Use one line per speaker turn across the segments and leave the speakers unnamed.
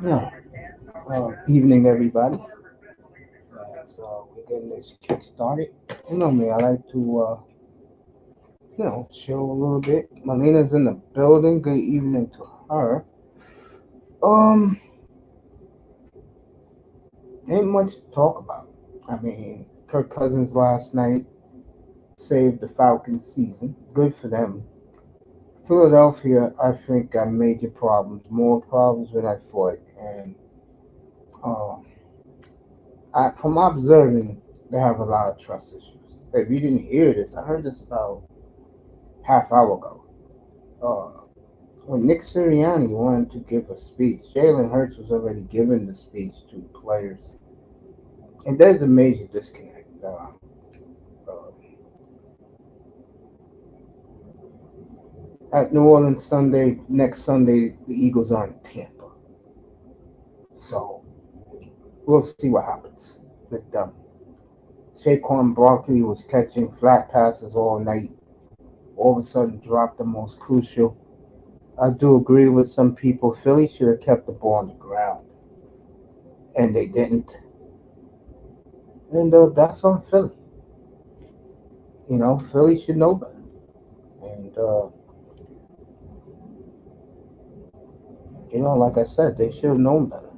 Yeah. Evening, everybody. We're getting this kick started. You know me, I like to, chill a little bit. Melina's in the building. Good evening to her. Um, Ain't much to talk about. I mean, Kirk Cousins last night saved the Falcons season. Good for them. Philadelphia, I think, got major problems, more problems than I thought. And um, from observing, they have a lot of trust issues. If you didn't hear this, I heard this about half hour ago. Uh, when Nick Sirianni wanted to give a speech, Jalen Hurts was already giving the speech to players, and there's a major disconnect. Uh, at New Orleans Sunday, next Sunday, the Eagles are in Tampa, so we'll see what happens with them. Saquon Barkley was catching flat passes all night. All of a sudden, dropped the most crucial. I do agree with some people. Philly should have kept the ball on the ground, and they didn't. And that's on Philly. Philly should know better. And like I said, they should have known better.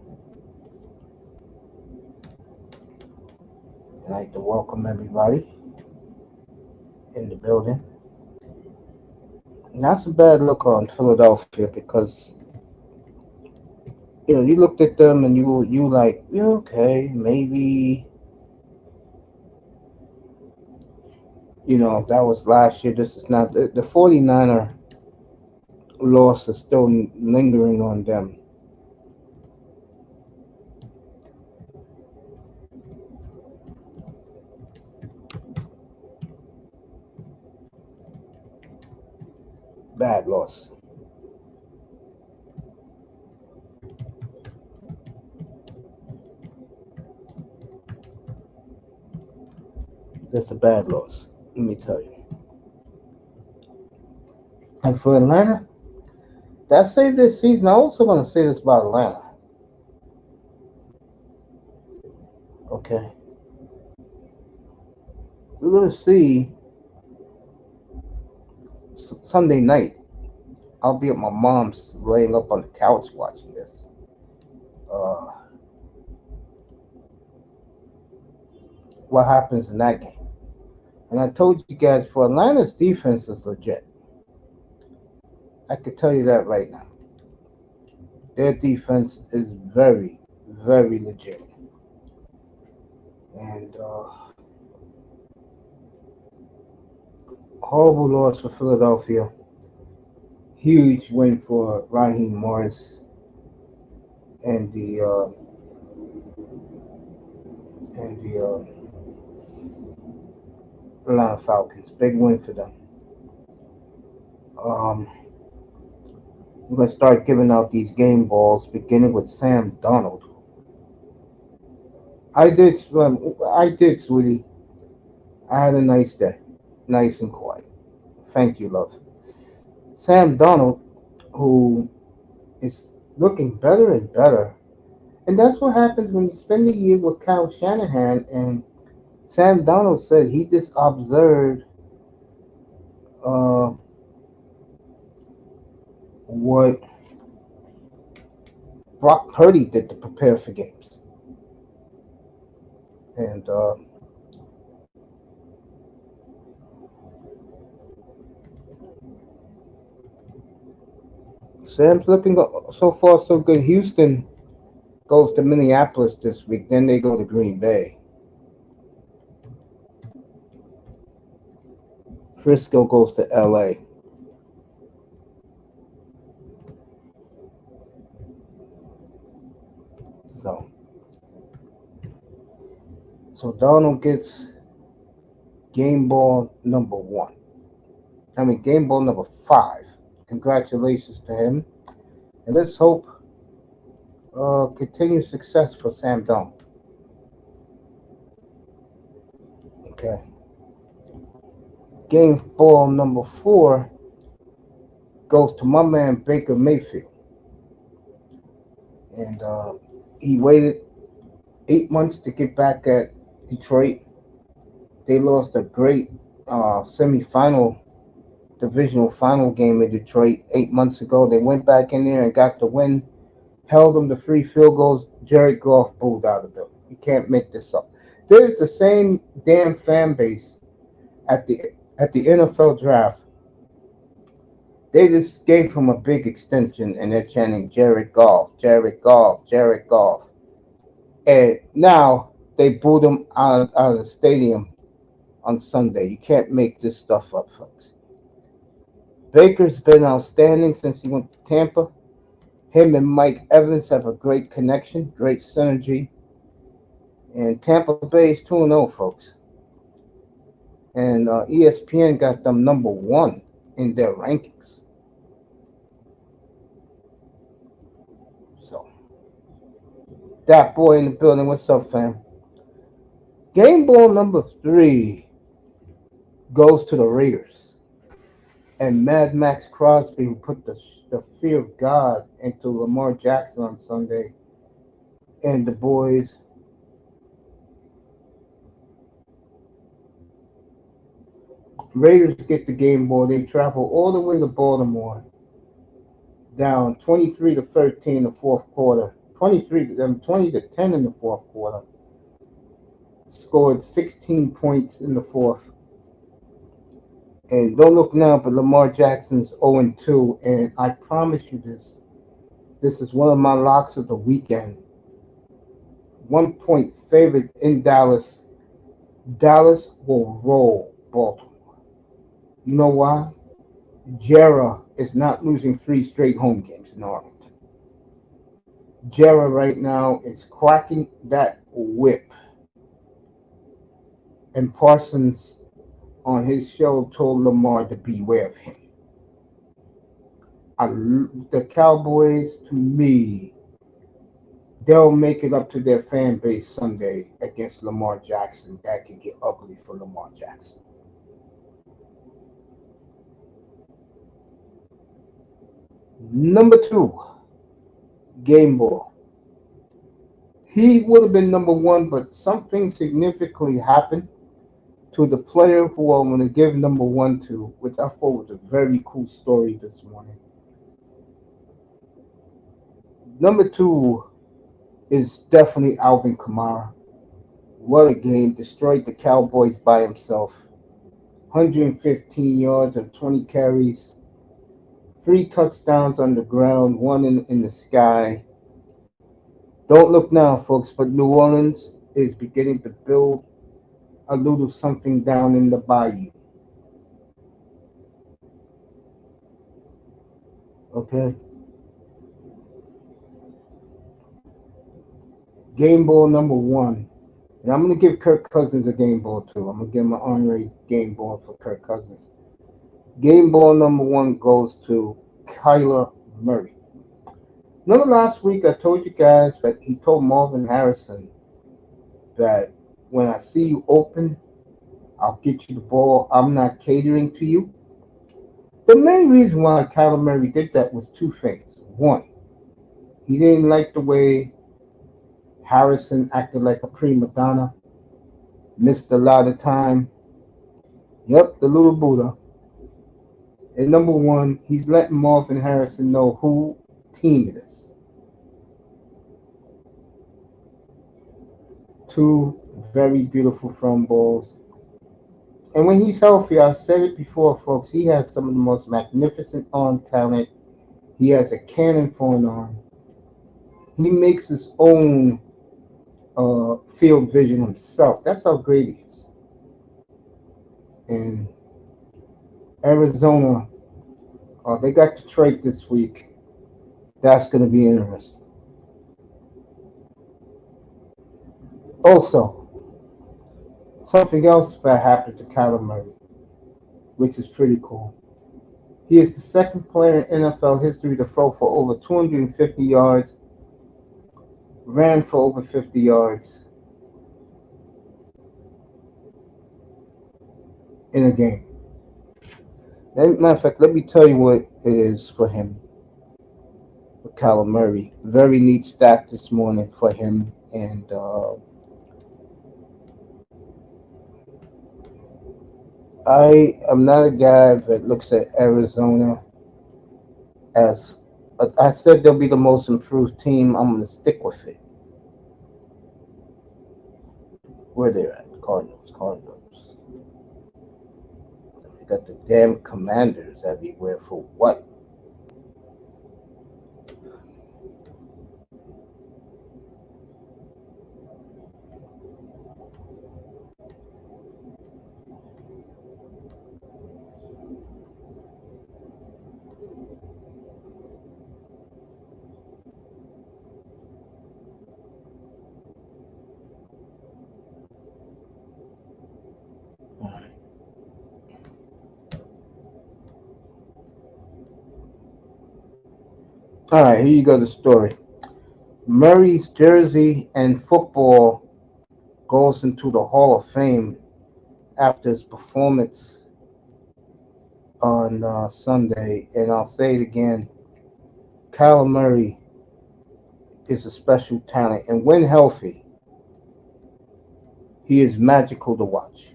I'd like to welcome everybody in the building. And that's a bad look on Philadelphia because you looked at them and you like, yeah, okay, maybe that was last year. This is not the 49er loss is still lingering on them. Bad loss. That's a bad loss. Let me tell you. And for Atlanta, that saved their season. I also want to say this about Atlanta. Okay, we're gonna see Sunday night. I'll be at my mom's, laying up on the couch watching this. Uh, what happens in that game? And I told you guys, for Atlanta's defense is legit. I could tell you that right now. Their defense is very, very legit. And horrible loss for Philadelphia. Huge win for Raheem Morris and the Atlanta Falcons. Big win for them. Um, we're gonna start giving out these game balls, beginning with Sam Donald. I did, sweetie. I had a nice day, nice and quiet. Thank you, love. Sam Donald, who is looking better and better, and that's what happens when you spend a year with Kyle Shanahan. And Sam Donald said he just observed uh, what Brock Purdy did to prepare for games, and Sam's looking so far so good. Houston goes to Minneapolis this week. Then they go to Green Bay. Frisco goes to L.A. So, so Donald gets game ball number one. I mean, game ball number 5. Congratulations to him, and let's hope continued success for Sam Donald. Okay. Game ball number 4. goes to my man Baker Mayfield, and he waited 8 months to get back at Detroit. They lost a great semifinal divisional final game in Detroit 8 months ago. They went back in there and got the win, held them to 3 field goals. Jared Goff pulled out of the building. You can't make this up. There's the same damn fan base at the NFL draft. They just gave him a big extension and they're chanting Jared Goff, Jared Goff, Jared Goff. And now they booed him out of the stadium on Sunday. You can't make this stuff up, folks. Baker's been outstanding since he went to Tampa. Him and Mike Evans have a great connection, great synergy. And Tampa Bay is 2-0, folks. And ESPN got them number one in their rankings. So, that boy in the building, what's up, fam? Game ball number 3 goes to the Raiders. And Mad Max Crosby, who put the fear of God into Lamar Jackson on Sunday, and the boys. Raiders get the game ball. They travel all the way to Baltimore, down 23-13 in the fourth quarter. 20 to 10 in the fourth quarter. Scored 16 points in the fourth. And don't look now, but Lamar Jackson's 0-2. And I promise you this. This is one of my locks of the weekend. 1 point favorite in Dallas. Dallas will roll Baltimore. You know why? Jera is not losing 3 straight home games in Arlington. Jera right now is cracking that whip. And Parsons on his show told Lamar to beware of him. The Cowboys, to me, they'll make it up to their fan base Sunday against Lamar Jackson. That could get ugly for Lamar Jackson. Number 2, game ball. He would have been number 1, but something significantly happened to the player who I'm going to give number 1 to, which I thought was a very cool story this morning. Number 2 is definitely Alvin Kamara. What a game. Destroyed the Cowboys by himself. 115 yards and 20 carries. 3 touchdowns on the ground, 1 in the sky. Don't look now, folks, but New Orleans is beginning to build a little something down in the bayou. Okay? Game ball number 1. And I'm going to give Kirk Cousins a game ball, too. I'm going to give him an honorary game ball for Kirk Cousins. Game ball number 1 goes to Kyler Murray. Remember last week I told you guys that he told Marvin Harrison that when I see you open, I'll get you the ball. I'm not catering to you. The main reason why Kyler Murray did that was 2 things. 1, he didn't like the way Harrison acted like a prima donna, missed a lot of time. Yep, the little Buddha. And number 1, he's letting Marvin Harrison know who team it is. 2 very beautiful front balls. And when he's healthy, I've said it before, folks, he has some of the most magnificent arm talent. He has a cannon for an arm. He makes his own field vision himself. That's how great he is. And Arizona, they got Detroit this week. That's going to be interesting. Also, something else that happened to Kyler Murray, which is pretty cool. He is the second player in NFL history to throw for over 250 yards, ran for over 50 yards in a game. Matter of fact, let me tell you what it is for him, for Kyler Murray. Very neat stat this morning for him. And I am not a guy that looks at Arizona as I said they'll be the most improved team. I'm going to stick with it. Where they're at, Cardinals, Cardinals. Got the damn Commanders everywhere for what? All right, here you go. The story. Murray's jersey and football goes into the Hall of Fame after his performance on Sunday. And I'll say it again: Kyler Murray is a special talent, and when healthy, he is magical to watch.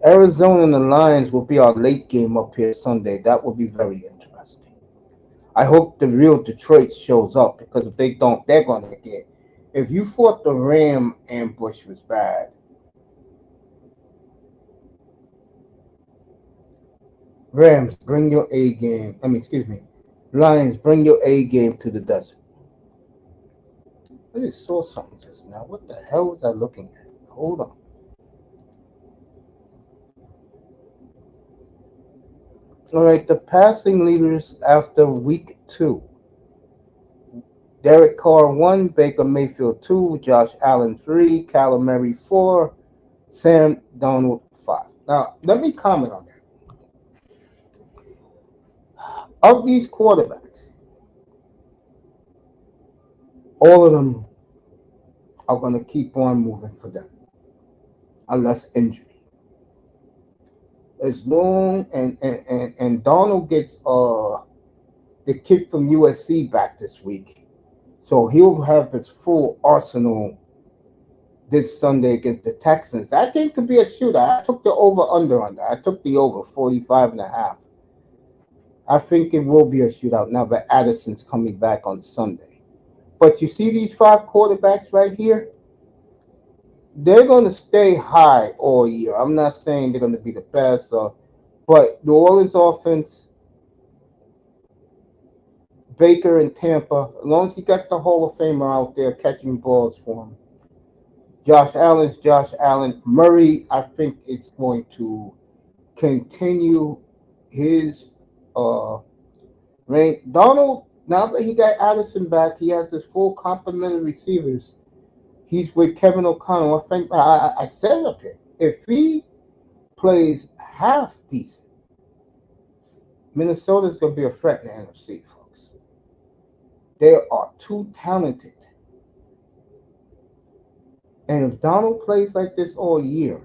Arizona and the Lions will be our late game up here Sunday. That will be very interesting. I hope the real Detroit shows up because if they don't, they're gonna get. If you thought the Ram ambush was bad, Rams bring your A game. I mean, excuse me, Lions bring your A game to the desert. I just saw something just now. What the hell was I looking at? Hold on. All right, the passing leaders after week 2. Derek Carr 1, Baker Mayfield 2, Josh Allen 3, Kyler Murray 4, Sam Donald 5. Now, let me comment on that. Of these quarterbacks, all of them are going to keep on moving for them, unless injury. As long and Donald gets the kid from USC back this week, so he'll have his full arsenal this Sunday against the Texans. That game could be a shootout. I took the over under on that. I took the over 45 and a half. I think it will be a shootout now that Addison's coming back on Sunday. But you see these 5 quarterbacks right here? They're going to stay high all year. I'm not saying they're going to be the best, but New Orleans offense, Baker and Tampa, as long as you got the Hall of Famer out there catching balls for him. Josh Allen's Josh Allen. Murray, I think, is going to continue his reign. Donald, now that he got Addison back, he has his full complement of receivers. He's with Kevin O'Connell. I think I said it up here. If he plays half decent, Minnesota's going to be a threat in the NFC, folks. They are too talented. And if Donald plays like this all year,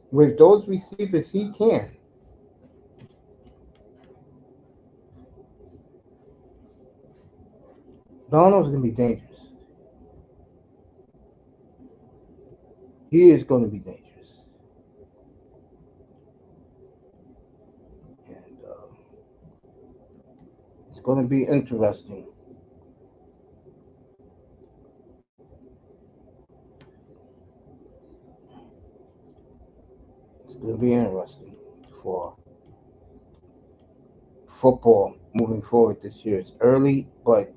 with those receivers he can, Donald's going to be dangerous. He is going to be dangerous. And it's going to be interesting. It's going to be interesting for football moving forward this year. It's early, but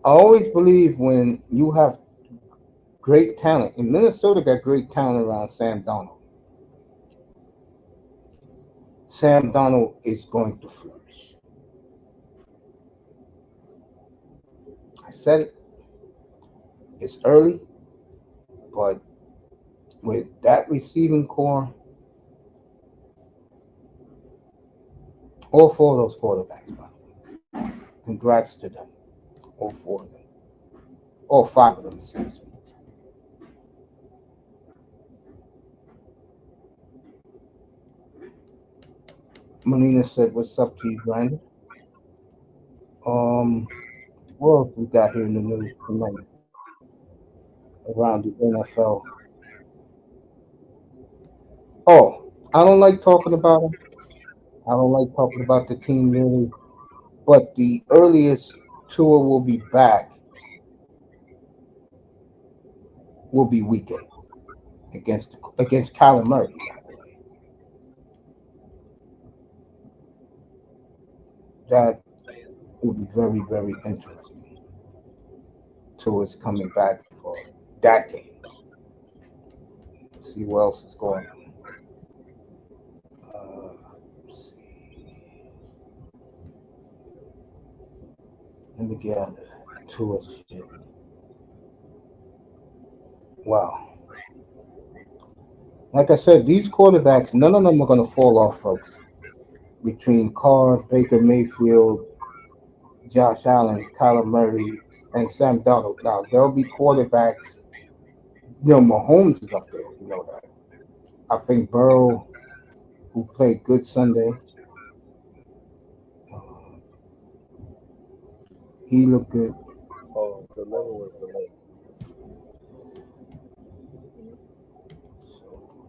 I always believe when you have great talent, and Minnesota got great talent around Sam Donald. Sam Donald is going to flourish. I said it. It's early, but with that receiving core, all 4 of those quarterbacks, by the way, congrats to them. All 4 of them. All 5 of them, excuse me. Melina said, "What's up to you, Brandon?" Um, what else we got here in the news tonight around the NFL? Oh, I don't like talking about them. I don't like talking about the team really, but the earliest tour will be back will be weekend against Kyler Murray, by the way. That will be very, very interesting. Tour is coming back for that game. See what else is going on. Let's see. Let me get out of tour shit. Wow. Like I said, these quarterbacks, none of them are going to fall off, folks. Between Carr, Baker Mayfield, Josh Allen, Kyler Murray, and Sam Darnold. Now, there'll be quarterbacks. Mahomes is up there. You know that. I think Burrow, who played good Sunday, uh, he looked good.
Oh, the liver was delayed.
So,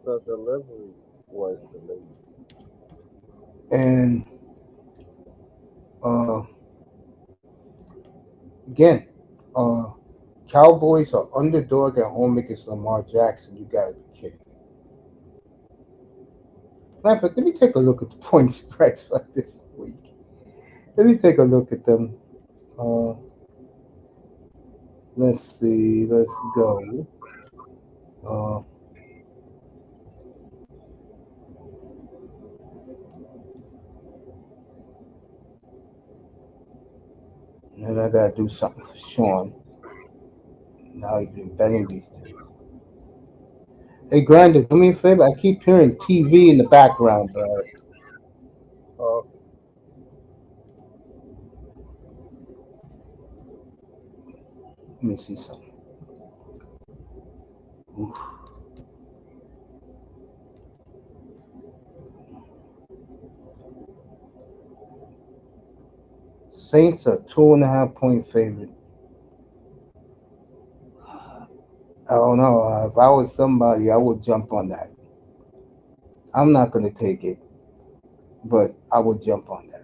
The delivery was delayed.
and uh, again, uh, Cowboys are underdog at home against Lamar Jackson. You gotta be kidding. Matter of fact, let me take a look at the point spreads for this week. Let me take a look at them. Uh, let's see. Let's go. Uh, and I gotta do something for Sean. Now he's been betting these days. Hey, Grinder, do me a favor. I keep hearing TV in the background, bro.
Oh,
Let me see something. Oof. Saints are 2.5 point favorite. I don't know. If I was somebody, I would jump on that. I'm not gonna take it, but I would jump on that.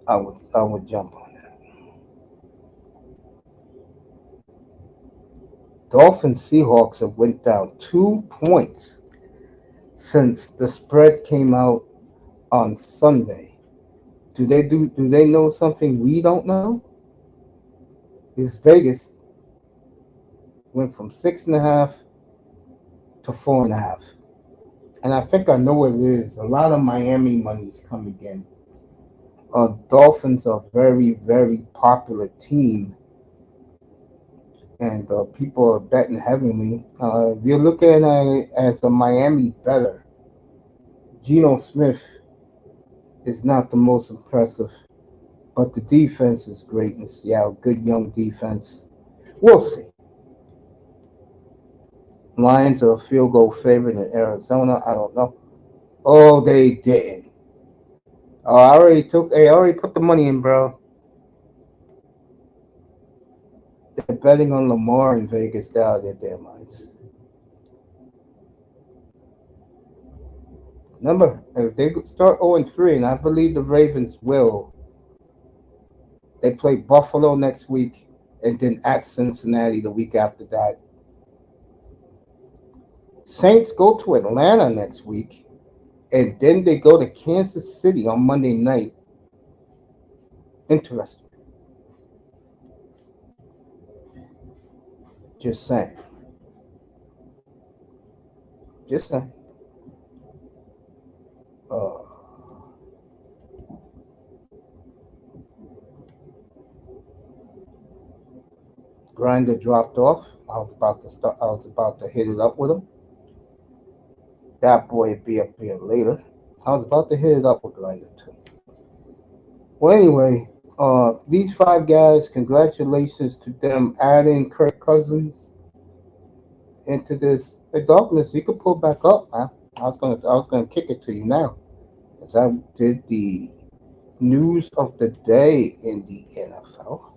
I would jump on that. Dolphins Seahawks have went down 2 points since the spread came out on Sunday. Do they know something we don't know? Is Vegas went from 6.5 to 4.5. And I think I know what it is. A lot of Miami money's coming in. Dolphins are a very, very popular team, and people are betting heavily. If you're looking at it as a Miami better, Geno Smith is not the most impressive, but the defense is great in Seattle. Good young defense. We'll see. Lions are a field goal favorite in Arizona. I don't know. Oh, they didn't. Oh, I already took. Hey, I already put the money in, bro. They're betting on Lamar in Vegas. They're out of their damn minds. Remember, if they start 0-3, and I believe the Ravens will, they play Buffalo next week and then at Cincinnati the week after that. Saints go to Atlanta next week, and then they go to Kansas City on Monday night. Interesting. Just saying. Just saying. Uh, Grinder dropped off. I was about to start. I was about to hit it up with him. That boy be up here later. I was about to hit it up with Grinder too. Well, anyway, These five guys, congratulations to them adding Kirk Cousins into this. Douglas, you could pull back up, man. I was gonna kick it to you now, as I did the news of the day in the NFL,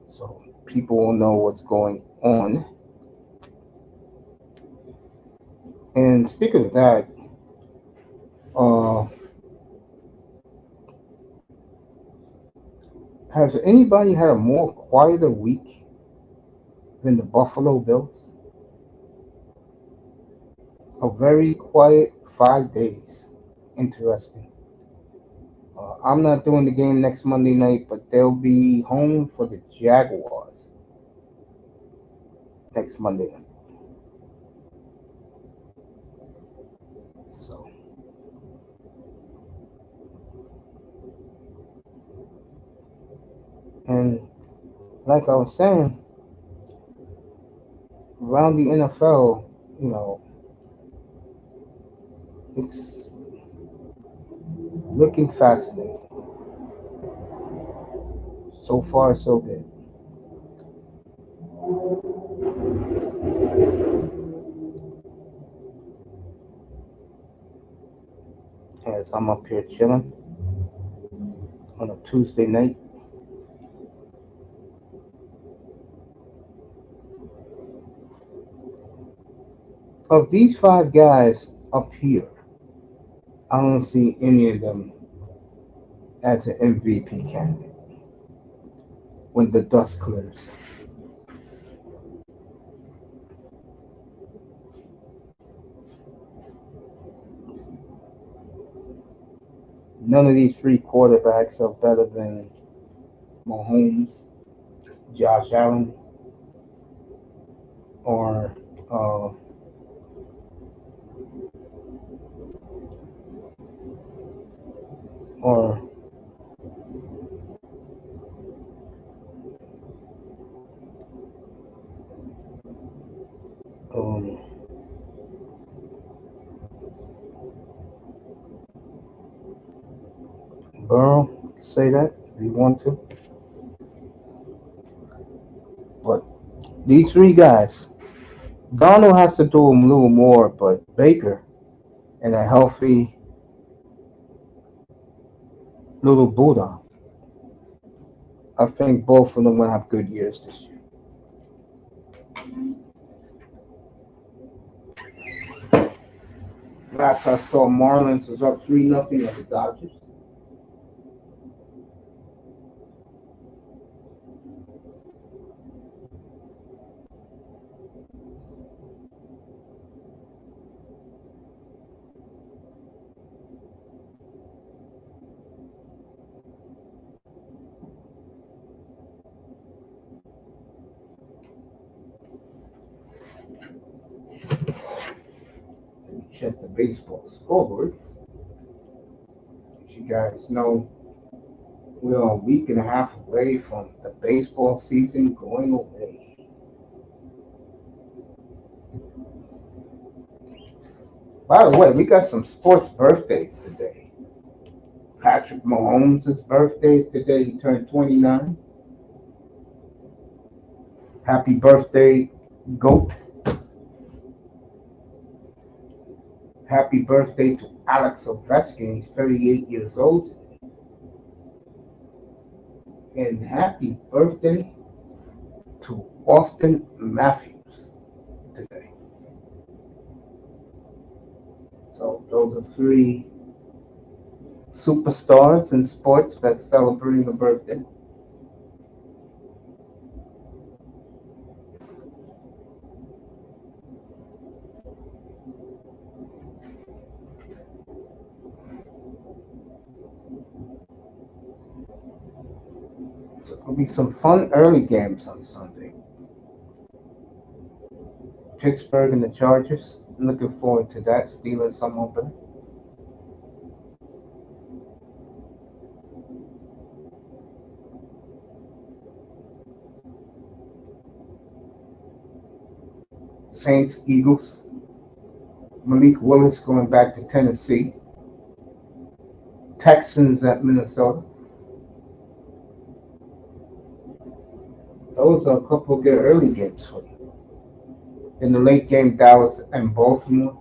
so people will know what's going on. And speaking of that, uh, has anybody had a more quieter week than the Buffalo Bills? A very quiet 5 days. Interesting. I'm not doing the game next Monday night, but they'll be home for the Jaguars next Monday night. So, and like I was saying, around the NFL, you know, it's looking fascinating. So far, so good. As I'm up here chilling on a Tuesday night. Of these five guys up here, I don't see any of them as an MVP candidate when the dust clears. None of these three quarterbacks are better than Mahomes, Josh Allen, or uh, or um, Burrow. Say that if you want to, but these three guys, Donald has to do a little more, but Baker and a healthy little Buddha, I think both of them will have good years this year. Last I saw, Marlins was up 3-0 at the Dodgers. Check the baseball scoreboard. As you guys know, we're a week and a half away from the baseball season going away. By the way, we got some sports birthdays today. Patrick Mahomes' birthday is today. He turned 29. Happy birthday, GOAT. Happy birthday to Alex Ovechkin. He's 38 years old. And happy birthday to Austin Matthews today. So those are three superstars in sports that's celebrating a birthday. So there'll be some fun early games on Sunday. Pittsburgh and the Chargers. I'm looking forward to that. Steelers, some opener. Saints, Eagles. Malik Willis going back to Tennessee. Texans at Minnesota. those are a couple of good early games for you. In the late game, Dallas and Baltimore.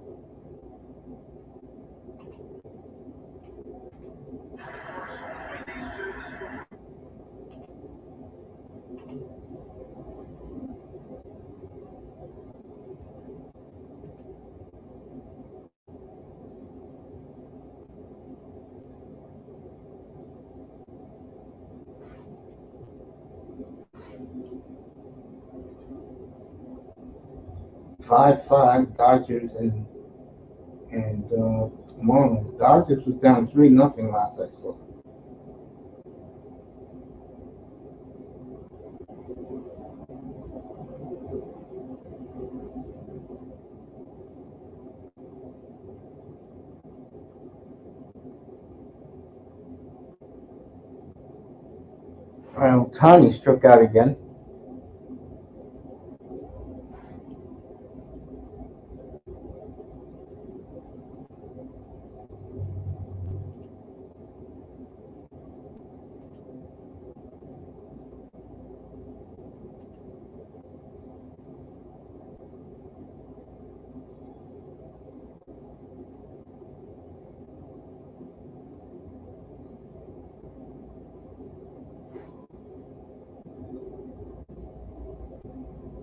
5-5 Dodgers and Marlins. Dodgers was down 3-0 last I saw. Tani struck out again.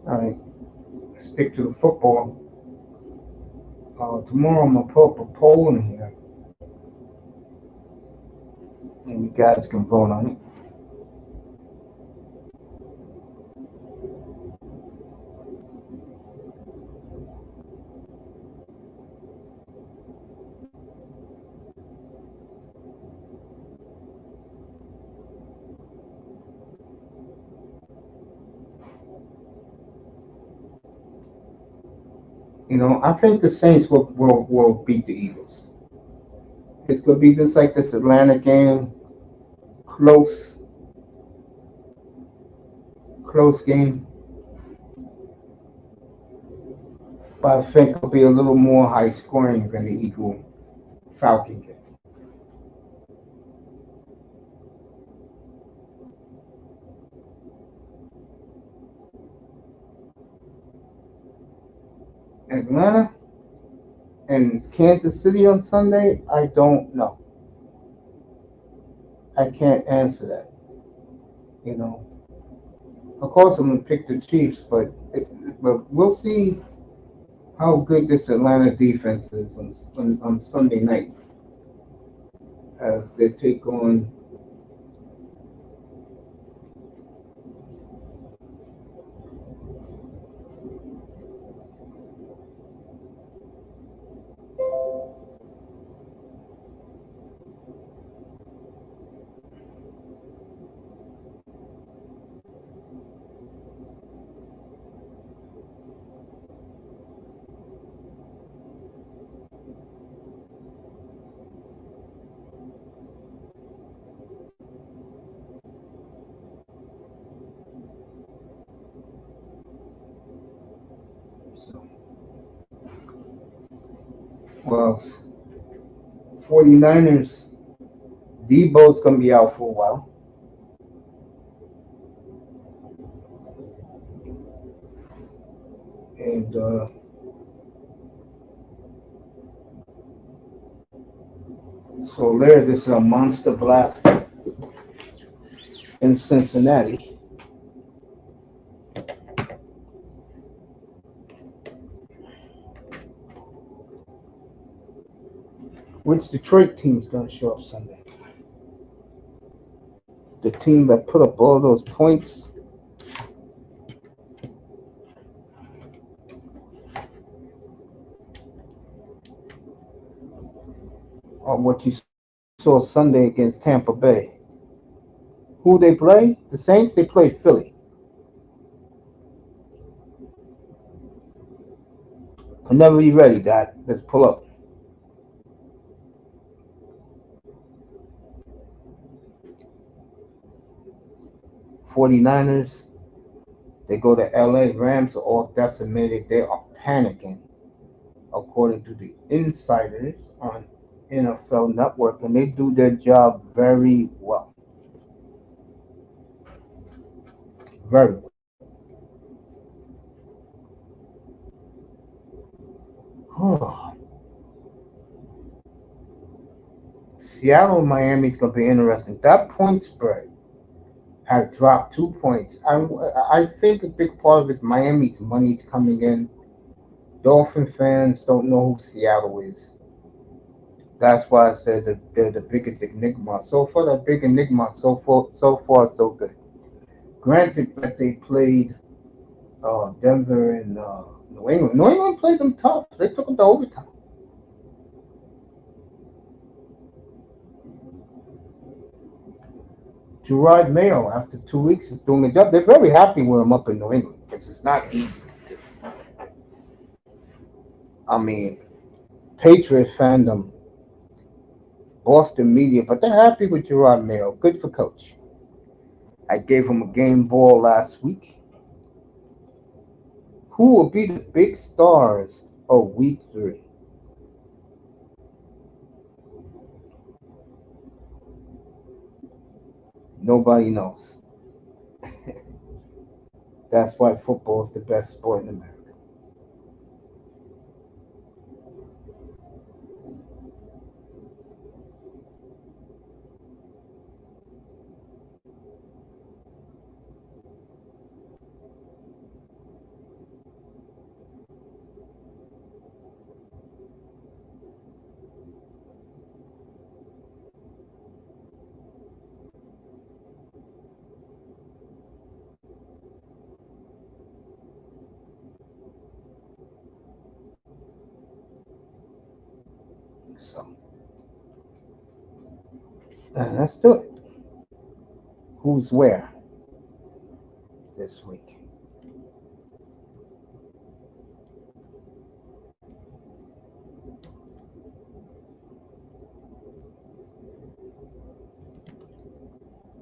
All right, stick to the football. Tomorrow I'm gonna put up a poll in here, and you guys can vote on it. I think the Saints will beat the Eagles. It's gonna be just like this Atlanta game, close, close game, but I think it'll be a little more high scoring than the Eagle Falcon game. Atlanta and Kansas City on Sunday, I don't know. I can't answer that. You know, of course I'm gonna pick the Chiefs, but we'll see how good this Atlanta defense is on Sunday night as they take on. So, well, 49ers, Debo's gonna be out for a while, and so there, this is a monster blast in Cincinnati. Which Detroit team's gonna show up Sunday? The team that put up all those points, or what you saw Sunday against Tampa Bay. Who they play? The Saints. They play Philly. Whenever you're ready, Dad, let's pull up. 49ers. They go to LA. Rams are all decimated. They are panicking, according to the insiders on N.F.L. Network, and they do their job very well. Very well. Seattle and Miami's going to be interesting. That point spread have dropped 2 points. I think a big part of it is Miami's money's coming in. Dolphin fans don't know who Seattle is. That's why I said that they're the biggest enigma. So far, the big enigma. So far, so good. Granted that they played Denver and New England. New England played them tough. They took them to overtime. Gerard Mayo, after 2 weeks, is doing a job. They're very happy with him up in New England because it's not easy to do. I mean, Patriot fandom, Boston media, but they're happy with Gerard Mayo. Good for coach. I gave him a game ball last week. Who will be the big stars of week 3? Nobody knows. That's why football is the best sport in America. So let's do it. Who's where this week?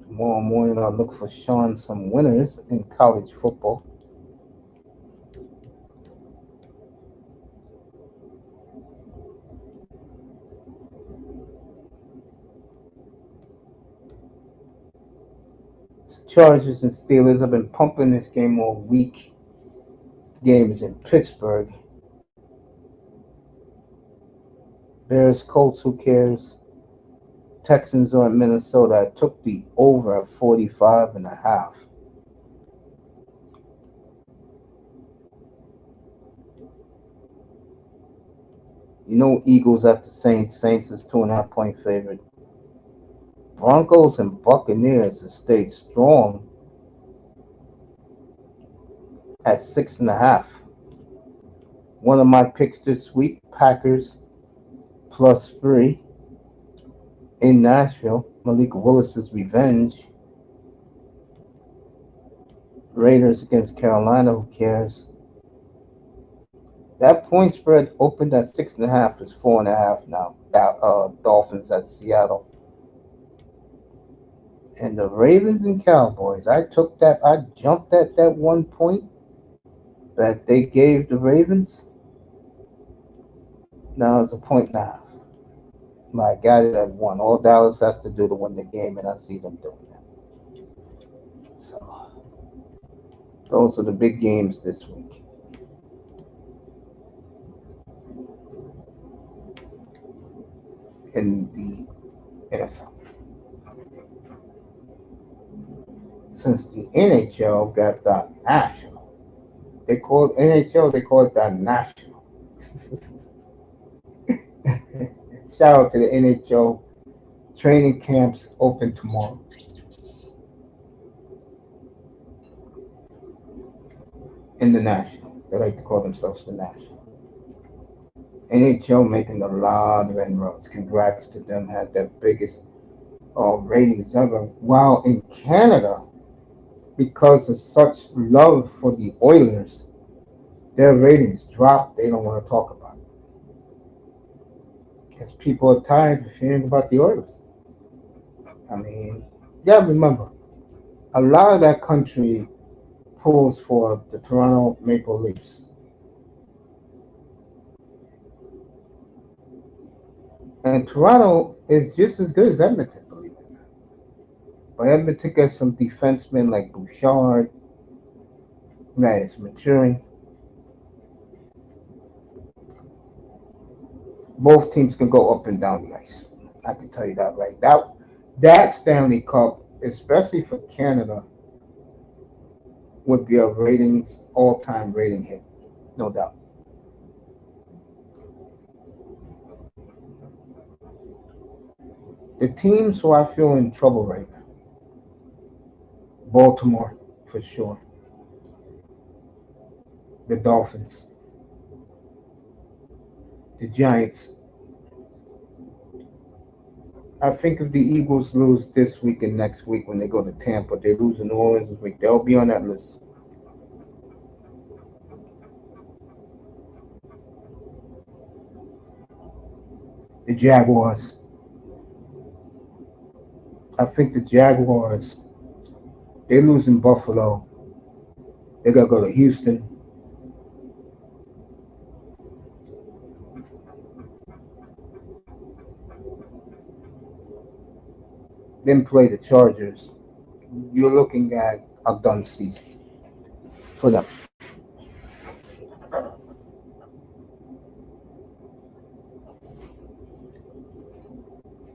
Tomorrow morning, I'll look for Sean some winners in college football. Chargers and Steelers. I've been pumping this game all week. The game is in Pittsburgh. Bears, Colts, who cares? Texans are in Minnesota. I took the over at 45 and a half. You know, Eagles at the Saints. Saints is 2.5 point favorite. Broncos and Buccaneers have stayed strong at 6.5. One of my picks this week, Packers +3 in Nashville. Malik Willis's revenge. Raiders against Carolina, who cares? That point spread opened at 6.5 is 4.5 now. Dolphins at Seattle. And the Ravens and Cowboys. I took that. I jumped at that 1 point that they gave the Ravens. Now it's a point and a half. I got it at 1. All Dallas has to do to win the game, and I see them doing that. So those are the big games this week in the NFL. Since the NHL got the national, they called NHL. They call it the national. Shout out to the NHL. Training camps open tomorrow. In the national. They like to call themselves the national. NHL making a lot of inroads. Congrats to them. Had their biggest ratings ever. While in Canada, because of such love for the Oilers, their ratings dropped. They don't want to talk about it. Because people are tired of hearing about the Oilers. I mean, you gotta remember, a lot of that country pulls for the Toronto Maple Leafs. And Toronto is just as good as Edmonton, believe it or not. But Edmonton gets some defensemen like Bouchard that is maturing. Both teams can go up and down the ice. I can tell you that right now. That Stanley Cup, especially for Canada, would be a ratings all-time rating hit, no doubt. The teams who I feel in trouble right now, Baltimore for sure, the Dolphins, the Giants. I think if the Eagles lose this week and next week when they go to Tampa, they lose in New Orleans this week, they'll be on that list. The Jaguars. I think the Jaguars, they lose in Buffalo. They gotta go to Houston, then play the Chargers. You're looking at a done season for them.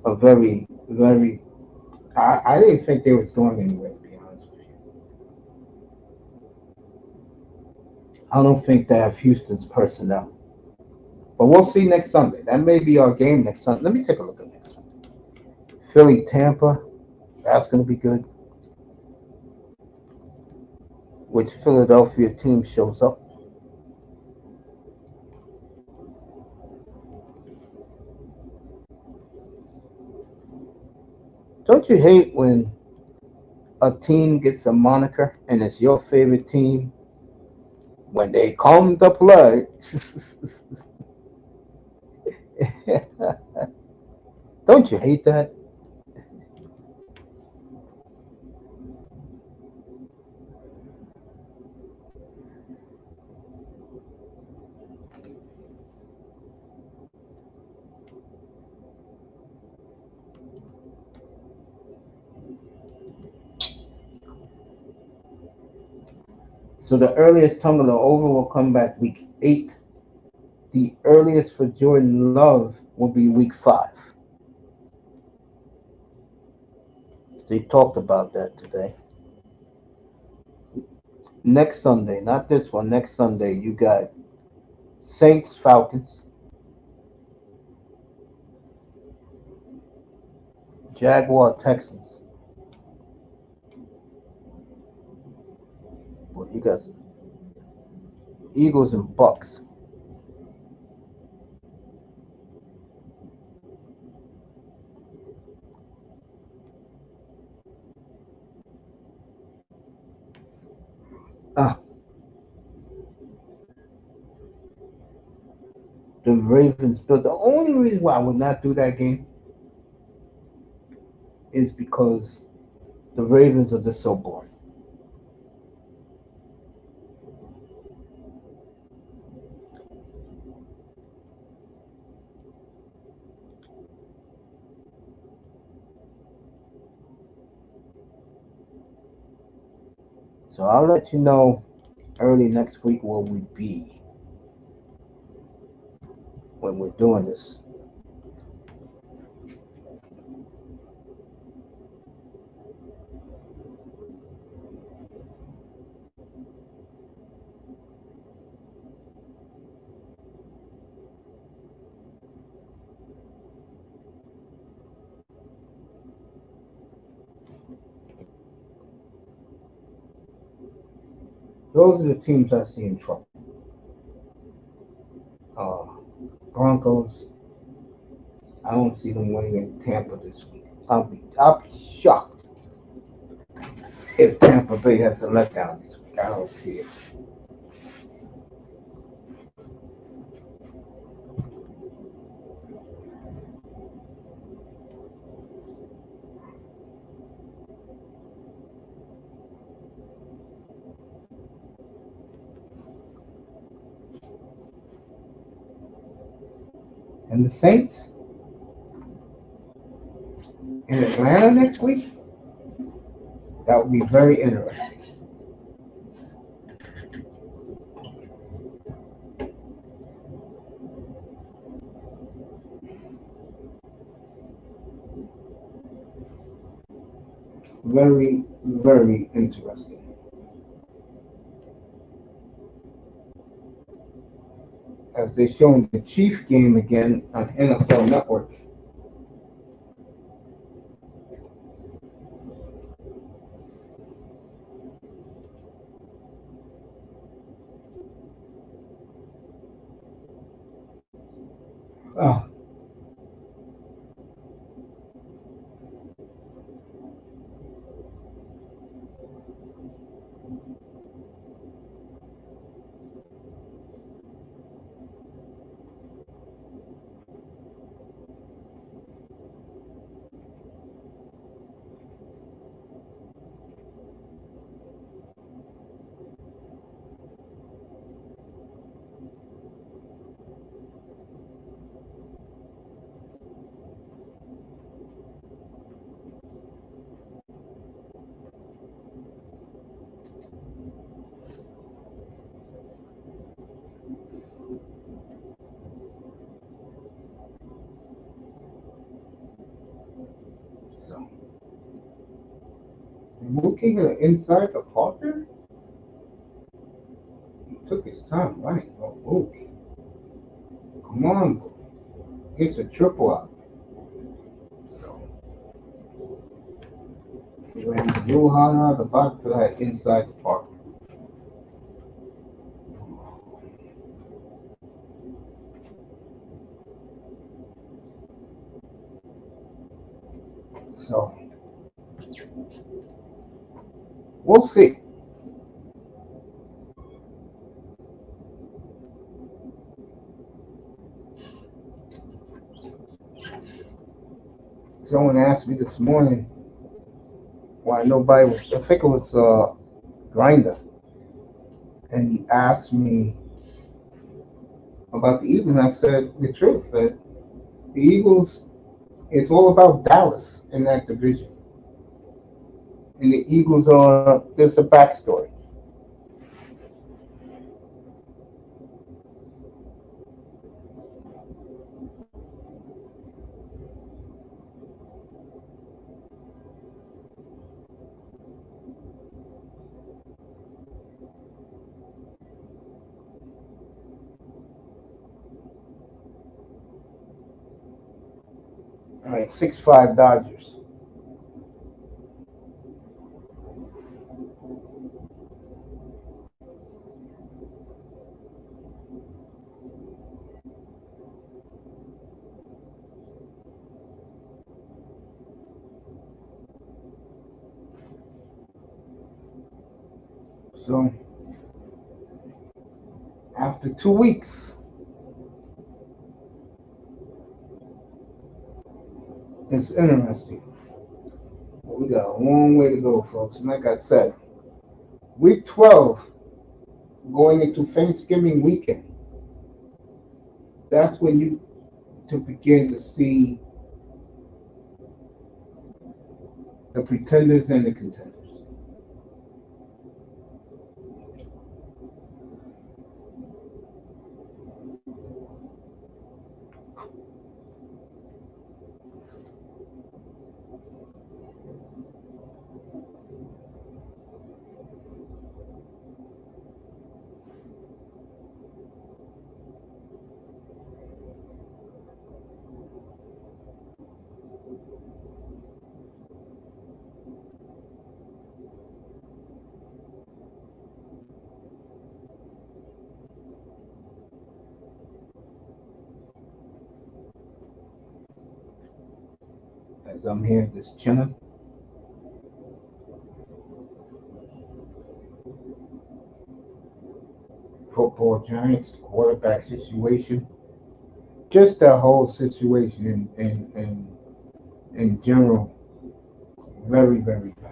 A very, very. I didn't think they was going anywhere. To be honest with you, I don't think they have Houston's personnel. But we'll see next Sunday. That may be our game next Sunday. Let me take a look at next Sunday. Philly, Tampa. That's going to be good. Which Philadelphia team shows up? Don't you hate when a team gets a moniker and it's your favorite team when they come to play? Don't you hate that? So the earliest tumbler over will come back week 8. The earliest for Jordan Love will be week 5. So they talked about that today. Next Sunday, not this one, next Sunday, you got Saints, Falcons, Jaguar, Texans. Well, you got Eagles and Bucks. Ah, the Ravens. But the only reason why I would not do that game is because the Ravens are just so boring. So I'll let you know early next week where we be when we're doing this. Those are the teams I see in trouble. Uh, Broncos. I don't see them winning in Tampa this week. I'll be shocked if Tampa Bay has a letdown this week. I don't see it. And the Saints in Atlanta next week. That would be very interesting. Very, very interesting. As they showing the Chief game again on NFL Network. Oh, so Mookie inside the Parker. He took his time running. Oh, Mookie, come on, bro. It's a triple out. So he ran a little harder the back for that inside the Parker. So we'll see. Someone asked me this morning why nobody was. I think it was Grinder, and he asked me about the Eagles. And I said the truth that the Eagles. It's all about Dallas in that division, and the Eagles are. There's a backstory. All right, 6-5 Dodgers. So after 2 weeks, it's interesting. We got a long way to go, folks. And like I said, week 12 going into Thanksgiving weekend. That's when you to begin to see the pretenders and the contenders. As I'm here just chilling, football giants, quarterback situation, just that whole situation in general, very, very bad.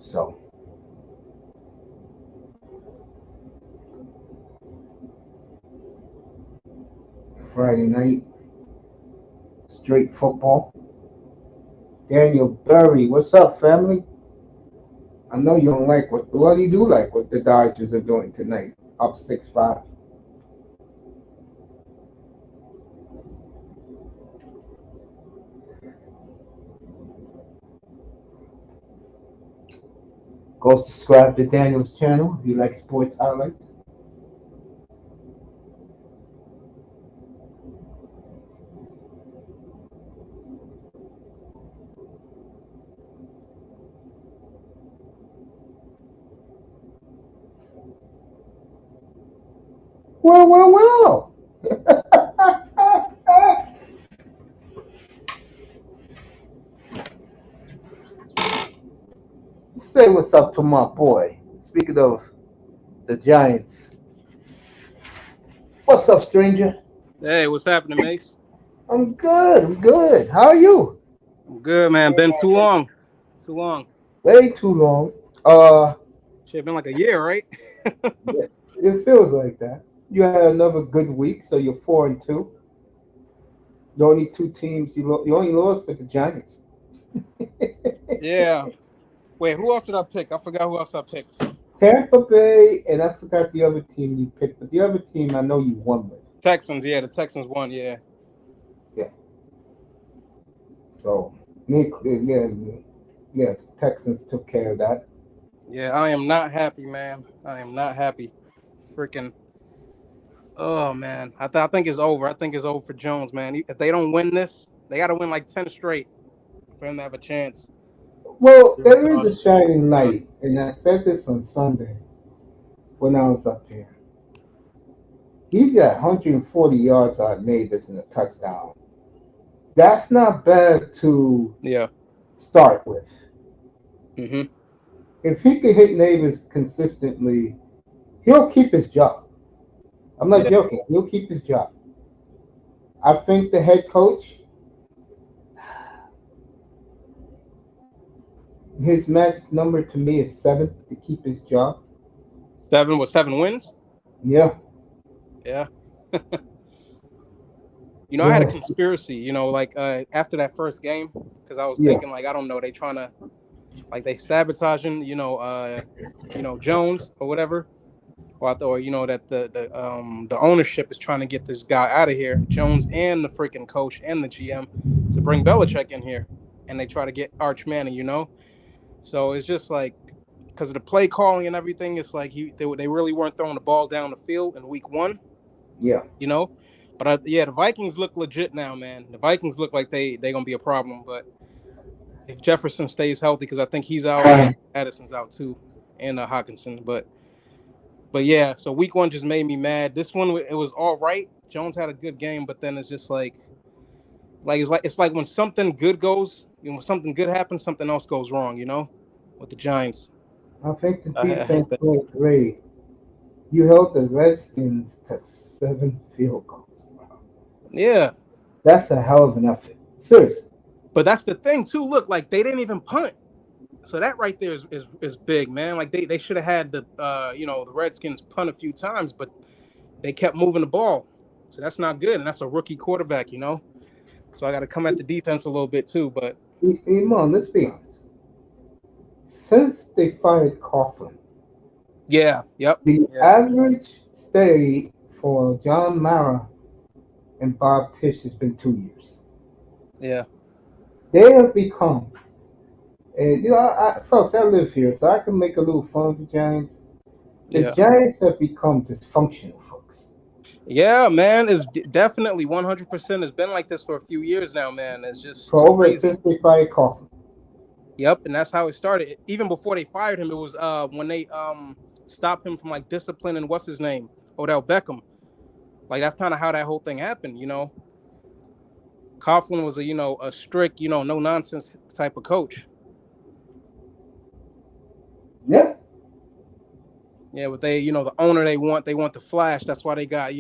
So Friday night, straight football. Daniel Berry, what's up, family? I know you don't like what do you do like what the Dodgers are doing tonight? Up 6-5. Go subscribe to Daniel's channel if you like sports highlights. Well. Say what's up to my boy. Speaking of the Giants, what's up, stranger?
Hey, what's happening, Mace?
I'm good. I'm good. How are you?
I'm good, man. Been too long. Too long.
Way too long. Uh,
Shit, been like a year, right?
yeah, it feels like that. You had another good week, so you're 4-2. The only two teams you only lost with the Giants.
Yeah. Wait, who else did I pick? I forgot who else I picked.
Tampa Bay, and I forgot the other team you picked, but the other team I know you won with.
Texans. Yeah, the Texans won. Yeah.
Yeah. So, yeah, Texans took care of that.
Yeah, I am not happy, man. I am not happy. Freaking. Oh man, I think it's over. I think it's over for Jones, man. If they don't win this, they got to win like 10 straight for him to have a chance.
Well,
You're
there is a
retarded.
shining light, and I said this on Sunday when I was up here. He got 140 yards out of Neighbors and a touchdown. That's not bad to
Yeah.
start with.
Mhm.
If he could hit Neighbors consistently, he'll keep his job. I'm not
Yeah.
joking. He'll keep his job. I think the head coach, his magic number to me is 7 to keep his job.
7 wins.
Yeah,
Yeah. I had a
yeah,
conspiracy. Like after that first game, because I was
yeah.
thinking like I don't know, they trying to like they sabotaging, Jones or whatever. Or I thought, that the ownership is trying to get this guy out of here, Jones and the freaking coach and the GM, to bring Belichick in here, and they try to get Arch Manning. So it's just like because of the play calling and everything, it's like they really weren't throwing the ball down the field in week one,
Yeah,
you know. But yeah, the Vikings look legit now, man. The Vikings look like they gonna be a problem, but if Jefferson stays healthy, because I think he's out and Addison's out too, and Hawkinson. But yeah, so week one just made me mad. This one it was all right. Jones had a good game, but then it's just like when something good goes, when something good happens, something else goes wrong. With the Giants.
I think the
I hate
defense
that.
played great. You held the Redskins to 7 field goals. Wow.
Yeah,
That's a hell of an effort. Seriously.
but that's the thing too. Look, like they didn't even punt. So that right there is big, man. Like they should have had the Redskins punt a few times, but they kept moving the ball. So that's not good, and that's a rookie quarterback. So I got to come at the defense a little bit too. But
Iman, let's be honest. Since they fired Coughlin,
yeah, yep,
the
yeah,
average stay for John Mara and Bob Tisch has been 2 years.
yeah,
They have become, and folks, I live here, so I can make a little fun of the Giants. The
yeah,
Giants have become dysfunctional, folks.
yeah, man. Is definitely 100%. It's been like this for a few years now, man. It's
For over
crazy.
since they fired Coughlin.
Yep, and that's how it started. Even before they fired him, it was when they stopped him from like disciplining what's his name, Odell Beckham. Like that's kind of how that whole thing happened. Coughlin was a strict, no nonsense type of coach.
Yeah,
Yeah, but the owner they want the flash. That's why they got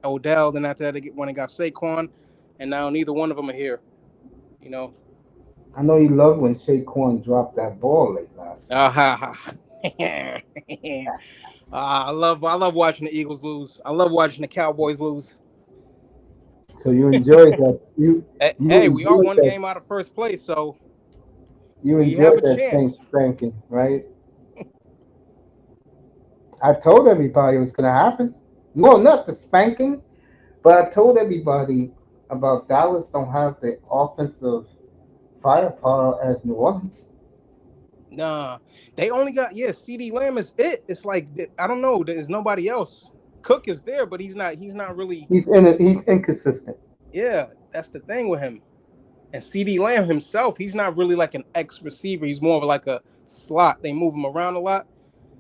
Odell. Then after that, when they got Saquon, and now neither one of them are here. You know,
I know you love when Saquon dropped that ball late last
ah
night.
ha ha. I love watching the Eagles lose. I love watching the Cowboys lose.
So you enjoyed that. You
Hey, we are
enjoyed
one
that.
game out of first place, so
You
we have
enjoyed
a
that Saints
chance.
spanking, right? I told everybody it was gonna happen. Well, not the spanking, but I told everybody about Dallas don't have the offensive firepower as New Orleans.
Nah, they only got CD Lamb is it. It's like I don't know. There's nobody else. Cook is there, but he's not really.
He's inconsistent.
Yeah, that's the thing with him. And CD Lamb himself, he's not really like an X receiver. He's more of like a slot. They move him around a lot.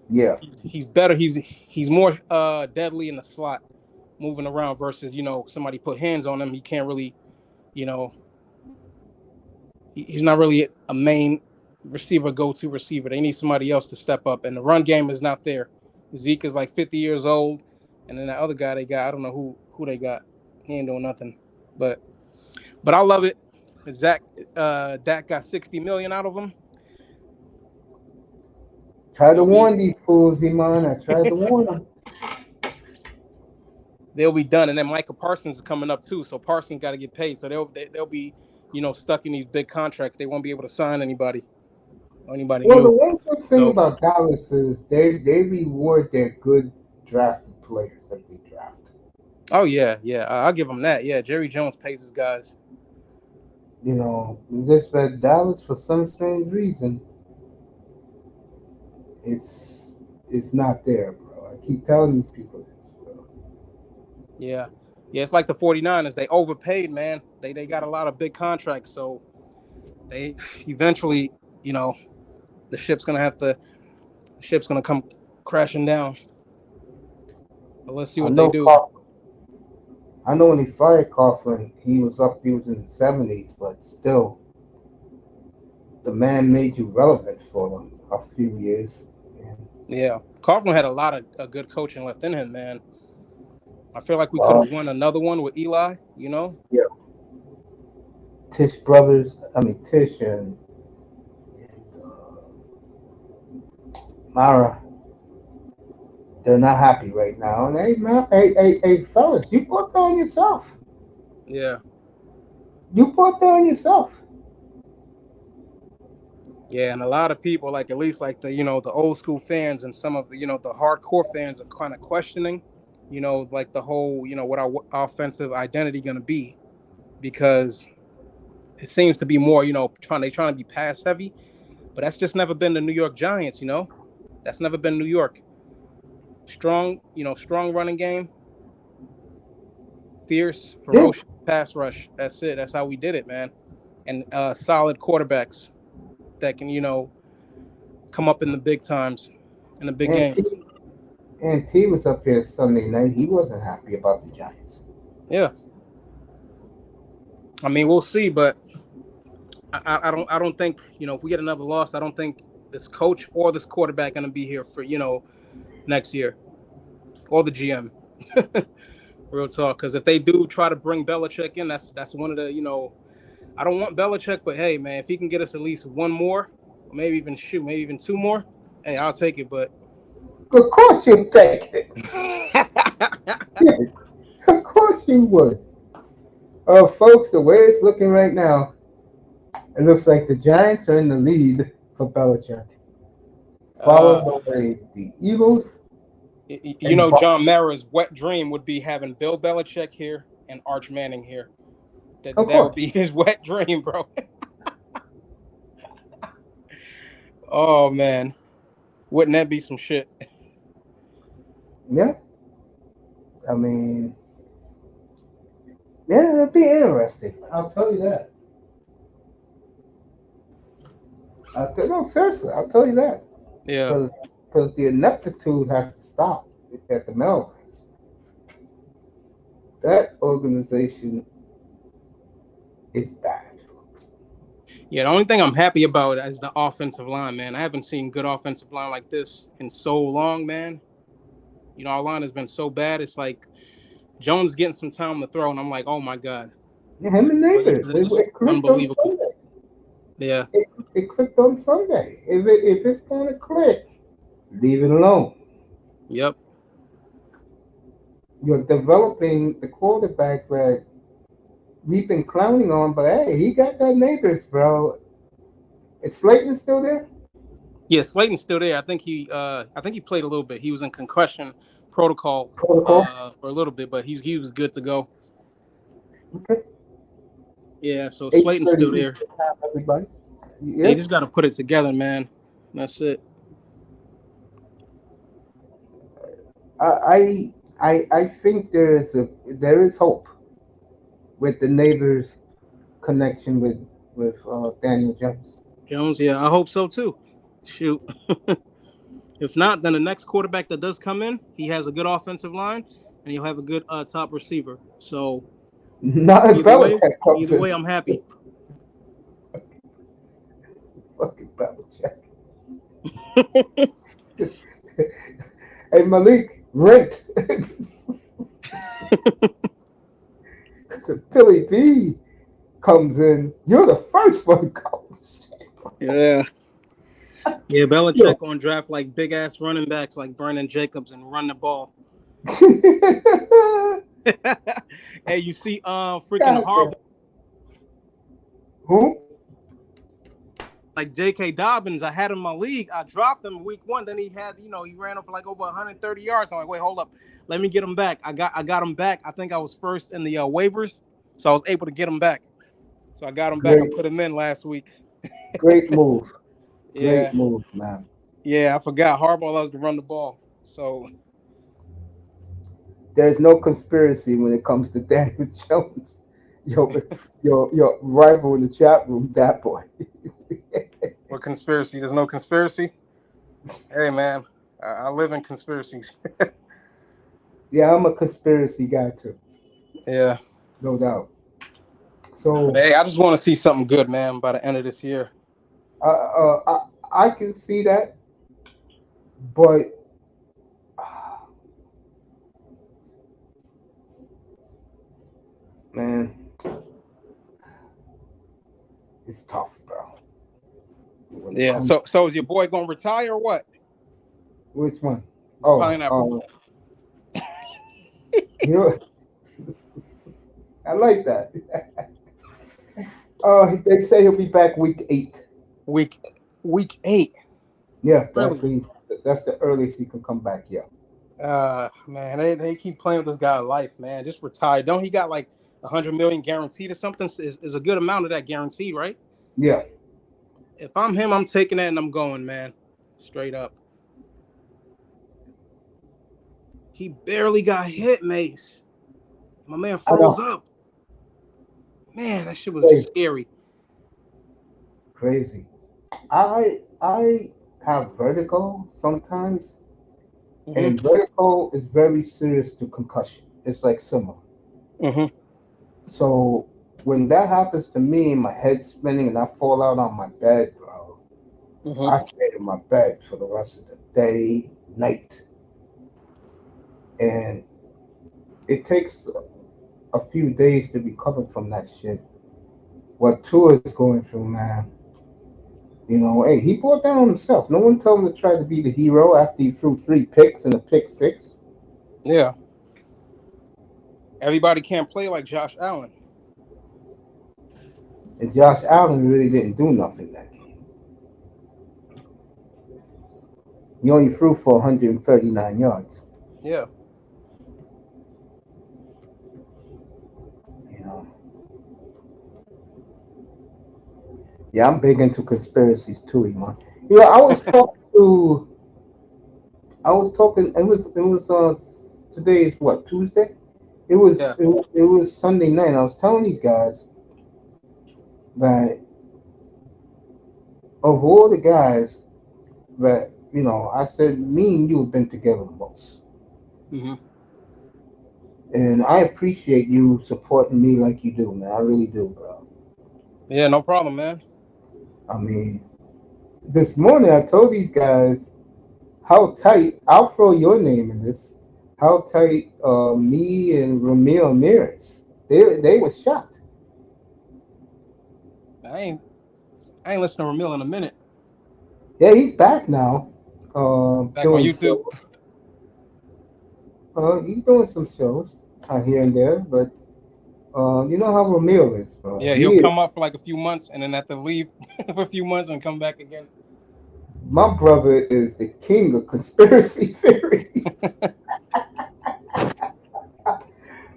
Yeah.
He's better. He's more deadly in the slot, moving around versus somebody put hands on him. He can't really you know he's not really a main receiver, go-to receiver. They need somebody else to step up, and the run game is not there. Zeke is like 50 years old, and then that other guy they got, I don't know who they got. He ain't doing nothing. But I love it. Dak got 60 million out of him.
Try to
They'll be
warn these fools, Iman. I tried to warn them.
they'll be done, and then Michael Parsons is coming up too. So Parsons got to get paid. So they'll be stuck in these big contracts. They won't be able to sign anybody or anybody
Well, the
new.
one good thing
So
about Dallas is they reward their good drafted players that they draft.
oh yeah, I'll give them that. Yeah, Jerry Jones pays his guys.
You know, just that Dallas for some strange reason it's it's not there, bro. I keep telling these people this, bro.
Yeah. Yeah, it's like the 49ers. They overpaid, man. They got a lot of big contracts, so they eventually, you know, the ship's gonna come crashing down. But let's see
I
what they
know
do.
I know when he fired Coughlin, he was in the 70s, but still, the man made you relevant for them a few years. And,
Yeah. Coughlin had a lot of good coaching left in him, man. I feel like we could
uh,
have won another one with Eli.
yeah, Tish brothers, I mean Tish and Mara, they're not happy right now. And hey, man, hey, fellas, you brought that on yourself.
Yeah.
You brought that on yourself.
Yeah, and a lot of people, like at least like the old school fans and some of the hardcore fans are kind of questioning, like the whole, what our offensive identity going to be, because it seems to be more, trying to be pass heavy, but that's just never been the New York Giants. That's never been New York. Strong running game, fierce,
Yeah,
ferocious pass rush. That's it. That's how we did it, man. And solid quarterbacks that can, come up in the big times, in the big
and T,
games.
and T was up here Sunday night. He wasn't happy about the Giants.
Yeah. I mean, we'll see, but I don't think if we get another loss, I don't think this coach or this quarterback going to be here for next year, or the GM. Real talk, because if they do try to bring Belichick in, that's one of the I don't want Belichick, but hey man, if he can get us at least one more, or maybe even two more, hey, I'll take it. But
Of course you'd take it. Yeah, of course you would. Folks, the way it's looking right now, it looks like the Giants are in the lead for Belichick,
uh,
followed by the Eagles and
John Mara's wet dream would be having Bill Belichick here and Arch Manning here. That
of
that would
course,
be his wet dream, bro. Oh man, wouldn't that be some shit?
yeah. I mean, yeah, it'd be interesting. I'll tell you that. No, seriously, I'll tell you that
Yeah,
because the ineptitude has to stop at the Meadowlands. That organization is bad, folks.
yeah. The only thing I'm happy about is the offensive line, man. I haven't seen good offensive line like this in so long, man. Our line has been so bad. It's like Jones getting some time to throw, and I'm like, oh my god,
Yeah, him and
like this
Neighbors,
is
it clicked on
unbelievable.
Sunday.
Yeah,
It clicked on Sunday. If it's going to click, leave it alone.
yep,
You're developing the quarterback that we've been clowning on, but hey, he got that neighbors, bro. Is Slayton still there?
Yeah, Slayton's still there. I think he played a little bit. He was in concussion protocol
Protocol.
for a little bit, but he was good to go.
Okay.
Yeah, so
Eight
Slayton's
thirty
still
Eastern
there.
time, everybody.
Yeah, you
Yeah.
just got to put it together, man. That's it.
I think there is hope with the neighbors connection with Daniel Jones.
Jones, yeah, I hope so too. Shoot. If not, then the next quarterback that does come in, he has a good offensive line and he'll have a good top receiver. So
Not if Belichick comes
either way,
in.
I'm happy.
Fucking Belichick. Hey Malik, rent. Billy B comes in. You're the first one, coach.
Yeah. Yeah,
Yo.
Belichick on draft like big ass running backs like Brandon Jacobs and run the ball. Hey, you see freaking
God damn.
horrible
Who?
like J.K. Dobbins. I had him in my league. I dropped him week one. Then he ran for like over 130 yards. I'm like, wait, hold up. Let me get him back. I got him back. I think I was first in the waivers. So I was able to get him back. So I got him back. I
Great,
put him in last week.
great move.
Yeah.
Great move, man.
Yeah, I forgot. Harbaugh loves to run the ball. So
There's no conspiracy when it comes to Daniel Jones. Your your rival in the chat room, that boy.
what conspiracy? There's no conspiracy. Hey man, I live in conspiracies.
Yeah, I'm a conspiracy guy too,
Yeah.
no doubt.
But
So
hey, I just want to see something good, man, by the end of this year.
I can see that, but man, it's tough, bro. When it
Yeah.
comes,
So is your boy gonna retire or what?
which one? Oh,
Pineapple.
you know, I like that. They say he'll be back week 8.
Week week 8.
Yeah,
Really?
that's the earliest he can come back. Yeah,
Man, they keep playing with this guy's life, man. Just retire. Don't he got like 100 million guaranteed or something? Is a good amount of that guaranteed, right?
yeah.
If I'm him, I'm taking that and I'm going, man. Straight up. He barely got hit, Mace. My man
I
froze
know.
up. Man, that shit was just
Crazy,
scary.
crazy. I have vertigo sometimes,
Hmm.
and vertigo is very serious to concussion. It's like similar.
Hmm.
So when that happens to me, my head's spinning and I fall out on my bed, bro.
Hmm.
I stay in my bed for the rest of the day, night, and it takes a few days to recover from that shit. What Tua is going through, man. Hey, he brought down himself. No one told him to try to be the hero after he threw 3 picks and a pick six.
Yeah. Everybody can't play like Josh Allen.
And Josh Allen really didn't do nothing that game. He only threw for 139 yards.
Yeah.
You know, yeah, I'm big into conspiracies too, Iman. I was talking. It was today is what, Tuesday?
Yeah.
It was Sunday night. I was telling these guys that of all the guys that I said me and you have been together the most,
Hmm.
and I appreciate you supporting me like you do, man. I really do, bro.
Yeah, no problem, man.
I mean, this morning I told these guys how tight. I'll throw your name in this. How tight me and Ramil Ramirez. They were shocked.
I ain't I ain't listening to Ramil in a minute.
Yeah, he's back now.
Back on
Doing
YouTube.
shows. He's doing some shows here and there, but You know how Ramil is, bro.
Yeah, he'll come up for like a few months and then have to leave for a few months and come back again.
My brother is the king of conspiracy theories.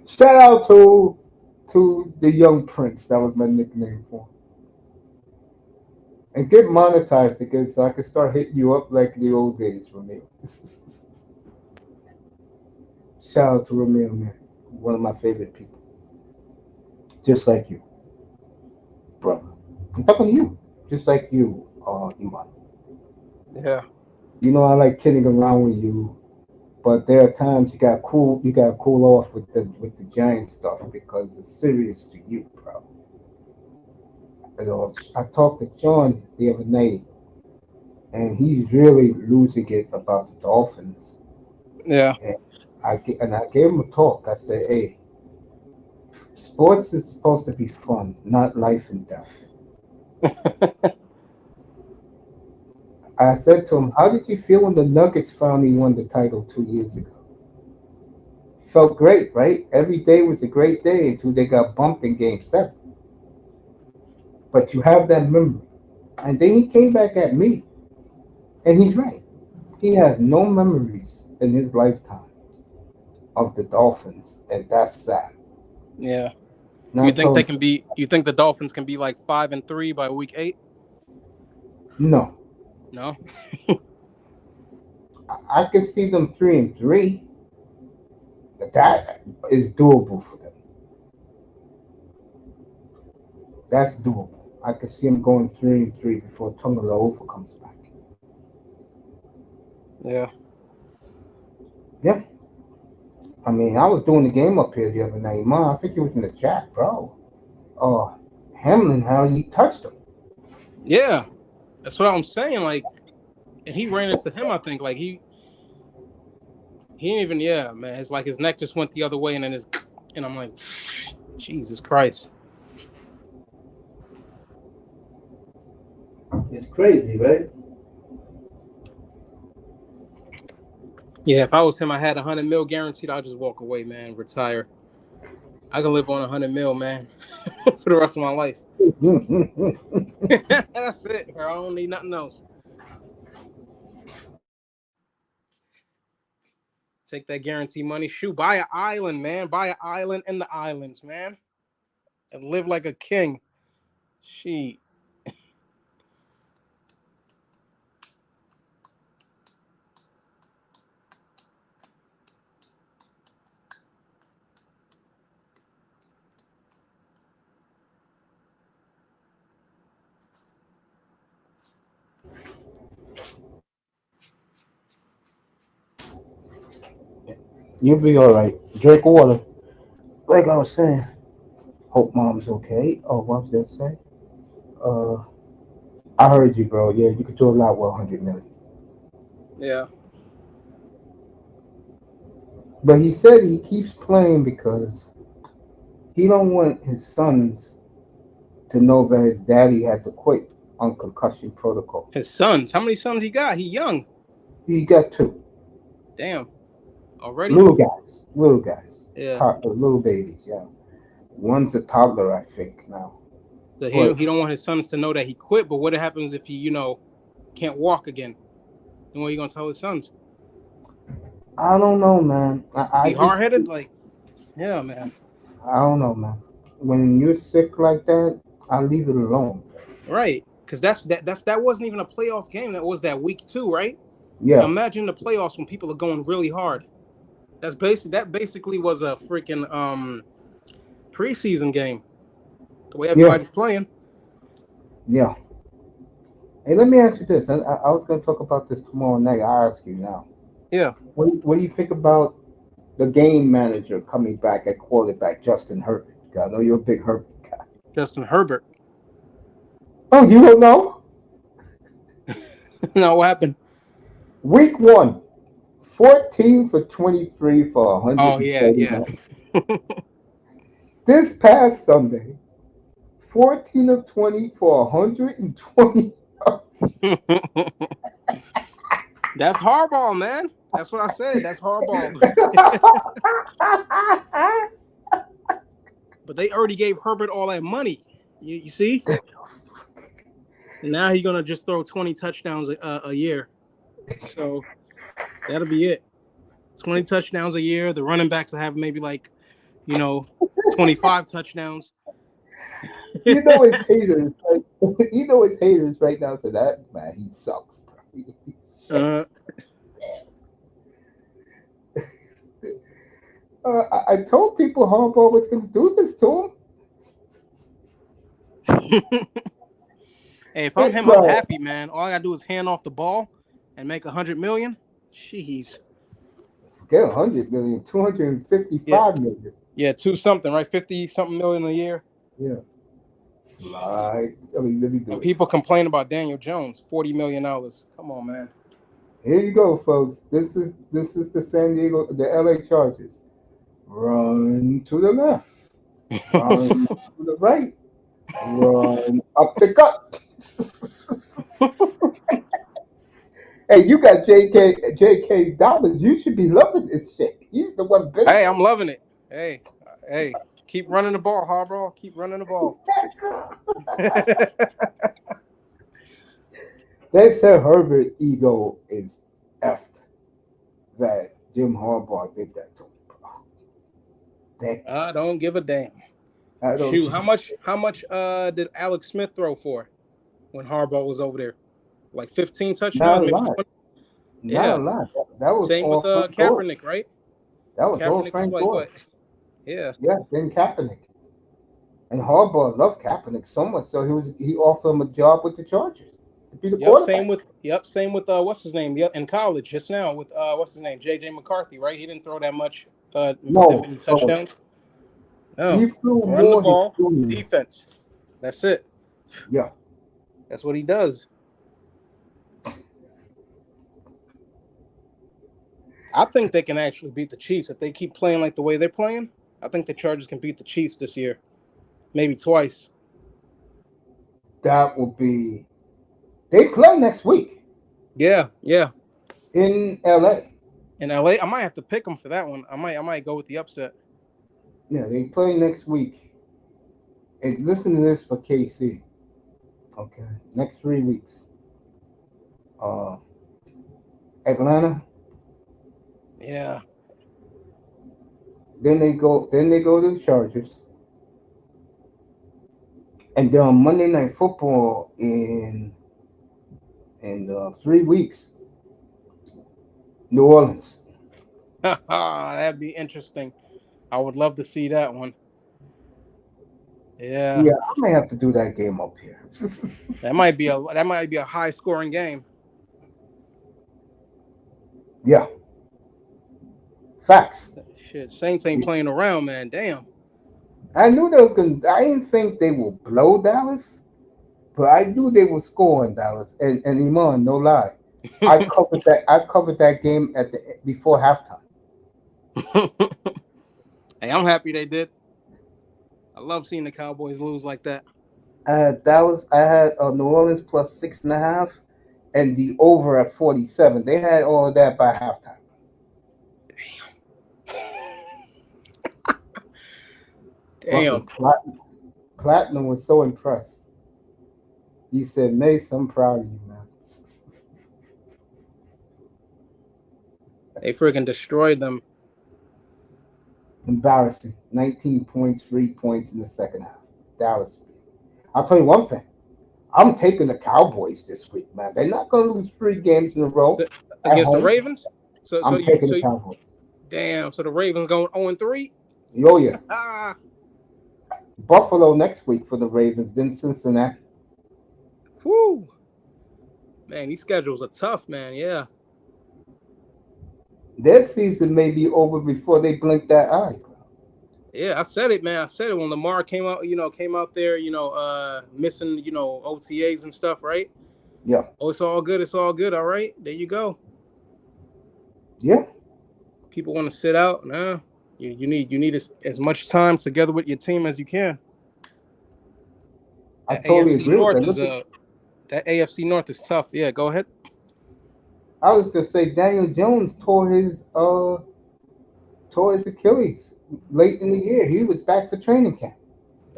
Shout out to the young prince. That was my nickname for him. And get monetized again so I can start hitting you up like the old days, Ramil. Shout out to Ramil, man. One of my favorite people. Just like you, brother. I'm talking to you. Just like you, Iman.
Yeah.
You know I like kidding around with you, but there are times you got to cool off with the giant stuff because it's serious to you, bro. You know, I talked to Sean the other night, and he's really losing it about the Dolphins.
Yeah.
And I gave him a talk. I said, "Hey, sports is supposed to be fun, not life and death." I said to him, "How did you feel when the Nuggets finally won the title 2 years ago?" Felt great, right? Every day was a great day until they got bumped in Game 7. But you have that memory. And then he came back at me, and he's right. He has no memories in his lifetime of the Dolphins, and that's sad.
Yeah.
And I
You think
told
they
him,
can be? You think the Dolphins can be like 5-3 by week 8?
no,
No.
I could see them 3-3. That is doable for them. That's doable. I could see them going 3-3 before Tungalofa comes back.
Yeah.
Yeah, I mean, I was doing the game up here the other night. Ma, I think it was in the chat, bro. Oh, Hamlin, how he touched him.
Yeah. That's what I'm saying. Like, and he ran into him. I think like he didn't even. Yeah, man. It's like his neck just went the other way, and then his. And I'm like, Jesus Christ.
It's crazy, right?
Yeah. If I was him, I had 100 mil guaranteed. I'll just walk away, man. Retire. I can live on 100 mil, man, for the rest of my life. That's it. Bro. I don't need nothing else. Take that guarantee money. Shoot, buy an island, man. Buy an island in the islands, man, and live like a king. She.
You'll be all right. Drink water. Like I was saying, hope mom's okay. Oh, what was that say? Uh, I heard you, bro. Yeah, you could do a lot with 100 million.
Yeah.
But he said he keeps playing because he don't want his sons to know that his daddy had to quit on concussion protocol.
His sons. How many sons he got? He young.
He got two
Damn. Already?
little guys,
Yeah.
little babies. Yeah, one's a toddler, I think now.
So he
But
he don't want his sons to know that he quit. But what happens if he can't walk again? And what are you gonna tell his sons?
I don't know, man. I
Be hard
just
headed? Like, yeah, man.
I don't know, man. When you're sick like that, I leave it alone.
Right. Because that wasn't even a playoff game. That was that week 2, right? Now
Yeah,
imagine the playoffs when people are going really hard. That basically was a freaking preseason game. The way
yeah,
everybody's playing.
yeah. Hey, let me ask you this. I was going to talk about this tomorrow night. I ask you now.
Yeah.
What do you think about the game manager coming back at quarterback, Justin Herbert? I know you're a big Herbert guy.
Justin Herbert.
Oh, you don't know?
No, what happened?
Week one, 14 for 23 for
Oh yeah,
130
yeah.
yards. This past Sunday, 14 of 20 for 120 yards.
That's hardball, man. That's what I said. That's hardball. But they already gave Herbert all that money. You see? Now he's gonna just throw 20 touchdowns a year. So that'll be it. 20 touchdowns a year. The running backs will have maybe like, 25 touchdowns.
You know it's haters. Like, you know it's haters right now. So that man, he sucks, bro.
Uh,
I told people Harbaugh was going to do this to
hey, if I'm
him.
him, I'm
Bro,
happy, man. All I gotta do is hand off the ball and make 100 million. Jeez.
forget 100 million,
Yeah,
255 million.
yeah, two something, right? 50 something million a year.
Yeah. Slide. I mean, let me do
And
it.
people complain about Daniel Jones, $40 million. Come on, man.
Here you go, folks. This is the the LA Chargers. Run to the left. Run to the right. Run up the gut. Hey, you got J.K. Dobbins. You should be loving this shit. He's the one
Hey,
benefiting.
I'm loving it. Hey, keep running the ball, Harbaugh. Keep running the ball.
They said Herbert ego is effed that Jim Harbaugh did that to him, bro. That,
I don't give a damn.
I don't
Shoot, how much did Alex Smith throw for when Harbaugh was over there? Like 15
not
touchdowns,
a
maybe
lot.
20.
Not a
Yeah.
lot. That was
Same with
all Frank Gore.
Kaepernick, right?
That was all
Kaepernick was
Frank
like
Gore.
what? Yeah.
Yeah, then Kaepernick. And Harbaugh loved Kaepernick so much so he offered him a job with the Chargers to be the
Yep. Same
quarterback.
with what's his name? Yep, in college just now with what's his name? J.J. McCarthy, right? He didn't throw that much that
No,
many touchdowns.
he
No.
flew
Run the
more his
ball,
team.
defense. That's it.
Yeah.
That's what he does. I think they can actually beat the Chiefs if they keep playing like the way they're playing. I think the Chargers can beat the Chiefs this year, maybe twice.
That will be. They play next week
Yeah.
in LA.
In LA, I might have to pick them for that one. I might go with the upset.
Yeah, they play next week. And listen to this for KC. Okay, next 3 weeks. Uh, Atlanta.
Yeah.
Then they go. Then they go to the Chargers. And then on Monday Night Football in 3 weeks, New Orleans.
That'd be interesting. I would love to see that one. Yeah.
Yeah, I may have to do that game up here.
That might be a high scoring game.
Yeah, facts.
Shit, Saints ain't playing around, man. Damn.
I knew they was gonna. I didn't think they would blow Dallas, but I knew they would score in Dallas. And Iman, no lie, I covered that. I covered that game at the before halftime.
Hey, I'm happy they did. I love seeing the Cowboys lose like that.
I had Dallas. I had New Orleans plus 6.5, and the over at 47. They had all of that by halftime.
Damn.
Fucking Platinum was so impressed. He said, "Mace, I'm proud of you, man."
They freaking destroyed them.
Embarrassing. 19 points, 3 points in the second half. Dallas. I'll tell you one thing. I'm taking the Cowboys this week, man. They're not going to lose 3 games in a row at
Against the
home.
Ravens. So so
I'm
you
taking
so
the
you,
Cowboys.
damn. So the Ravens going 0-3.
Oh, yeah.
Ah.
Buffalo next week for the Ravens, then Cincinnati.
Whoo. Man, these schedules are tough, man. Yeah.
Their season may be over before they blink that eye.
Yeah, I said it, man. I said it when Lamar came out, came out there, missing, OTAs and stuff, right?
Yeah.
Oh, it's all good. It's all good. All right. There you go.
Yeah.
People want to sit out. Nah. You need as much time together with your team as you can.
I
That
totally
AFC
agree with
North
that.
is that AFC North is tough. Yeah, go ahead.
I was going to say Daniel Jones tore his Achilles late in the year. He was back for training camp.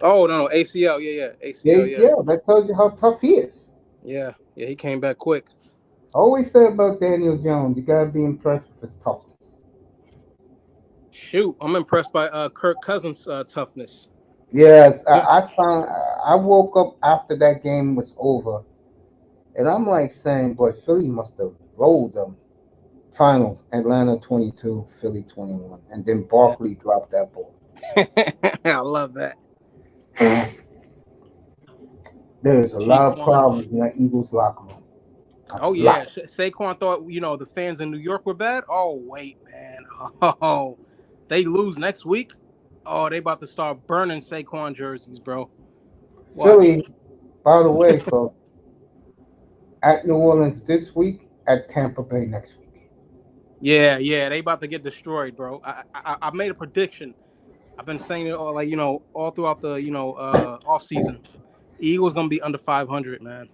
Oh no, ACL. Yeah,
Yeah,
ACL. Yeah,
yeah, that tells you how tough he is.
yeah. He came back quick.
I always say about Daniel Jones, you gotta be impressed with his toughness.
Shoot, I'm impressed by Kirk Cousins' toughness.
Yes, I woke up after that game was over, and I'm like saying, boy, Philly must have rolled them. Final Atlanta 22, Philly 21, and then
Yeah,
Barkley dropped that ball.
I love that.
There's a lot of
Saquon.
problems in that Eagles locker room. A
Oh yeah,
lot.
Saquon thought the fans in New York were bad. Oh wait, man. Oh, they lose next week. Oh, they about to start burning Saquon jerseys, bro. Watch.
Philly, by the way, folks, at New Orleans this week, at Tampa Bay next week.
Yeah. They about to get destroyed, bro. I made a prediction. I've been saying it all all throughout the off season. Eagles gonna be under 500, man.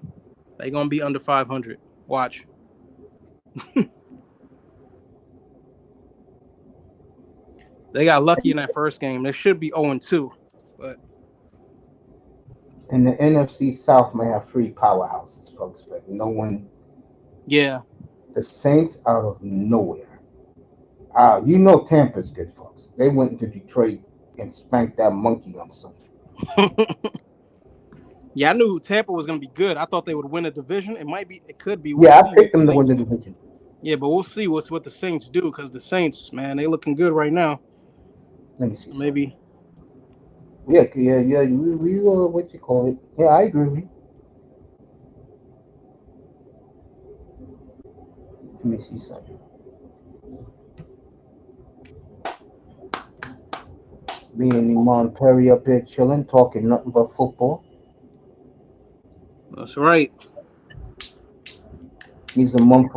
They gonna be under 500. Watch. They got lucky in that first game. They should be 0-2, but
And the NFC South may have three powerhouses, folks, but no one,
yeah.
the Saints out of nowhere. Tampa's good, folks. They went into Detroit and spanked that monkey on Sunday.
Yeah, I knew Tampa was going to be good. I thought they would win a division. It could be. We'll
Yeah, I
see what
picked
the
them to win
Saints
the
do.
division.
Yeah, but we'll see what the Saints do because the Saints, man, they looking good right now.
Let me see
So
something.
maybe,
Yeah. What you call it? Yeah, I agree with you. Let me see something. Me and Iman Perry up here chilling, talking nothing but football.
that's right.
He's a month.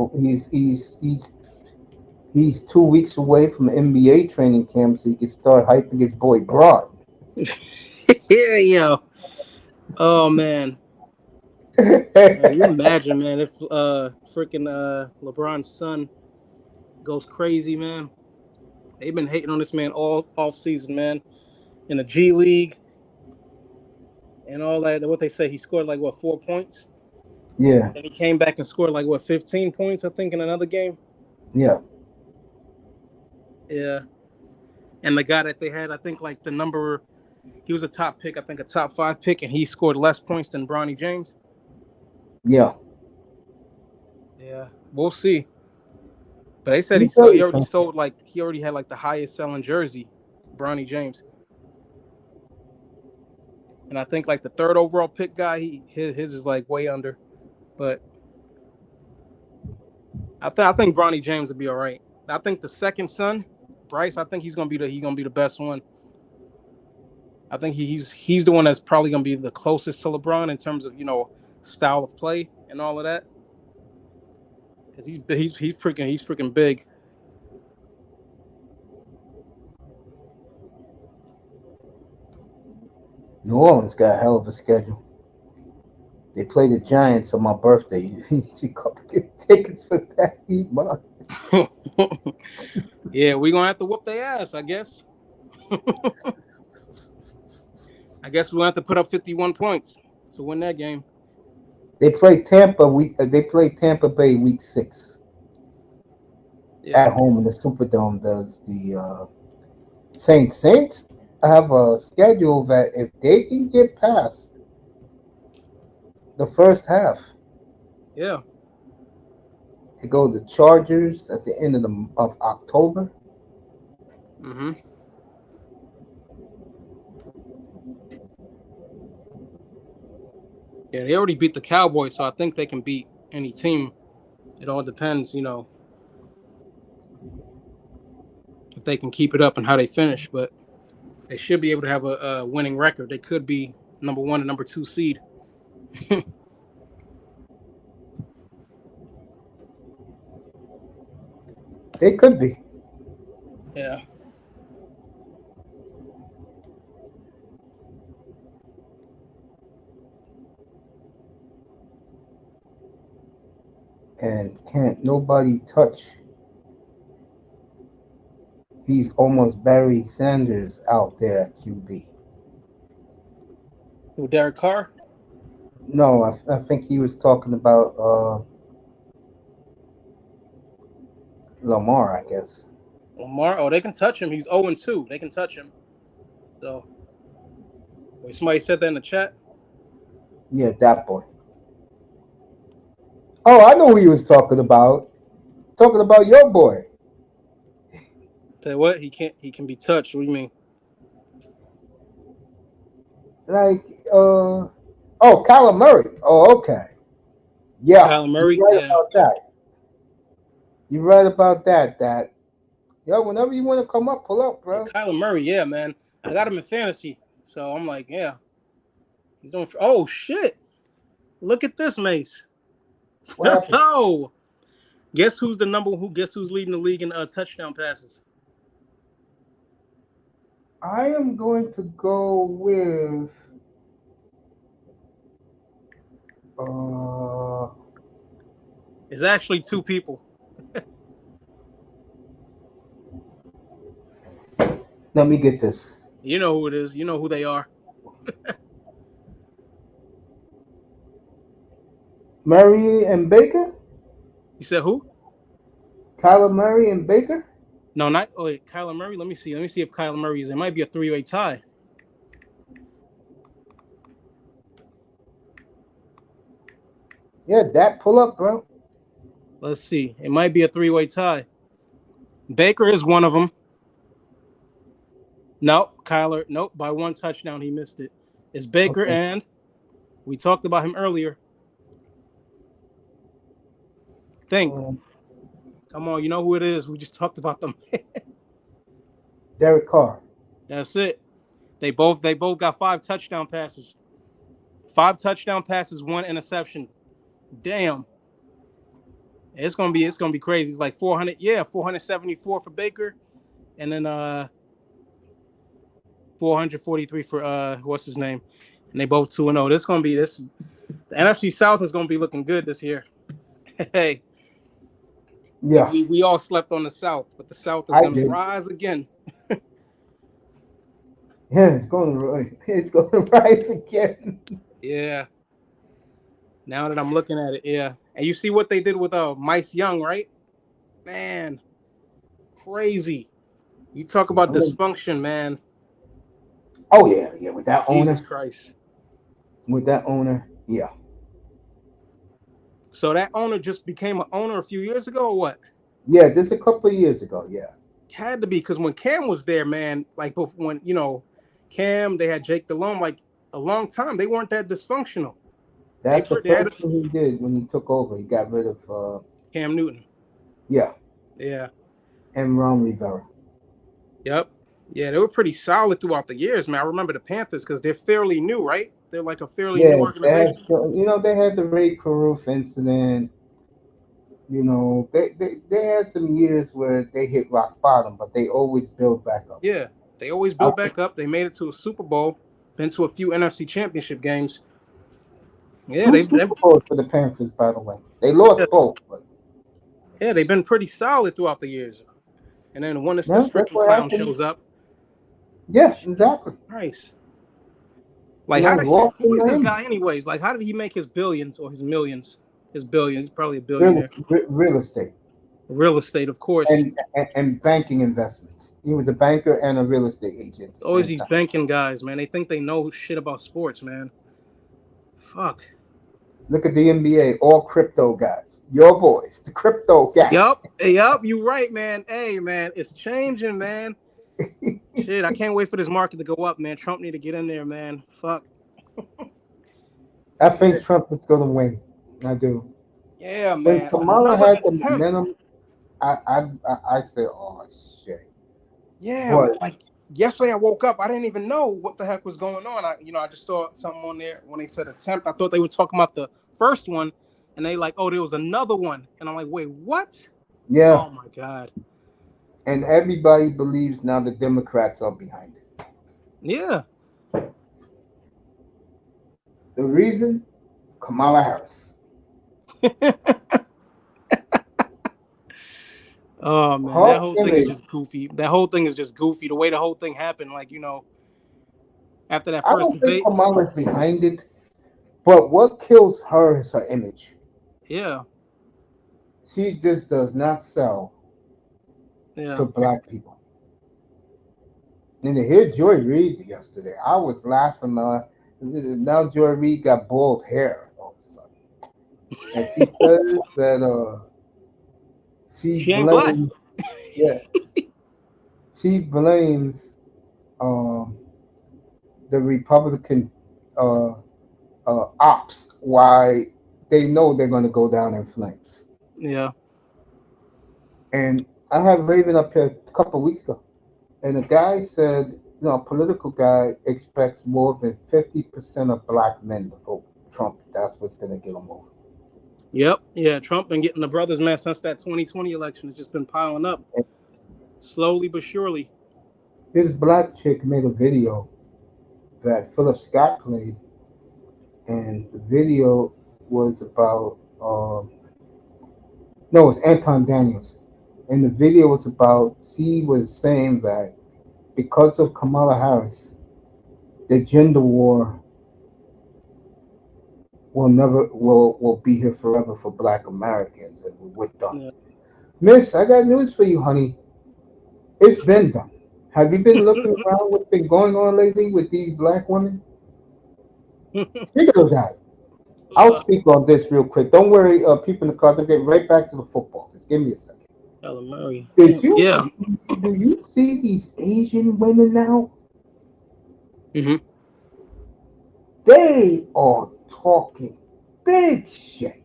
He's 2 weeks away from NBA training camp, so he can start hyping his boy Broad.
Yeah, yo. Oh man, man, you imagine, man, if freaking LeBron's son goes crazy, man. They've been hating on this man all off season, man. In the G League and all that. What they say, he scored like what 4 points.
Yeah,
And he came back and scored like what 15 points, I think, in another game.
yeah,
Yeah. And the guy that they had, I think like he was a top pick, I think a top 5 pick, and he scored less points than Bronny James.
yeah.
Yeah. We'll see. But they said
He's
he
very
already
talented.
sold like he already had like the highest selling jersey, Bronny James. And I think like the third overall pick guy, his is like way under. But I think Bronny James will be all right. I think the second son, Bryce, I think he's gonna be the best one. I think he's the one that's probably gonna be the closest to LeBron in terms of style of play and all of that because he's freaking big.
New Orleans got a hell of a schedule. They play the Giants on my birthday. You got to get tickets for that, Iman.
Yeah, we're gonna have to whoop their ass, I guess. I guess we're gonna have to put up 51 points to win that game.
They play Tampa. They play Tampa Bay week 6
Yeah,
at home in the Superdome. Does the Saints have a schedule that if they can get past the first half,
yeah.
they go to the Chargers at the end of October.
Hmm. Yeah, they already beat the Cowboys, so I think they can beat any team. It all depends, if they can keep it up and how they finish. But they should be able to have a winning record. They could be number one and number two seed.
They could be.
Yeah.
And can't nobody touch. He's almost Barry Sanders out there at QB.
Who, Derek Carr?
No, I think he was talking about Lamar, I guess.
Lamar? Oh, they can touch him. He's 0-2. They can touch him. So, wait, somebody said that in the chat.
Yeah, that boy. Oh, I know who he was talking about. Talking about your boy.
Tell you what, he can't. He can be touched. What do you mean?
Like, oh, Kyler Murray. Oh, okay. Yeah,
Kyler
you're
Murray?
right
Yeah.
about that. You're right about that. Yo, whenever you want to come up, pull up,
Yeah,
bro.
Kyler Murray. Yeah, man. I got him in fantasy. So I'm like, yeah, he's doing. Oh shit! Look at this, Mace.
What happened?
Oh, guess who's the number? Who? Guess who's leading the league in touchdown passes?
I am going to go with. Uh,
It's actually two people.
Let me get this.
You know who it is. You know who they are.
Murray and Baker.
You said who?
Kyler Murray and Baker.
No, not. Oh, wait, Kyler Murray. Let me see. Let me see if Kyler Murray is. It might be a three-way tie.
Yeah, that pull up, bro.
Let's see. It might be a three-way tie. Baker is one of them. Nope. Kyler. Nope. By one touchdown, he missed it. It's Baker,
Okay.
and we talked about him earlier. Think.
Um,
Come on. You know who it is. We just talked about them.
Derek Carr.
That's it. They both got 5 touchdown passes. 5 touchdown passes, 1 interception. Damn. It's gonna be crazy. It's like 400, yeah, 474 for Baker, and then 443 for what's his name? And they both 2-0. This gonna be this the NFC South is gonna be looking good this year. Hey,
Yeah,
we all slept on the South, but the South is
I
gonna
did.
rise again.
Yeah, it's going to it's going to rise again.
Yeah. Now that I'm looking at it, yeah. And you see what they did with Mice Young, right? Man, crazy. You talk
Yeah,
about dysfunction, man.
oh yeah, yeah. With that
Jesus
owner,
Christ.
yeah,
So that owner just became an owner a few years ago, or what?
yeah. Just a couple of years ago, yeah.
Had to be because when Cam was there, man, like when Cam, they had Jake Delhomme, like a long time. They weren't that dysfunctional.
That's the
They had
first thing he did when he took over. He got rid of,
Cam Newton.
yeah,
Yeah.
and Ron Rivera.
Yep. Yeah, they were pretty solid throughout the years, man. I remember the Panthers because they're fairly new, right? They're like a fairly new
Yeah, they had,
organization.
they had the Ray Caruth incident. They had some years where they hit rock bottom, but they always build back up.
Yeah, they always
I
build back up. They made it to a Super Bowl, been to a few NFC Championship games. Yeah,
Two Super Bowls for the Panthers, by the way. They lost both, but
they've been pretty solid throughout the years. And then when this
yeah, that's
freaking
what
clown
happened.
shows up,
Yeah, exactly.
nice. Like, who
Walking
is this
in
guy, anyways? Like, how did he make his billions or his millions? His billions. He's probably a
real,
billionaire.
real estate
Real estate, of course.
and banking investments. He was a banker and a real estate agent at the
Always
same
these
time.
banking guys, man. They think they know shit about sports, man. Fuck.
Look at the NBA, all crypto guys. Your boys, the crypto guys.
Yup. You right, man. Hey, man, it's changing, man. Shit, I can't wait for this market to go up, man. Trump need to get in there, man. Fuck.
I think Trump is going to win. I do.
Yeah,
When
man.
Kamala
Another
had the
attempt.
momentum, I said, oh shit.
Yeah, man.
But
Like yesterday, I woke up. I didn't even know what the heck was going on. I just saw something on there when they said attempt. I thought they were talking about the first one, and they like, oh, there was another one, and I'm like, wait, what?
yeah,
Oh my god.
and everybody believes now the Democrats are behind it.
Yeah.
The reason, Kamala Harris.
Oh man,
Her
that whole thing is
image,
just goofy. That whole thing is just goofy. The way the whole thing happened, like after that
I
first
don't think
debate.
Kamala's behind it, but what kills her is her image.
Yeah,
She just does not sell
yeah,
to black people. And to hear Joy Reid yesterday, I was laughing. Now Joy Reid got bald hair all of a sudden, and she says that she
she ain't black.
blames, yeah, she blames um, the Republican uh, ops why they know they're going to go down in flames.
Yeah,
And I had Raven up here a couple of weeks ago, and the guy said, a political guy expects more than 50% of black men to vote Trump. That's what's going to get him over.
yep, yeah. Trump been getting the brothers, man, since that 2020 election. It's just been piling up
And
slowly but surely.
this black chick made a video that Philip Scott played, and the video was about, no, it was Anton Daniels. And the video was about, she was saying that because of Kamala Harris, the gender war will be here forever for black Americans, and we're done.
Yeah.
Miss, I got news for you, honey. It's been done. Have you been looking around what's been going on lately with these black women? Speaking of that, I'll
uh,
speak on this real quick. Don't worry, people in the cars. I'll get right back to the football. Just give me a second.
Ella Murray.
Did you
Yeah.
do you see these Asian women now?
Hmm.
They are talking big shit.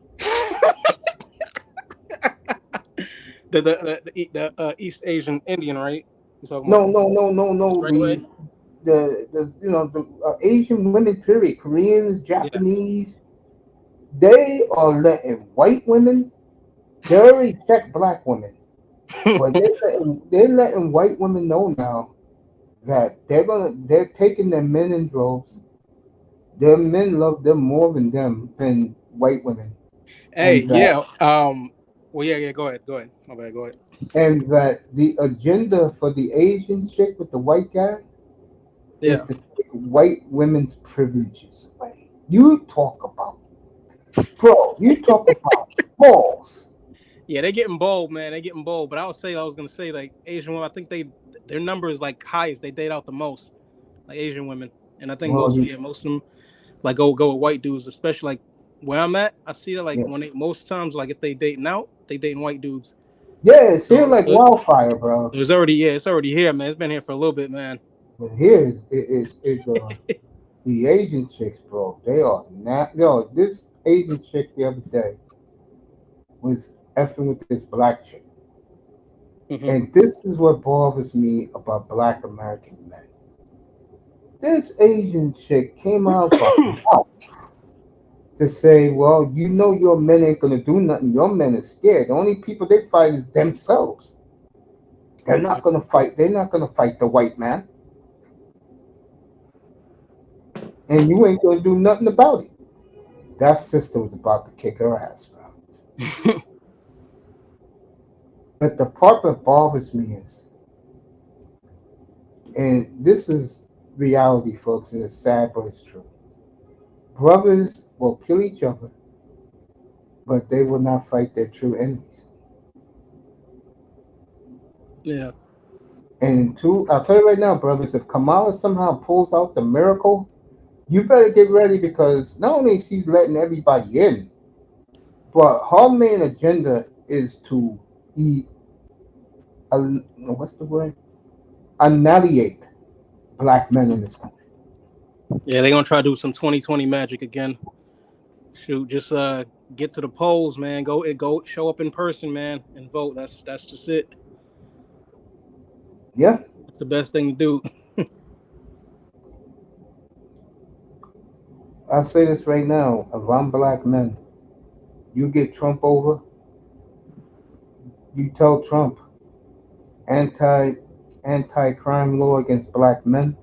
The East Asian Indian, right? You talking
No,
about
no, no, no, no.
regular?
The Asian women, period. Koreans,
Yeah.
Japanese. They are letting white women. They already checked black women, but they're letting white women know now that they're taking their men in droves. Their men love them more than white women,
Hey,
and that
yeah. Well, yeah, yeah. Go ahead. Go ahead. My bad. Go ahead.
and that the agenda for the Asian chick with the white guy is
Yeah.
to take white women's privileges away. You talk about, bro. You talk about balls.
Yeah, they're getting bold, man. They're getting bold. But I was gonna say like Asian women. I think their number is like highest. They date out the most, like Asian women, and I think
Well,
most of them like go with white dudes, especially like where I'm at. I see that like
yeah,
when they most times like if they dating out, they dating white dudes.
yeah. It's here
So
like wildfire, bro.
there's already it's already here, man. It's been here for a little bit, man.
But here is the Asian chicks, bro. They are not. Yo, this Asian chick the other day was effing with this black chick,
Hmm.
and this is what bothers me about Black American men. This Asian chick came out of her mouth to say, "Well, you know your men ain't gonna do nothing. Your men are scared. The only people they fight is themselves. They're not gonna fight. They're not gonna fight the white man, and you ain't gonna do nothing about it." That sister was about to kick her ass, bro. But the part that bothers me is, and this is reality, folks, and it's sad, but it's true. Brothers will kill each other, but they will not fight their true enemies.
Yeah.
And two, I'll tell you right now, brothers, if Kamala somehow pulls out the miracle, you better get ready because not only is she letting everybody in, but her main agenda is to eat, what's the word? Annihilate black men in this country.
Yeah, they're gonna try to do some 2020 magic again. Shoot, just get to the polls, man. Go show up in person, man, and vote. That's just it.
Yeah,
That's the best thing to do.
I'll say this right now. If I'm black men, you get Trump over, you tell Trump anti crime law against black men,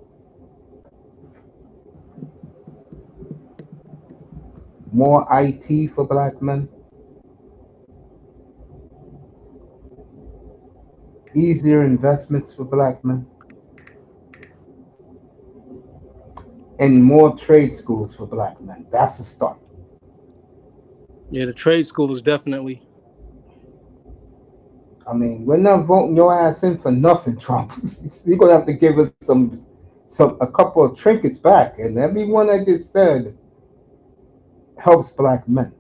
more IT for black men, easier investments for black men. and more trade schools for black men. That's a start.
Yeah, the trade school is definitely.
I mean, we're not voting your ass in for nothing, Trump. You're gonna have to give us a couple of trinkets back, and everyone I just said helps black men.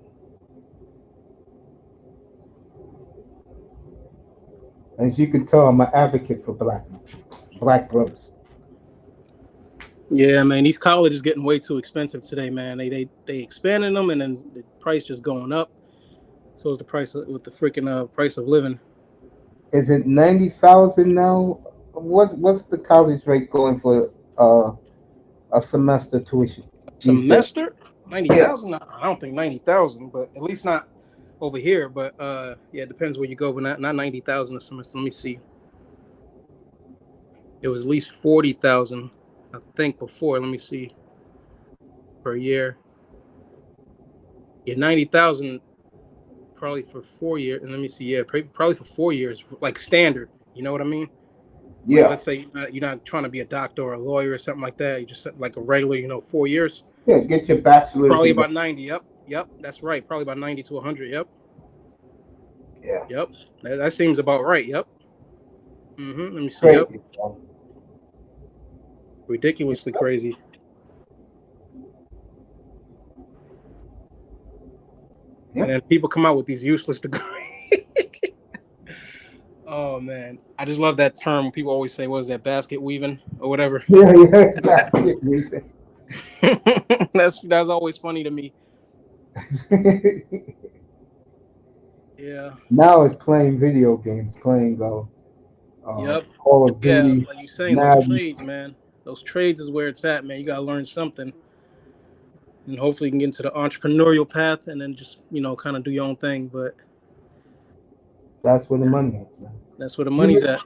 As you can tell, I'm an advocate for black men, black brothers.
Yeah, man, these colleges getting way too expensive today, man. They expanding them, and then the price just going up. So is the price with the freaking price of living.
Is it 90,000 now? What's the college rate going for a semester tuition these days?
Semester 90
Yeah.
thousand. I don't think 90,000, but at least not over here. But yeah, it depends where you go, but not 90,000 a semester. Let me see. It was at least 40,000, I think, before. Let me see per year. Yeah, 90,000 probably for 4 years. And let me see. Yeah, probably for 4 years, like standard. You know what I mean? Like,
Yeah.
let's say you're not trying to be a doctor or a lawyer or something like that. You just like a regular, 4 years.
Yeah. Get your bachelor's
Probably
degree.
about 90. Yep. That's right. Probably about 90 to 100. Yep.
Yeah.
Yep. That seems about right. Yep. Let me see. Yep.
Crazy. Bro.
Ridiculously crazy. And
Yep.
then people come out with these useless degrees. Oh man, I just love that term. People always say, "What is that, basket weaving or whatever?"
Yeah. Yeah. Exactly.
That's always funny to me. Yeah.
Now it's playing video games, playing
Yep.
Call of
Yeah.
Duty,
Like you saying, those
Madden.
trades, man. Those trades is where it's at, man. You gotta learn something, and hopefully you can get into the entrepreneurial path, and then just kind of do your own thing. But
That's where the
yeah,
money is, man.
that's where the
You
money's at.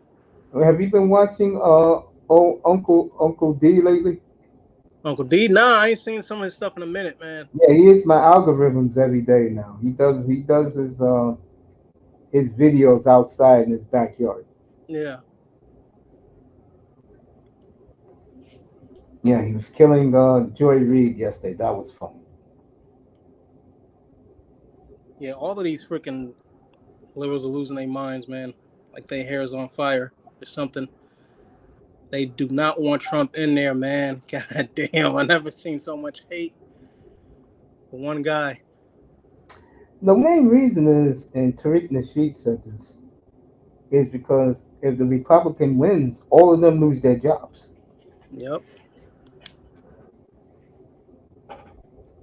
have you been watching old Uncle D lately?
Uncle D, nah, I ain't seen some of his stuff in a minute, man.
Yeah, he hits my algorithms every day now. He does his videos outside in his backyard.
Yeah.
Yeah, he was killing Joy Reid yesterday. That was funny.
Yeah, all of these freaking liberals are losing their minds, man. Like their hair is on fire or something. They do not want Trump in there, man. God damn, I never seen so much hate for one guy.
The main reason is, and Tariq Nasheed said this, is because if the Republican wins, all of them lose their jobs.
Yep.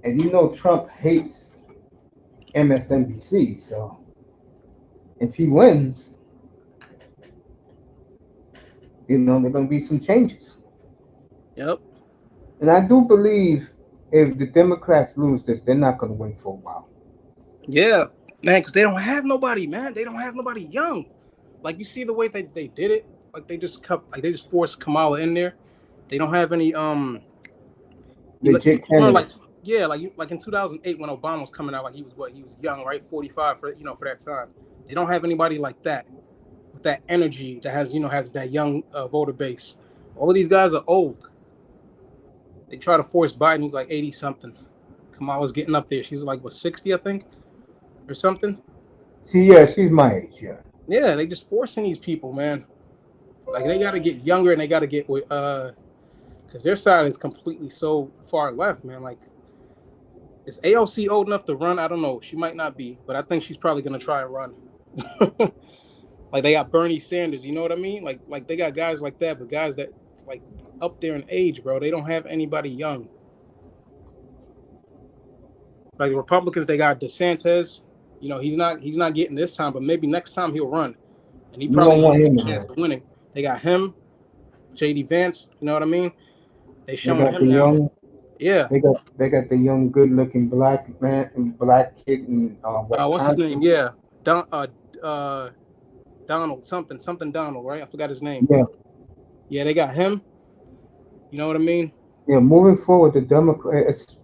And Trump hates MSNBC, so if he wins, there are going to be some changes.
Yep.
And I do believe if the Democrats lose this, they're not going to win for a while.
Yeah, man, because they don't have nobody, man. They don't have nobody young. Like you see the way they did it. Like they just forced Kamala in there. They don't have any you
Legit
learn like
candidates.
yeah, like in 2008 when Obama was coming out, like he was young, right? 45 for that time. They don't have anybody like that with that energy that has that young voter base. All of these guys are old. They try to force Biden. He's like 80 something. Kamala's getting up there. She's like what 60, I think, or something.
See, yeah, she's my age, yeah.
Yeah, they just forcing these people, man. Like they got to get younger and they got to get with because their side is completely so far left, man. Like is AOC old enough to run? I don't know. She might not be, but I think she's probably gonna try and run. Like they got Bernie Sanders, you know what I mean? Like they got guys like that, but guys that like up there in age, bro. They don't have anybody young. Like the Republicans, they got DeSantis. He's not getting this time, but maybe next time he'll run, and he
You
probably
don't
has
want
a
him in
chance
there.
of winning. They got him, JD Vance. You know what I mean? They
They
showing
got the
him now.
young.
Yeah.
They got the young, good-looking black man, black kid in
What's his
Wisconsin.
name? Yeah. Don. Donald something Donald, right? I forgot his name.
Yeah,
Yeah, they got him. You know what I mean?
yeah. Moving forward, the Democrats.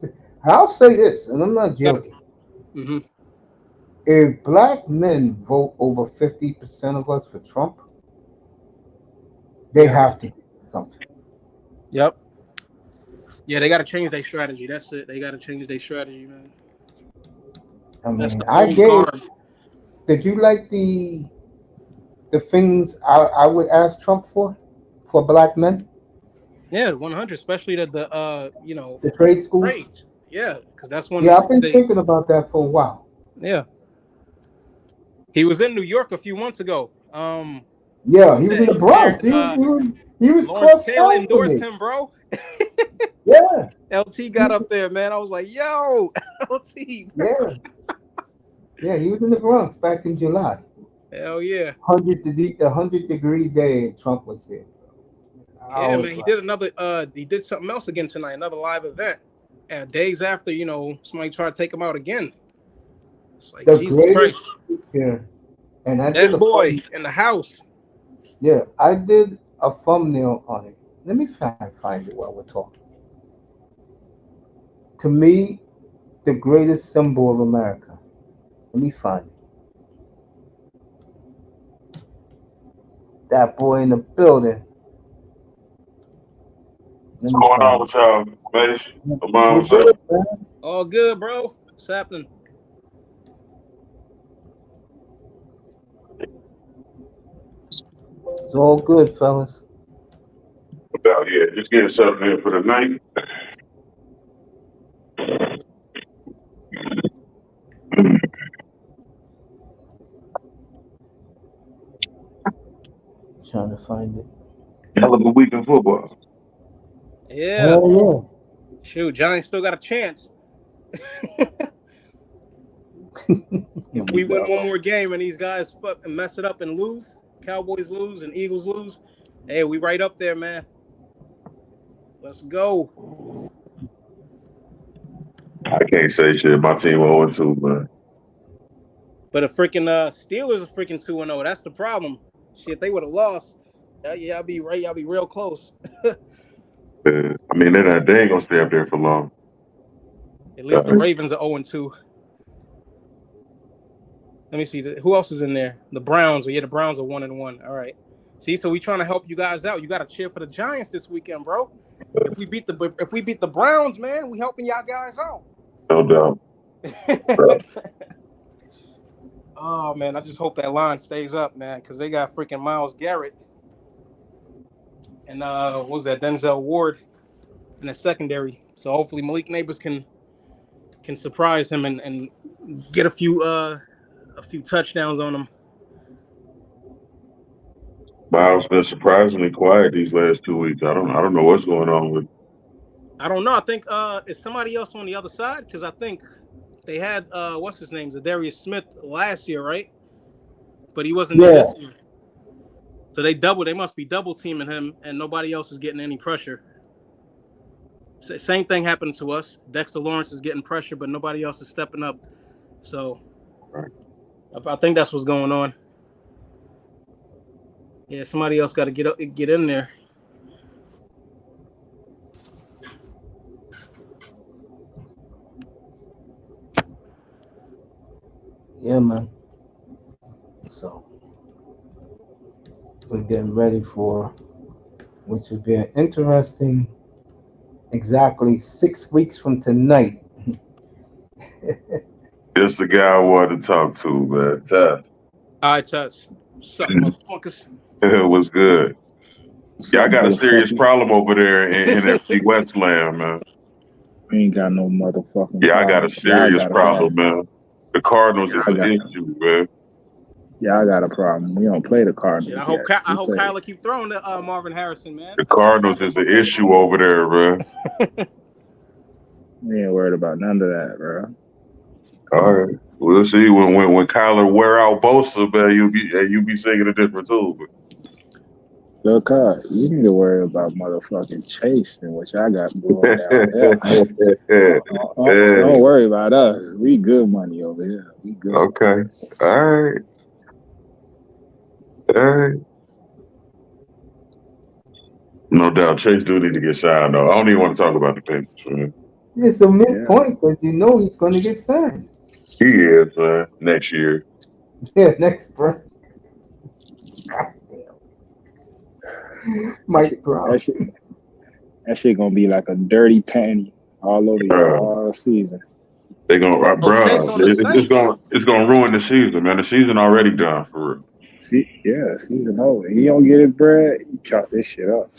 I'll say this, and I'm not
Yeah.
joking.
Mm-hmm.
If black men vote over 50% of us for Trump, they
Yeah.
have to do something.
Yep. Yeah, they got to change their strategy. That's it. They got to change their strategy, man.
I
That's the
mean, I
old
gave.
guard.
Did you like the things I would ask Trump for black men?
Yeah, 100, especially the
The trade schools.
trades. Yeah, because that's one of the
Yeah, I've
things
been
they.
thinking about that for a while.
Yeah, he was in New York a few months ago. What
Yeah,
was
he was in
that?
the
He was there.
Bronx. He was
Lawrence
cross
Taylor
town for
endorsed
me.
him, bro.
Yeah,
LT
he,
got up there, man. I was like, yo, LT.
yeah, yeah. He was in the Bronx back in July.
Hell yeah.
100-degree day. Trump was here. I
Yeah,
was
man. He
like,
did he did something else again tonight, another live event. Days after, somebody tried to take him out again. It's like
the
Jesus
greatest
Christ.
speaker, and I did
That
a
boy
thumb.
in the house.
Yeah, I did a thumbnail on it. Let me try and find it while we're talking. To me, the greatest symbol of America. Let me find it. That boy in the building. Let
What's
me
going on
find
with y'all, Mace?
it.
Lamar,
We're
what's up?
good, man.
All good, bro. What's happening?
It's all good, fellas.
About here. Just getting something in for the night.
Trying to find it.
Hell of a week in football.
Yeah.
Hell
Shoot, Giants still got a chance.
yeah.
If we win one more game and these guys fucking mess it up and lose, Cowboys lose and Eagles lose, hey, we right up there, man. Let's go.
I can't say shit. My team 0-2, man.
But a freaking Steelers are freaking 2-0. That's the problem. Shit, they would have lost. Yeah, I'll be right. I'll be real close.
I mean, they ain't gonna stay up there for long.
At
Uh,
least the Ravens are 0-2. Let me see. Who else is in there? The Browns. Yeah, the Browns are 1-1. All right. See, so we trying to help you guys out. You got to cheer for the Giants this weekend, bro. If we beat the Browns, man, we helping y'all guys out.
no doubt. Bro.
Oh man, I just hope that line stays up, man, because they got freaking Myles Garrett and what was that Denzel Ward in the secondary. So hopefully Malik Neighbors can surprise him and get a few touchdowns on him.
Miles been surprisingly quiet these last 2 weeks. I don't know what's going on with.
I don't know. I think is somebody else on the other side because I think they had what's his name, Zadarius Smith last year, right? But he wasn't there
Yeah,
this year. So they must be double teaming him, and nobody else is getting any pressure. Same thing happened to us. Dexter Lawrence is getting pressure, but nobody else is stepping up. So I think that's what's going on. Yeah, somebody else got to get in there.
yeah, man. So we're getting ready for which would be an interesting. Exactly 6 weeks from tonight.
Just the guy I wanted to talk to, man. Tough.
All right, Tess. What's up, motherfuckers?
It was good.
What's
Yeah, I
up,
got a serious
motherfucker?
problem over there in NFC Westland, man.
We ain't got no motherfucking
Yeah, I got a
problem. Y'all
serious
got a
problem,
problem.
man. The Cardinals is
Y'all
an
got
issue, man.
y'all got a problem. We don't play the
Shit, I
Cardinals
hope
yet.
I
We
hope
play.
Kyler keep throwing to Marvin Harrison, man.
The Cardinals is an issue over there, man.
We ain't worried about none of that, bro.
All right. We'll see when Kyler wear out Bosa, man. You be singing a different tune.
Look up. You need to worry about motherfucking Chase and what y'all got going down there.
But
Don't worry about us. We good money over here. We good.
okay. All right. All right. No doubt. Chase do need to get signed though. I don't even want to talk about the Panthers, man.
It's a
Yeah.
midpoint because you know he's going to get signed.
He is, next year.
Yeah, next spring.
That
Mike
shit,
Brown.
that shit, That shit gonna be like a dirty penny all over
Uh,
y'all all season.
they gonna,
Oh, Chase
bruh,
on the Saints.
it's gonna ruin the season, man. The season already done for real.
See, yeah, season over. He don't get his bread, he chop this shit up.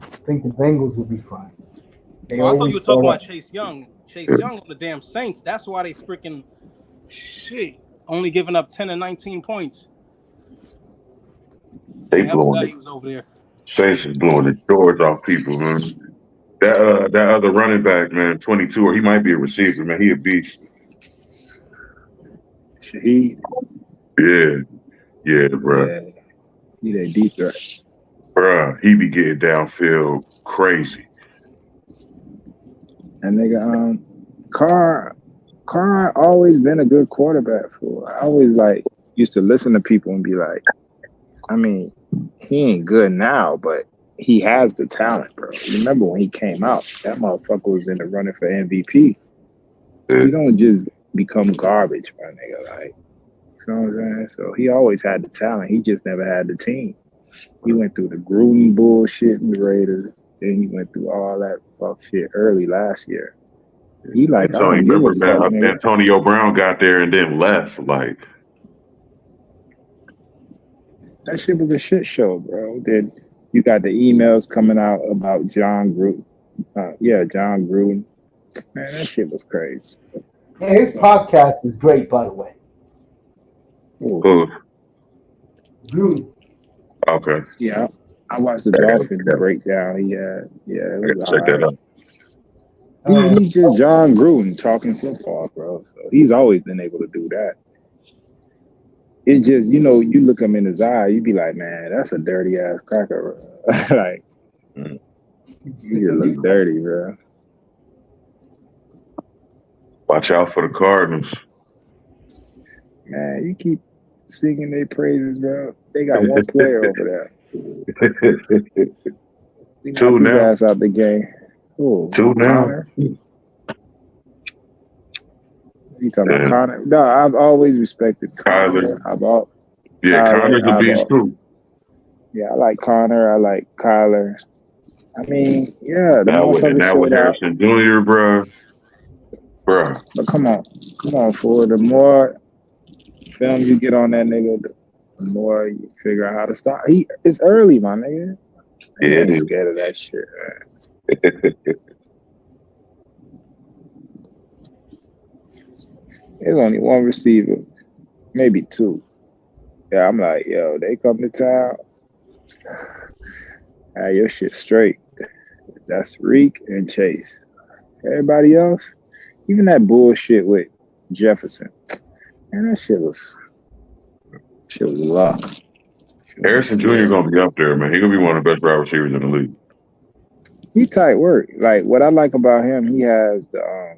I think the Bengals will be fine. They
Oh, I thought you
always
were talking
start
about
up.
Chase Young. Chase Young on the damn Saints. That's why they freaking shit only giving up 10 and 19 points.
They
Man, I
blowing
forgot
the
he was over there.
Saints is blowing the doors off people, man. That other running back, man, 22, or he might be a receiver, man. He a beast.
Shaheed,
Yeah, yeah, bruh.
yeah, he that deep threat.
Bruh, he be getting downfield crazy.
And nigga, Carr always been a good quarterback for. I always like used to listen to people and be like, I mean, he ain't good now, but he has the talent, bro. Remember when he came out, that motherfucker was in the running for MVP.
Yeah.
You don't just become garbage, my nigga. Like, you know what I'm saying? So he always had the talent. He just never had the team. He went through the Gruden bullshit in the Raiders. Then he went through all that fuck shit early last year. He like, I
Antonio,
don't give a
remember, man,
fuck, nigga.
Antonio Brown got there and then left. Like,
That shit was a shit show, bro. Then you got the emails coming out about John Gruden. John Gruden. Man, that shit was crazy.
Yeah, his podcast is great, by the way.
Ooh.
oh,
Beauty.
okay.
Yeah, I watched the
I gotta,
Dolphin breakdown. He had, yeah, it
I
was
gotta
all
check that
right.
out.
He's just John Gruden talking football, bro. So he's always been able to do that. It just, you look him in his eye, you be like, man, that's a dirty ass cracker. Like,
Mm.
you just look dirty, bro.
Watch out for the Cardinals.
Man, you keep singing their praises, bro. They got one player over there. We
Two
knocked his
now.
ass out the game. Oh,
Two now.
Connor? You talking about
And
Connor? No, I've always respected Connor.
Kyler. Yeah,
Kyler.
Connor's a beast too.
Yeah, I like Connor. I like Kyler. I mean, yeah, the
And
motherfucker
now with
showed out.
Harrison Jr., bruh.
But come on, for the more film you get on that nigga, the more you figure out how to stop. It's early, my nigga.
Yeah,
He ain't
it
scared of that shit.
is.
There's only one receiver, maybe two. Yeah, I'm like, yo, they come to town. Your shit straight. That's Reek and Chase. Everybody else, even that bullshit with Jefferson. Man, that shit was luck. Shit was
Harrison Jr.
skill.
gonna be up there, man. He gonna be one of the best wide receivers in the league.
He tight work. Like what I like about him, he has the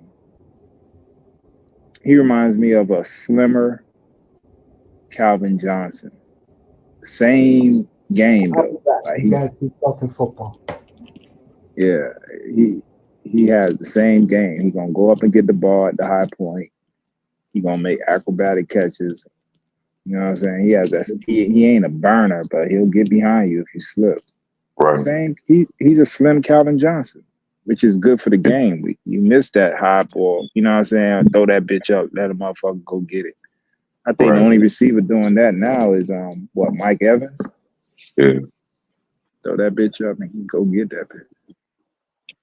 he reminds me of a slimmer Calvin Johnson. Same game
I'll be
though.
back.
Like
You guys keep talking football.
yeah, he has the same game. He gonna go up and get the ball at the high point. He gonna make acrobatic catches. You know what I'm saying? He has that. He ain't a burner, but he'll get behind you if you slip.
Right.
Same. He's a slim Calvin Johnson, which is good for the game. You miss that high ball. You know what I'm saying? Throw that bitch up. Let a motherfucker go get it. I think the
Right.
only receiver doing that now is Mike Evans.
Yeah.
Throw that bitch up and he go get that bitch.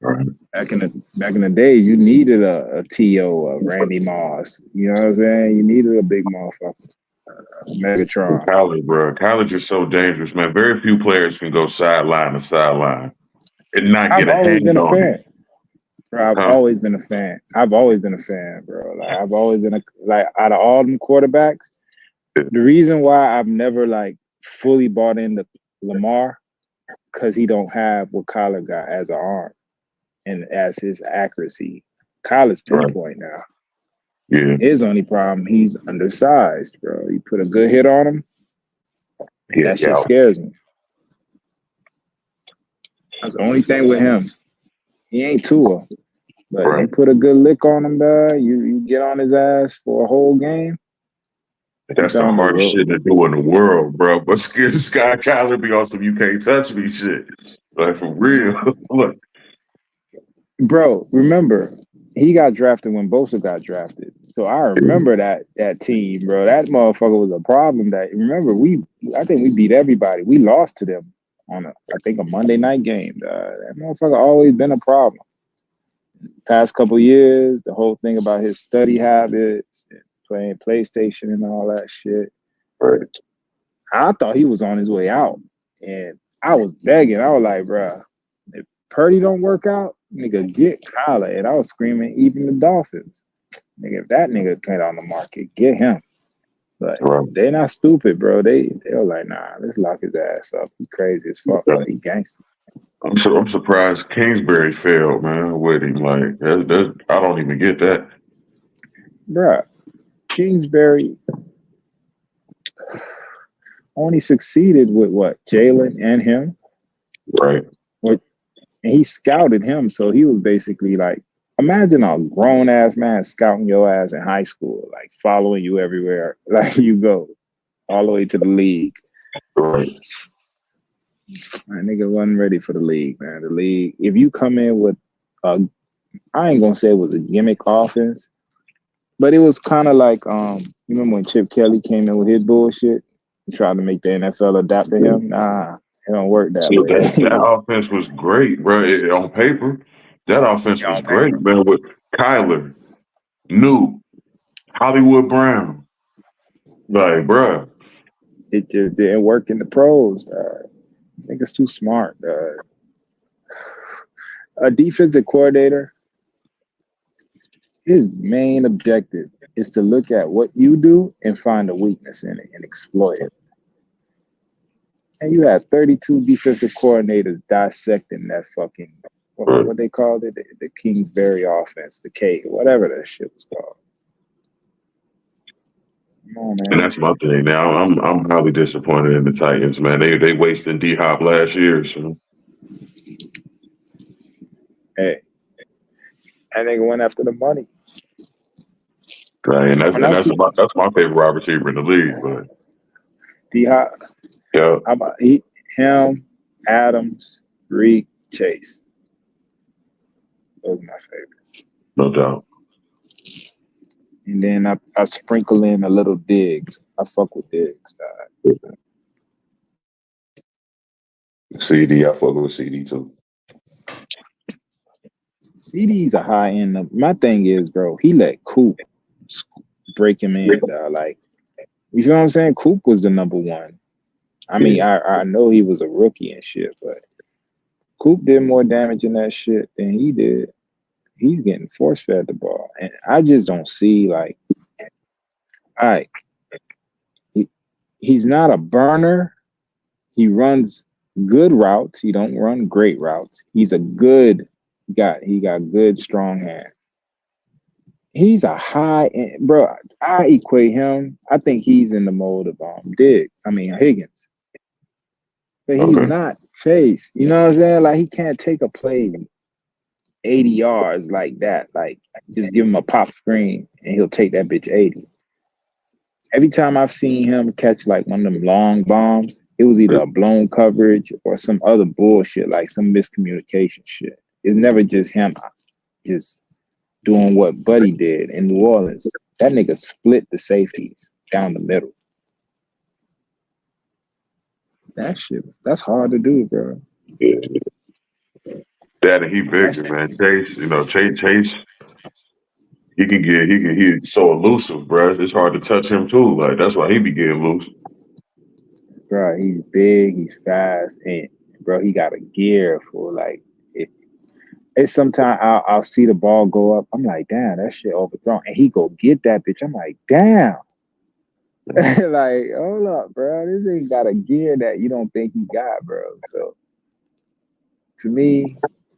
Right.
Back in the days, you needed a To, a Randy Moss. You know what I'm saying? You needed a big motherfucker, Megatron.
College, bro. College is so dangerous, man. Very few players can go sideline to sideline and not
I've
get a
always
hand
been a
on it.
fan. Bro, I've
Huh?
always been a fan. I've always been a fan, bro. Like I've always been like out of all them quarterbacks,
Yeah.
the reason why I've never like fully bought into Lamar because he don't have what Kyler got as an arm and as his accuracy. Kyler's
Right.
pinpoint now.
Yeah.
His only problem, he's undersized, bro. You put a good hit on him,
Yeah.
that shit
Yeah.
scares me. That's the only thing with him. He ain't Tua, but you
Right.
put a good lick on him, dog. You get on his ass for a whole game. You
That's the
talking about
hardest
road,
shit to do in the world, bro. But Sky Kyler be on some you can't touch me shit. Like for real. Look,
bro? Remember, he got drafted when Bosa got drafted. So I remember that team, bro. That motherfucker was a problem. That remember I think we beat everybody. We lost to them on I think a Monday night game. That motherfucker always been a problem. Past couple years, the whole thing about his study habits and playing PlayStation and all that shit.
right,
I thought he was on his way out, and I was begging. I was like, bro, if Purdy don't work out, nigga, get Kyler. And I was screaming, even the Dolphins. Nigga, if that nigga came on the market, get him. But
right.
they're not stupid, bro. They were like, nah, let's lock his ass up. He crazy as fuck,
Yeah.
but he gangster.
I'm surprised Kingsbury failed, man, with him. Like that's I don't even get that.
Bruh, Kingsbury only succeeded with what? Jalen and him?
Right.
What? And he scouted him, so he was basically like, imagine a grown ass man scouting your ass in high school, like following you everywhere, like you go all the way to the league.
Right.
My nigga wasn't ready for the league, man. The league, if you come in with I ain't gonna say it was a gimmick offense, but it was kind of like you remember when Chip Kelly came in with his bullshit and tried to make the NFL adapt to him? Nah, it don't work that
So
way.
that offense was great, bro. On paper, that offense was
On
great,
paper.
man. With Kyler, New, Hollywood Brown, like, bro.
It just didn't work in the pros. Niggas too smart. A defensive coordinator, his main objective is to look at what you do and find a weakness in it and exploit it. And you had 32 defensive coordinators dissecting that fucking what they called it, the Kingsbury offense, the K, whatever that shit was called. Come on,
And
man.
that's my thing. Now I'm highly disappointed in the Titans, man. They wasted D Hop last year, so
Hey, that nigga went after the money.
right, and
When I see
that's my favorite wide receiver in the league. But
D Hop,
yeah,
how about him, Adams, Reed, Chase. Those are my favorite.
no doubt.
And then I sprinkle in a little Diggs. I fuck with Diggs.
CD, I fuck with CD too.
CD's a high end. My thing is, bro, he let Coop break him in. Like, you feel what I'm saying? Coop was the number one. I mean,
Yeah,
I know he was a rookie and shit, but Coop did more damage in that shit than he did. He's getting force fed the ball, and I just don't see like, all right, he's not a burner. He runs good routes. He don't run great routes. He's a good guy. He got good strong hands. He's a high end, bro. I equate him. I think he's in the mode of Higgins, but he's
okay.
not Chase. You know what I'm saying? Like he can't take a play 80 yards like that. Like just give him a pop screen and he'll take that bitch 80. Every time I've seen him catch like one of them long bombs, it was either a blown coverage or some other bullshit, like some miscommunication shit. It's never just him just doing what Buddy did in New Orleans. That nigga split the safeties down the middle. That's hard to do, bro.
Yeah. That and he bigger, man. Chase, Chase, he's so elusive, bro. It's hard to touch him too. Like that's why he be getting loose.
Bro, he's big, he's fast, and bro, he got a gear for like it. It's sometimes I'll see the ball go up. I'm like, damn, that shit overthrown, and he go get that bitch. I'm like, damn. Like, hold up, bro. This thing got a gear that you don't think he got, bro. So to me,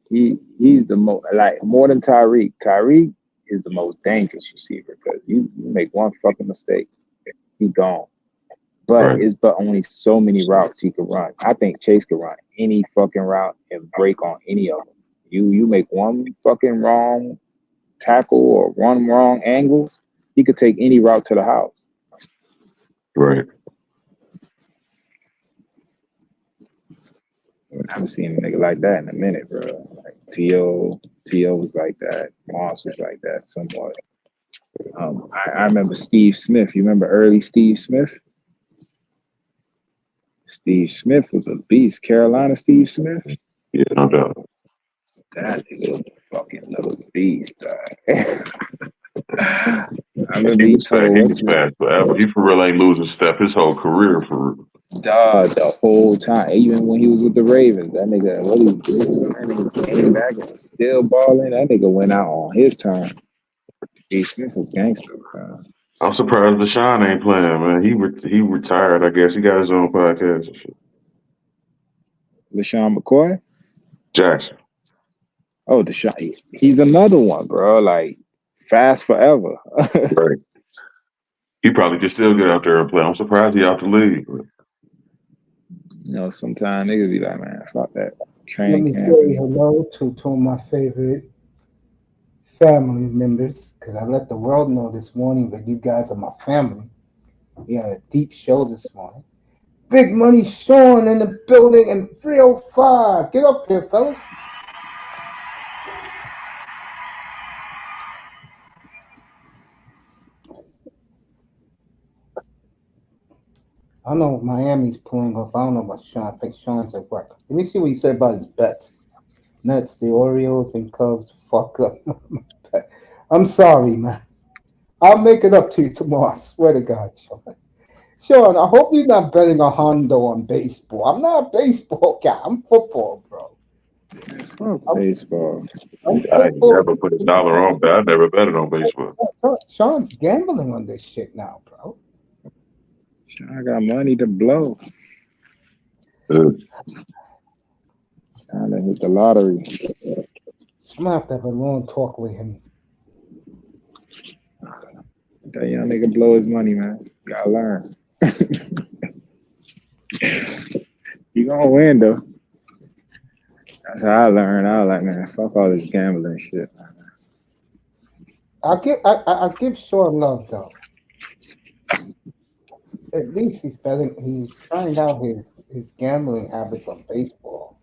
he's the most like more than Tyreek. Tyreek is the most dangerous receiver because you make one fucking mistake, he gone.
Right.
But only so many routes he could run. I think Chase could run any fucking route and break on any of them. You make one fucking wrong tackle or one wrong angle, he could take any route to the house.
Right.
I haven't seen a nigga like that in a minute, bro. Like T.O. was like that. Moss was like that somewhat. I remember Steve Smith. You remember early Steve Smith? Steve Smith was a beast. Carolina Steve Smith?
Yeah, no doubt.
That nigga was a fucking little beast, dog. I remember
He
he
was fast.
told
He
us
was fast forever. He for real ain't losing step his whole career for real.
dog the whole time, even when he was with the Ravens. That nigga, what he did, that nigga came back and was still balling. That nigga went out on his turn. Steve Smith was gangster, bro.
I'm surprised Deshaun ain't playing, man. He retired, I guess. He got his own podcast and shit.
LaShawn McCoy?
Jackson.
Oh, Deshaun. He's another one, bro. Like, fast forever.
Right. He probably could still get out there and play. I'm surprised he out the league.
Sometimes niggas be like, man, fuck that
Let
training
me
camp.
say hello to two of my favorite family members because I let the world know this morning that you guys are my family. We had a deep show this morning. Big Money Sean in the building and 305. Get up here, fellas. I know Miami's pulling up. I don't know about Sean. I think Sean's at work. Let me see what he said about his bets. Mets, the Orioles, and Cubs. Fuck up. I'm sorry, man. I'll make it up to you tomorrow. I swear to God, Sean. Sean, I hope you're not betting a Hondo on baseball. I'm not a baseball guy. I'm football, bro.
Fuck
I'm,
baseball.
I'm
I ain't
football.
never put a dollar on, but I never betted on baseball.
Sean's gambling on this shit now, bro.
I got money to blow.
Uh,
Trying to hit the lottery.
I'm gonna have to have a long talk with him.
That young nigga blow his money, man. Gotta learn. You gonna win though. That's how I learned. I was like, man, fuck all this gambling shit.
I give Sean love though. At least he's betting. He's trying out his gambling habits on baseball.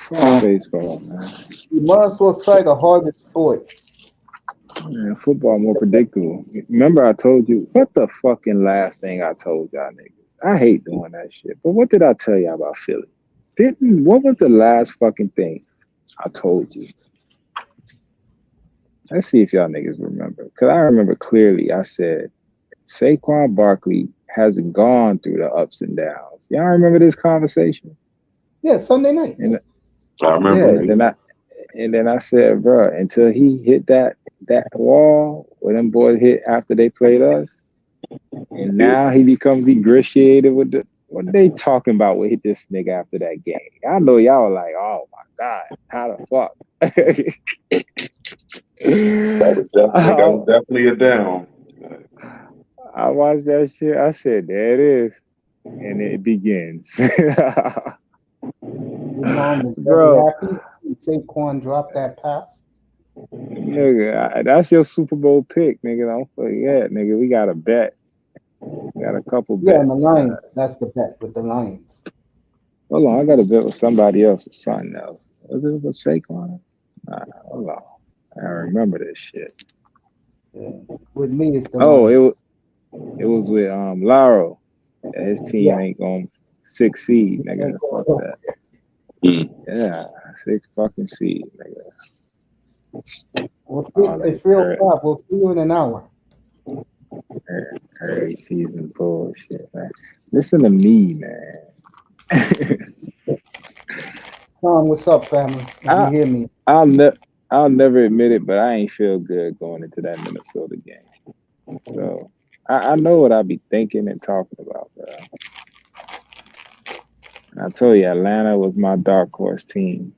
Fuck baseball, man.
You might as well try the hardest sport.
Man, football more predictable. Remember I told you what the fucking last thing I told y'all niggas? I hate doing that shit. But what did I tell y'all about Philly? What was the last fucking thing I told you? Let's see if y'all niggas remember. Cause I remember clearly I said Saquon Barkley hasn't gone through the ups and downs. Y'all remember this conversation?
Yeah, Sunday night.
And
I
yeah,
remember.
then I said, bro, until he hit that wall where them boys hit after they played us, and
Yeah.
now he becomes ingratiated with the what are they talking about with this nigga after that game? I know y'all were like, oh my god, how the
That was
fuck?
definitely a down.
I watched that shit. I said, there it is. And it begins.
Your mom was very
Bro,
happy. Saquon dropped that pass.
nigga, that's your Super Bowl pick, nigga. Don't forget, nigga. We got a bet. We got a couple
Yeah, and the
bets.
Lions. That's the bet with the Lions.
Hold on, I got a bet with somebody else or something else. Was it with Saquon? Hold on. I remember this shit.
Yeah. With me, it's the
Oh,
Lions.
it was with Laro. His team
Yeah.
ain't going 6 seed, nigga. Fuck that.
Mm.
Yeah, 6 fucking seed, nigga.
We'll see.
All that
It's real crap. We'll see you in an hour.
early season bullshit, man. Listen to me, man.
Tom, what's up, family? If you
I
hear me,
I'll never I'll never admit it, but I ain't feel good going into that Minnesota game. So I know what I be thinking and talking about, bro. And I told you Atlanta was my dark horse team.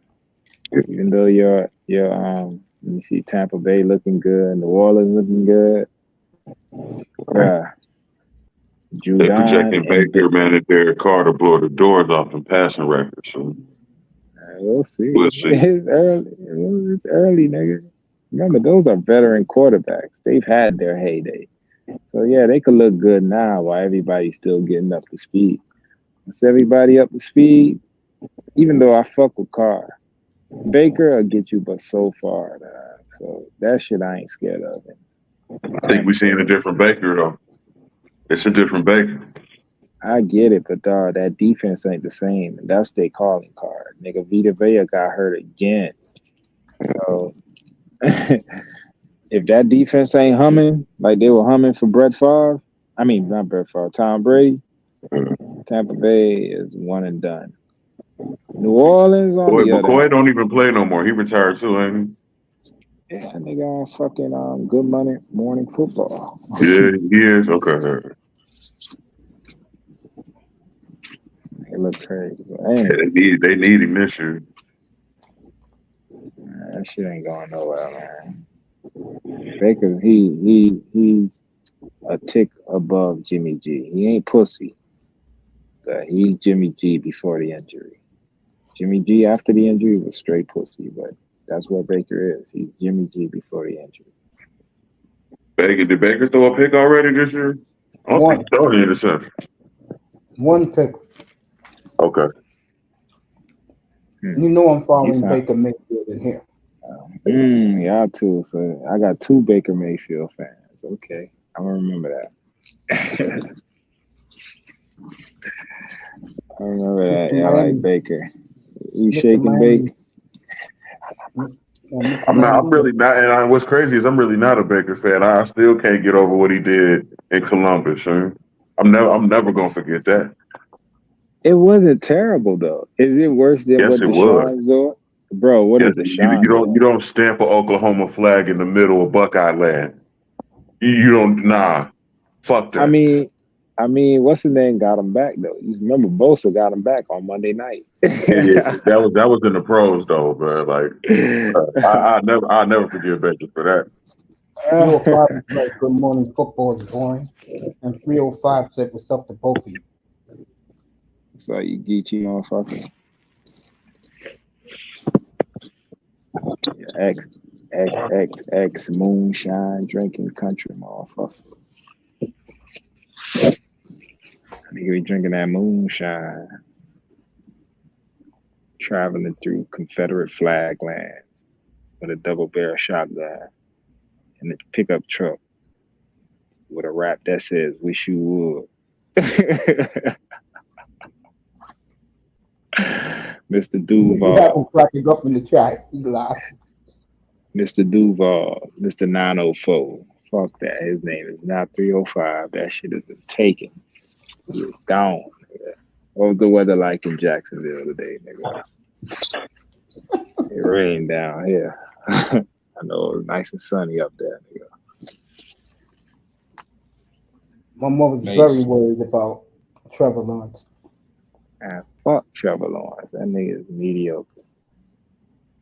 Even though your you see Tampa Bay looking good, New Orleans looking good, bruh.
They
Judon
projecting
and
Baker, man, and Derek Carr to blow the doors off in passing records. So
we'll see.
we'll see.
It's early. It's early, nigga. Remember, those are veteran quarterbacks. They've had their heyday. So yeah, they could look good now while everybody's still getting up to speed. Once everybody up to speed, even though I fuck with Carr, Baker will get you but so far. So that shit I ain't scared of in
I think we
Tampa
seeing a
Bay.
different Baker though. It's a different Baker.
I get it, but dog, that defense ain't the same, and that's their calling card. Nigga, Vita Vea got hurt again. So if that defense ain't humming like they were humming for Brett Favre, I mean not Brett Favre, Tom Brady, Tampa Bay is one and done. New Orleans, on
Boy,
the other
McCoy
hand,
don't even play no more. He retired too, ain't
yeah, nigga on fucking Good Money Morning Football.
he? Yeah, he is. Okay.
It look crazy, but
Yeah,
anyway,
they need him this year.
man, that shit ain't going nowhere, man. Baker, he's a tick above Jimmy G. He ain't pussy, but he's Jimmy G before the injury. Jimmy G after the injury was straight pussy, but that's what Baker is. He's Jimmy G before the injury.
Baker, did Baker throw a pick already this year? I don't think
One,
he threw any interception.
one pick.
Okay.
Hmm.
You know I'm
You
following
sound
Baker Mayfield in here.
y'all too. So I got two Baker Mayfield fans. Okay, I'm gonna remember that. I remember that.
Mr.
Y'all like
Miami,
Baker. You
Mr.
shaking Bake?
Miami, Mr.
I'm not.
Miami
I'm
said,
really not. And what's crazy is I'm really not a Baker fan. I still can't get over what he did in Columbus. Huh? I'm never gonna forget that.
It wasn't terrible though. Is it worse than
Yes,
what
it was.
Deshaun's doing? Bro, what
Yes,
is
you
Deshaun
don't
doing?
you don't stamp an Oklahoma flag in the middle of Buckeye land. You don't. Nah. Fuck
I
that.
mean, what's the name got him back though? You remember Bosa got him back on Monday night.
Yeah, that was in the pros though, bro. Like I never forget Baker for that.
305 is like Good Morning Football is boring, and 305 said what's up to both of you.
So you geeky motherfucker. X X moonshine drinking country motherfucker. Nigga be drinking that moonshine, traveling through Confederate flag lands with a double barrel shotgun and a pickup truck with a rap that says "Wish you would." Mr.
You have him
Duval,
cracking up in the chat. He laughed.
Mr. Duval, Mr. 904. Fuck that. His name is not 305. That shit has been taken. He is gone. Nigga. What was the weather like in Jacksonville today, nigga? It rained down here. I know it was nice and sunny up there, nigga.
My mother's very
Nice.
worried about Trevor Lawrence.
Man, fuck Trevor Lawrence. That nigga is mediocre.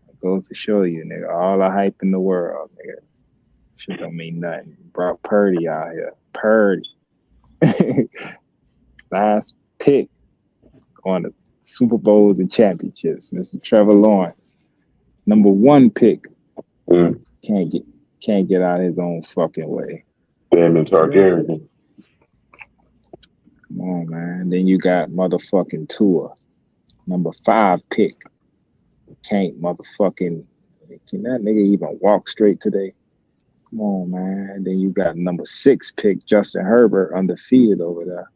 It goes to show you, nigga, all the hype in the world, nigga. Shit don't mean nothing. Brought Purdy out here. Purdy. Last pick on the Super Bowls and championships, Mr. Trevor Lawrence. Number one pick.
Mm.
Can't get can't get out of his own fucking way.
Damn it, Targaryen.
Come on, man. Then you got motherfucking Tua. Number 5 pick. Can't motherfucking can that nigga even walk straight today? Come on, man. Then you got number 6 pick, Justin Herbert, undefeated over there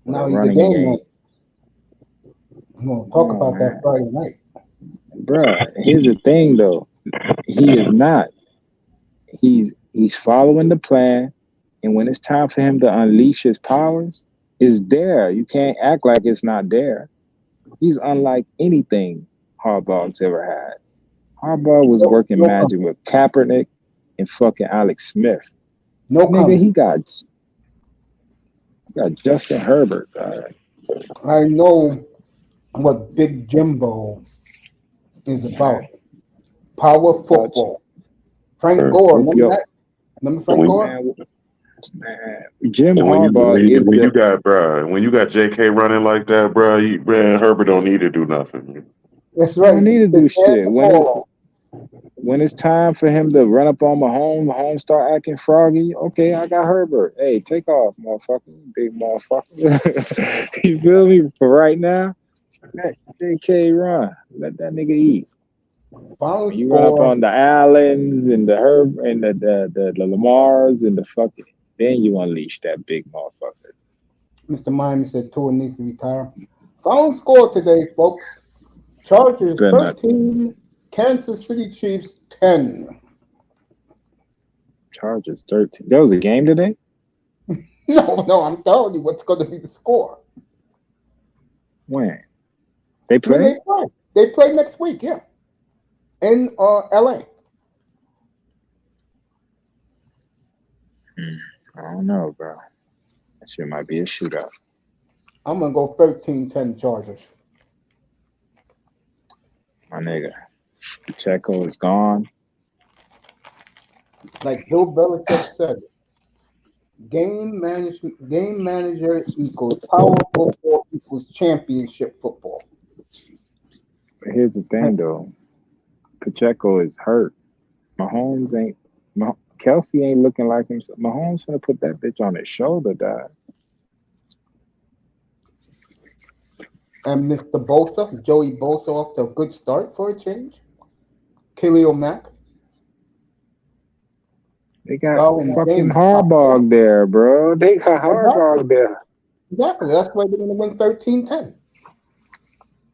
with a
Now he's a
running
game
game.
man. I'm gonna
Come
talk
on,
about that
man.
Friday night.
Bruh, here's the thing though. He is not. He's following the plan, and when it's time for him to unleash his powers, it's there. You can't act like it's not there. He's unlike anything Harbaugh's ever had. Harbaugh was
No,
working
no
magic
comment.
with Kaepernick and fucking Alex Smith.
No
Nigga,
comment.
he got Justin Herbert.
I know what Big Jimbo is
Man,
about. Power
thought
football. Frank
Mm.
Gore,
whoop
remember
your
that? Remember Frank
When,
Gore?
man. Jim
and when you
Harbaugh
when you,
is
when you
the
got bro, when you got J.K. running like that, bro, Herbert don't need to do nothing.
That's
he don't
right.
need to
Just
do
hand
shit.
the ball off.
when it's time for him to run up on Mahomes start acting froggy. Okay, I got Herbert. Hey, take off, motherfucker, big motherfucker. You feel me? For right now, let JK run. Let that nigga eat.
Final
When you run up
score,
on the Allens and the Herb and the Lamars and the fucking, then you unleash that big motherfucker.
Mr. Miami said Tua needs to retire. Final score today, folks. Chargers
Better not
13, Kansas City Chiefs 10.
Chargers 13. There was a game today?
No, no, I'm telling you what's going to be the score.
When? They
When
play?
they play. They play next week, yeah. In LA.
Hmm. I don't know, bro. That shit might be a shootout.
I'm going to go 13-10 Chargers.
My nigga. Pacheco is gone.
Like Bill Belichick said, game manager equals power football equals championship football.
But here's the thing, though. Pacheco is hurt. Mahomes ain't. Kelsey ain't looking like himself. Mahomes gonna put that bitch on his shoulder, dog.
And Mr. Bosa, Joey Bosa off to a good start for a change. Khalil Mack,
They got
Garland
fucking
James popped off.
Harbaugh there, bro. They got
Exactly.
Harbaugh there.
Exactly. That's why they're going to win 13-10.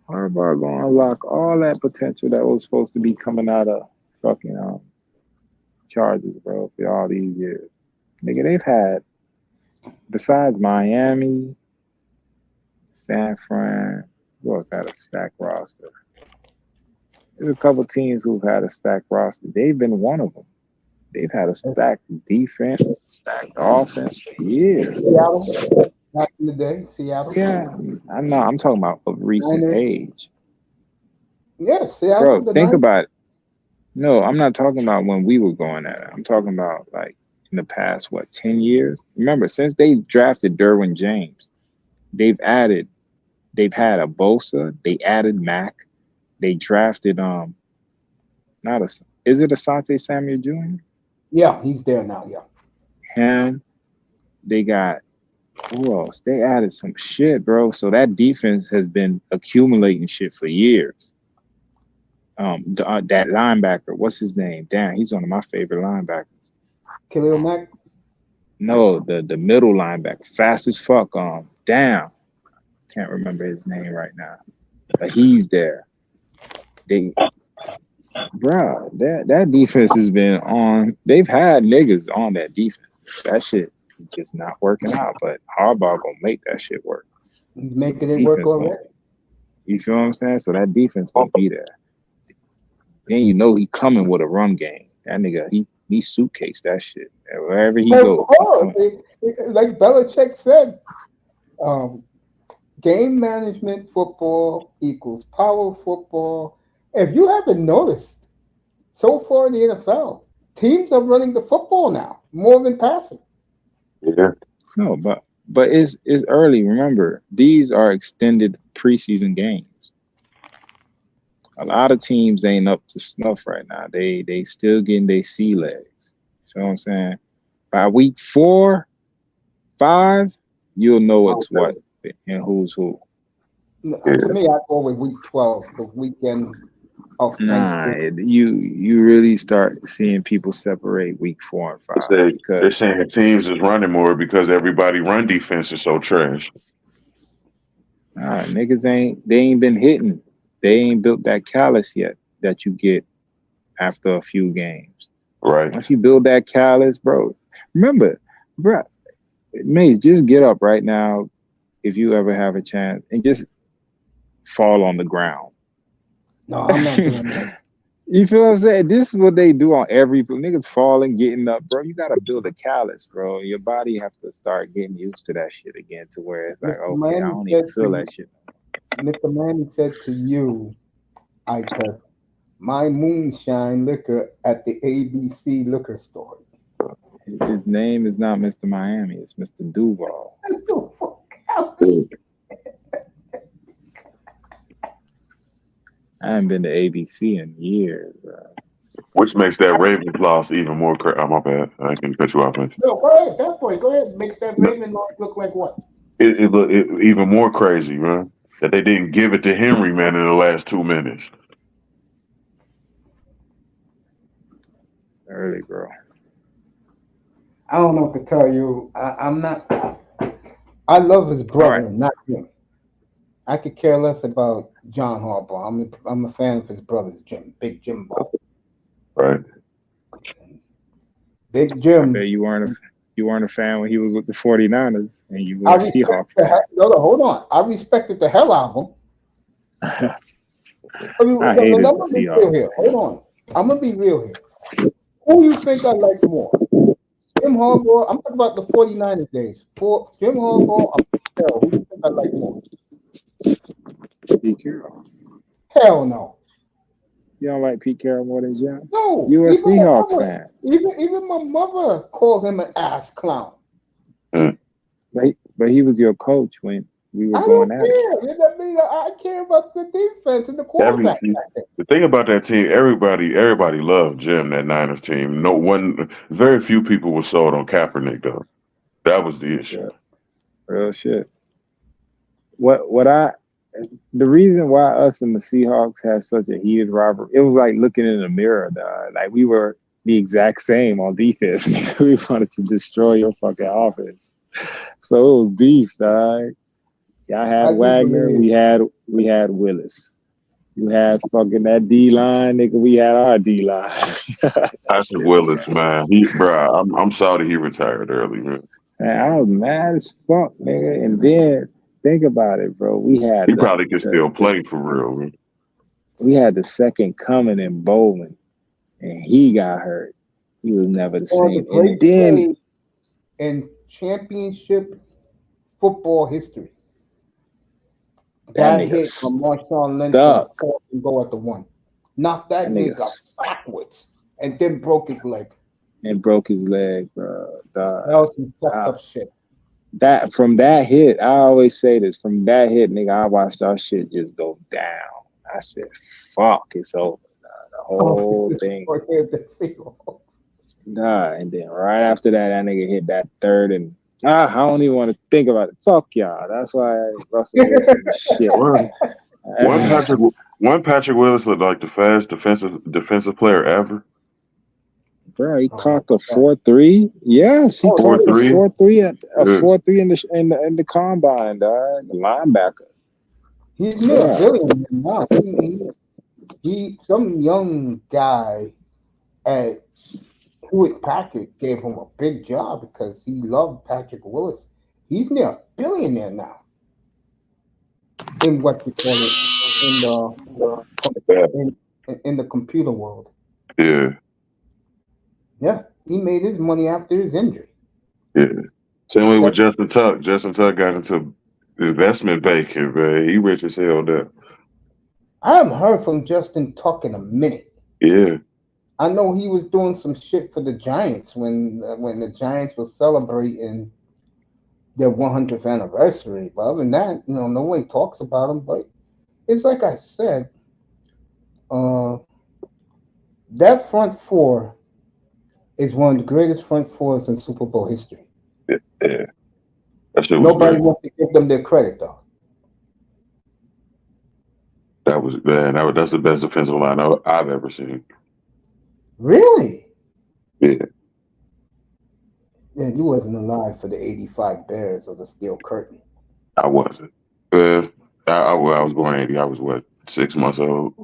Harbaugh gonna unlock all that potential that was supposed to be coming out of fucking Chargers, bro, for all these years. Nigga, they've had besides Miami, San Fran, who else had a stacked roster? There's a couple teams who've had a stacked roster. They've been one of them. They've had a stacked defense, stacked offense for years.
Seattle, back in the day, Seattle.
Yeah, I know. I'm talking about of recent
Niners.
age,
Yeah, Seattle,
bro.
the
Think
Niners.
about it. No, I'm not talking about when we were going at it. I'm talking about like in the past, what, 10 years? Remember, since they drafted Derwin James, they've added, they've had a Bosa, they added Mac, they drafted not a is it Asante Samuel Jr.?
Yeah, he's there now, yeah.
Him, they got who else? They added some shit, bro. So that defense has been accumulating shit for years. That linebacker, what's his name? Damn, he's one of my favorite linebackers.
Khalil Mack.
No, the middle linebacker, fast as fuck. Damn, can't remember his name right now, but he's there. They, bro, that defense has been on. They've had niggas on that defense. That shit just not working out. But Harbaugh gonna make that shit work.
He's
So
making
the
it work
defense gonna,
already.
you feel what I'm saying? So that defense gonna be there. Then you know he coming with a run game. That nigga, he suitcase that shit. Wherever he
Of
go, he
course.
coming.
Like Belichick said, um, game management football equals power football. If you haven't noticed, so far in the NFL, teams are running the football now more than passing.
Yeah.
No, but it's early. Remember, these are extended preseason games. A lot of teams ain't up to snuff right now. They still getting their sea legs. You know what I'm saying? By week 4, 5, you'll know it's what and who's who.
To me, I go with week 12, the weekend of
Nah,
Thanksgiving.
you really start seeing people separate week 4 and 5
They're
because
saying the teams is running more because everybody run defense is so trash.
niggas ain't been hitting. They ain't built that callus yet that you get after a few games.
Right.
Once you build that callus, bro, remember, bro, Maze, just get up right now if you ever have a chance and just fall on the ground.
No, I'm not doing that.
You feel what I'm saying? This is what they do on every niggas falling, getting up, bro. You gotta build a callus, bro. Your body have to start getting used to that shit again to where it's like,
Mr.
okay, I
Manny
don't even
said to
feel
you,
that shit.
Mr. Manny said to you, I test my moonshine liquor at the ABC liquor store.
His name is not Mr. Miami, it's Mr. Duval. I haven't been to ABC in years, bro.
Which makes that Ravens loss even more crazy. Oh, my bad. I can cut you off, man.
No, go ahead. That boy, go ahead. Makes that Raven look like what?
It even more crazy, man, that they didn't give it to Henry, man, in the last 2 minutes.
Early, bro.
I don't know what to tell you. I'm not. I love his
All right.
brother, not him. I could care less about John Harbaugh. I'm a fan of his brother's Jim, Big Jimbo.
Right.
Big
I bet
Jim.
you weren't a fan when he was with the 49ers and you
I
were a
respect
Seahawk
the
fan.
hell. No, hold on. I respected the hell out of him. I mean,
I
I'm
hated the
gonna be real
Seahawks.
here. Hold on. I'm gonna be real here. Who you think I like more? Jim Harbaugh. I'm talking about the 49ers days. For Jim Harbaugh or Hell, who you think I like more?
Pete Carroll.
Hell no.
You don't like Pete Carroll more than Jim?
No.
You were a
Even my
Seahawks
mother.
fan.
Even my mother called him an ass clown.
Mm.
But he was your coach when we were
I
going
don't
at it.
care. You know what I mean? I care about the defense and the
Every
quarterback.
the thing about that team, everybody loved Jim. That Niners team. No one, very few people were sold on Kaepernick though. That was the issue.
Yeah, real shit. What I the reason why us and the Seahawks had such a heated rivalry, it was like looking in the mirror, dog. Like we were the exact same on defense. We wanted to destroy your fucking offense. So it was beef, dog. Y'all had
I do
Wagner,
believe
we had Willis. You had fucking that D line, nigga. We had our D line.
Patrick Willis, man, I'm sorry he retired early, man.
Man, I was mad as fuck, nigga. And then think about it, bro. We
He
had
probably could still play for real, man.
we had the second coming in bowling, and he got hurt. He was never the
one of the
same. And
great
then
plays in championship football history.
that
That
nigga
hit from Marshawn Lynch on the
stuck.
fourth and go at the one. Knocked
That
that
nigga
nigga backwards and then broke his leg.
and broke his leg, bro.
That was some fucked
I,
up shit.
that from that hit, I always say this. From that hit, nigga, I watched our shit just go down. I said, "Fuck, it's over." The whole thing. Nah, and then right after that, that nigga hit that third, and I don't even want to think about it. Fuck y'all. That's why Russell Wilson is shit.
One, one Patrick, one Patrick Willis looked like the fast defensive player ever.
Bro, he
Oh my
clocked a
God.
4.3. Yes, he
Oh,
clocked a
Three.
4.3 at a
Yeah.
4.3 in the combine, dog. The linebacker.
he's near a
Bro,
billion now. He some young guy at Hewitt Packard gave him a big job because he loved Patrick Willis. He's near a billionaire now in what you call it in the
Yeah.
in, in the computer world.
Yeah.
Yeah, he made his money after his injury.
Yeah. Same way with
Seven,
Justin Tuck. Justin Tuck got into investment banking, man. He rich as hell there.
I haven't heard from Justin Tuck in a minute.
Yeah.
I know he was doing some shit for the Giants when the Giants were celebrating their 100th anniversary. But other than that, nobody talks about him. But it's like I said, uh, that front four is one of the greatest front fours in Super Bowl history.
Yeah. Yeah. That shit was
Nobody
great.
wants to give them their credit though.
That was man. That's the best defensive line I've ever seen.
Really?
Yeah.
Yeah, you wasn't alive for the '85 Bears or the Steel Curtain.
I wasn't. I was born in '80. I was what 6 months old.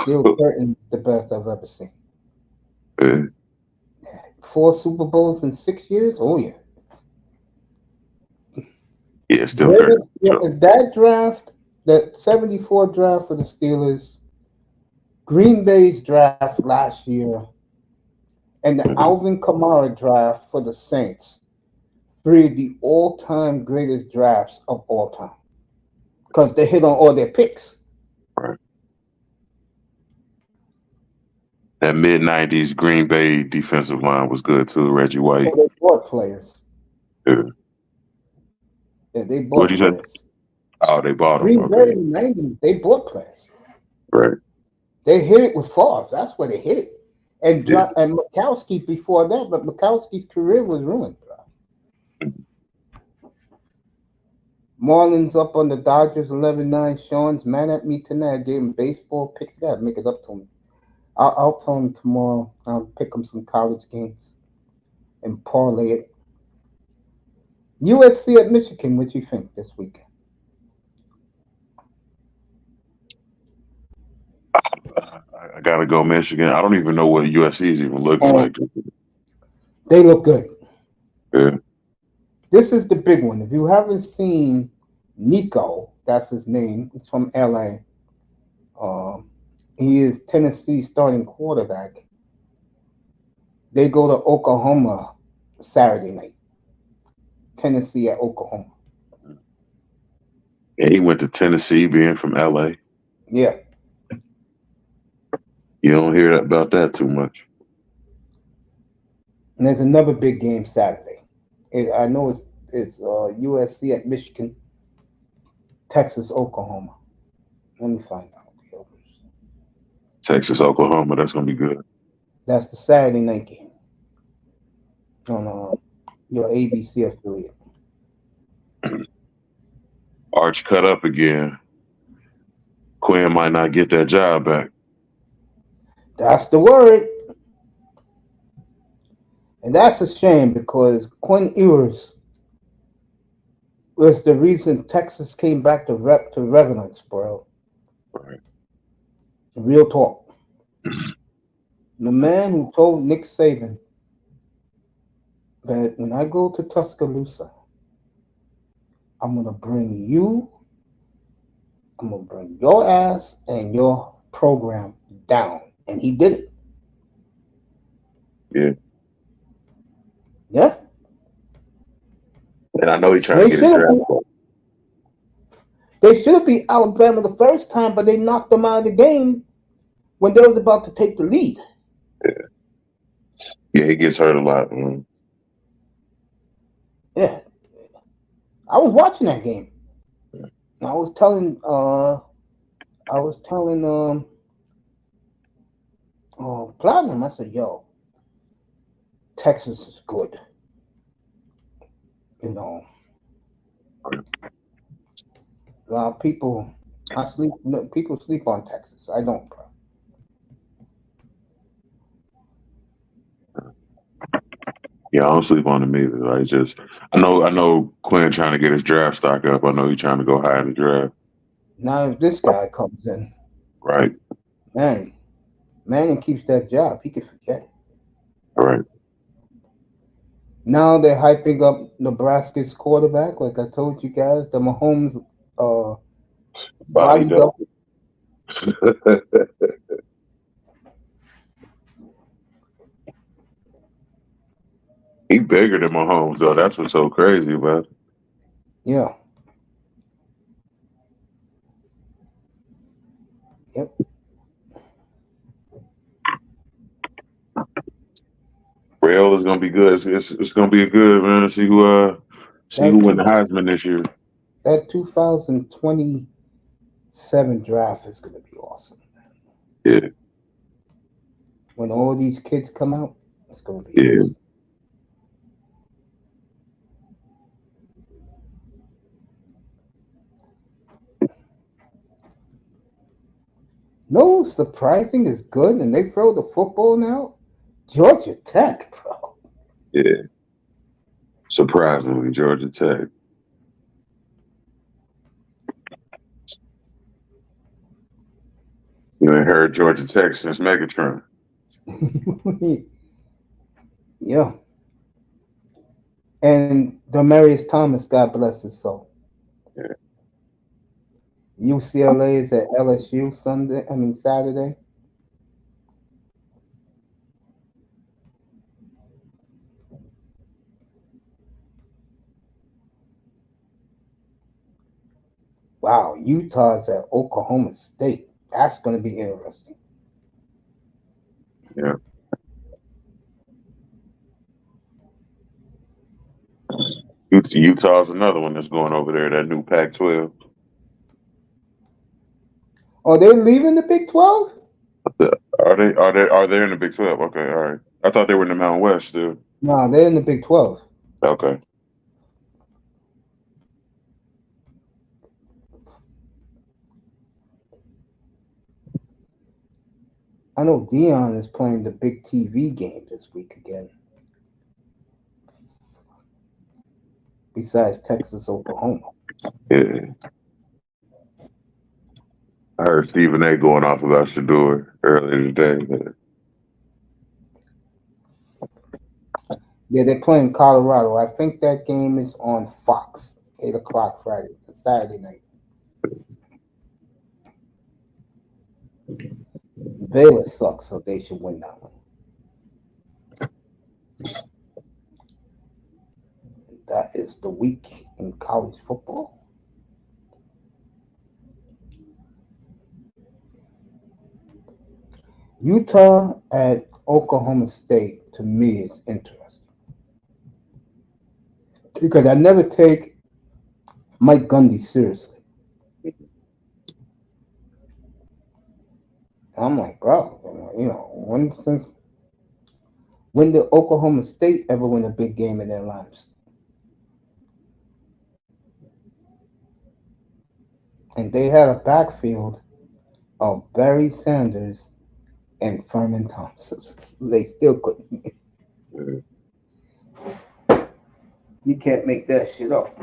Steel Curtain is the best I've ever seen.
Yeah.
Four Super Bowls in 6 years? Oh yeah.
Yeah. Still
Greatest
curtain. So
that draft, that '74 draft for the Steelers, Green Bay's draft last year, and the Alvin Kamara draft for the Saints, three of the all-time greatest drafts of all time. Because they hit on all their picks.
right. That mid '90s Green Bay defensive line was good too. Reggie
So
White.
they bought players.
Yeah.
Yeah, they
What you
bought
said?
players.
Oh, they bought him.
Green Bay
Okay.
in the '90s, they bought players.
Right.
They hit it with Favre. That's where they hit it.
Yeah.
And Mikowski before that, but Mikowski's career was ruined, bro. Marlins up on the Dodgers 11-9. Sean's mad at me tonight. I gave him baseball picks. Gotta make it up to him. I'll tell him tomorrow. I'll pick him some college games and parlay it. USC at Michigan. What you think this weekend?
I gotta go Michigan. I don't even know what USC is even looking
Oh,
like.
they look good.
Yeah.
This is the big one. If you haven't seen Nico, that's his name. He's from LA. Um, he is Tennessee starting quarterback. They go to Oklahoma Saturday night. Tennessee at Oklahoma.
And he went to Tennessee, being from LA.
Yeah.
You don't hear about that too much.
And there's another big game Saturday. I know it's USC at Michigan, Texas, Oklahoma. Let me find out the others.
Texas, Oklahoma. That's gonna be good.
That's the Saturday night game on your ABC affiliate.
Arch cut up again. Quinn might not get that job back.
That's the word. And that's a shame because Quinn Ewers was the reason Texas came back to relevance, bro.
Right.
Real talk. The man who told Nick Saban that when I go to Tuscaloosa, I'm gonna bring you, I'm gonna bring your ass and your program down, and he did it.
Yeah.
Yeah,
And I know he's trying to
they
get his
should have
draft
beat,
pick.
they should have beat Alabama the first time, but they knocked them out of the game when they was about to take the lead.
Yeah, he gets hurt a lot. Man.
Yeah, I was watching that game. I was telling Platinum, I said, yo, Texas is good. You know, a lot of people, people sleep on Texas. I don't, bro.
Yeah, I don't sleep on him either. Like just I know Quinn trying to get his draft stock up. I know he's trying to go high in the draft.
Now, if this guy comes in,
Right.
man, Manning keeps that job. He could forget it.
Right.
Now they're hyping up Nebraska's quarterback, like I told you guys. The Mahomes uh,
Body
body
double.
double.
He bigger than Mahomes though. That's what's so crazy about it.
Yeah. Yep.
Rail is gonna be good. It's gonna be a good man to see who
That
win
two
the Heisman this year.
that 2027 draft is gonna be awesome.
Yeah,
When all these kids come out, it's gonna be
yeah.
awesome. No surprising is good, and they throw the football now. Georgia Tech, bro.
Yeah. Surprisingly, Georgia Tech. You ain't heard Georgia Tech since Megatron.
Yeah. And Demarius Thomas, God bless his soul.
Yeah.
UCLA is at LSU Saturday. Wow, Utah's at Oklahoma State. That's going to be interesting.
Yeah. Utah's another one that's going over there. That new Pac-12.
Are they leaving the Big 12?
Are they in the Big 12? Okay, all right. I thought they were in the Mountain West still.
Nah, they're in the Big 12.
Okay.
I know Dion is playing the big TV game this week again. Besides Texas, Oklahoma.
Yeah. I heard Stephen A. going off about Shador earlier today.
Yeah, they're playing Colorado. I think that game is on Fox, 8 o'clock Saturday night. Baylor sucks, so they should win that one. That is the week in college football. Utah at Oklahoma State to me is interesting because I never take Mike Gundy seriously. I'm like, bro, when did Oklahoma State ever win a big game in their lives? And they had a backfield of Barry Sanders and Furman Thompson. They still couldn't.
Yeah.
You can't make that shit up.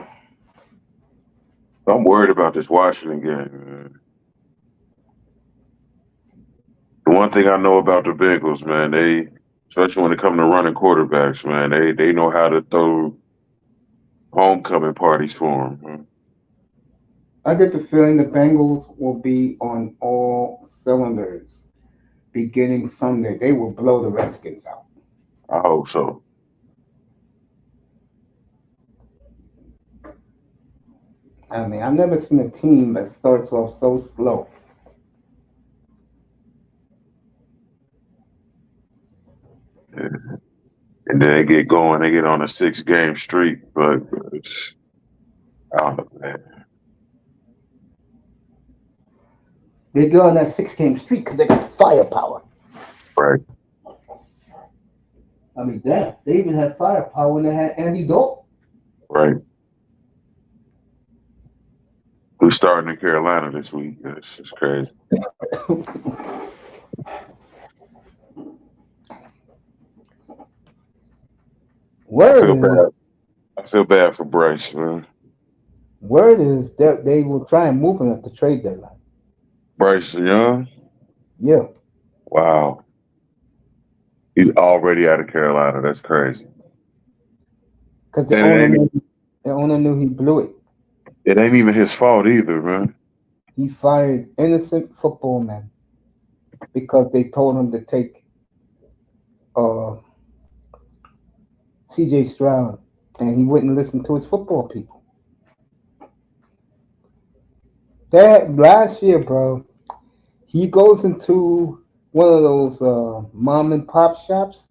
I'm worried about this Washington game, man. The one thing I know about the Bengals, man, especially when it comes to running quarterbacks, man, they know how to throw homecoming parties for them.
I get the feeling the Bengals will be on all cylinders beginning Sunday. They will blow the Redskins out.
I hope so.
I mean, I've never seen a team that starts off so slow.
Yeah. And then they get going. They get on a 6-game streak, but I don't know, man.
They go on that 6 game streak because they got the firepower.
Right,
I mean, damn, they even had firepower when they had Andy Dalton.
right. Who's starting in Carolina this week? It's just crazy. I
Word
feel
is,
bad. I feel bad for Bryce, man.
word is that they will try and move him at the trade deadline.
Bryce Young.
Yeah,
Wow, he's already out of Carolina. That's crazy.
because
And
the owner knew he blew it.
it ain't even his fault either, man.
He fired innocent football men because they told him to take uh, C.J. Stroud, and he wouldn't listen to his football people. That last year, bro, he goes into one of those mom and pop shops,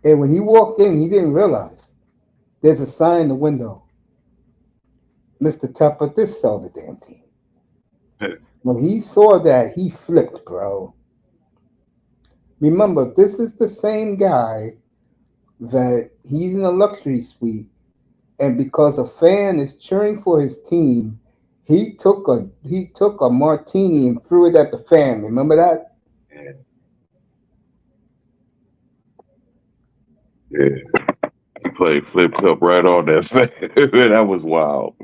and when he walked in, he didn't realize there's a sign in the window, Mr. Tupper, this sell the damn team. When he saw that, he flipped, bro. Remember, this is the same guy that he's in a luxury suite, and because a fan is cheering for his team, he took a martini and threw it at the fan. Remember that?
Yeah, he played flip cup right on that fan. That was wild.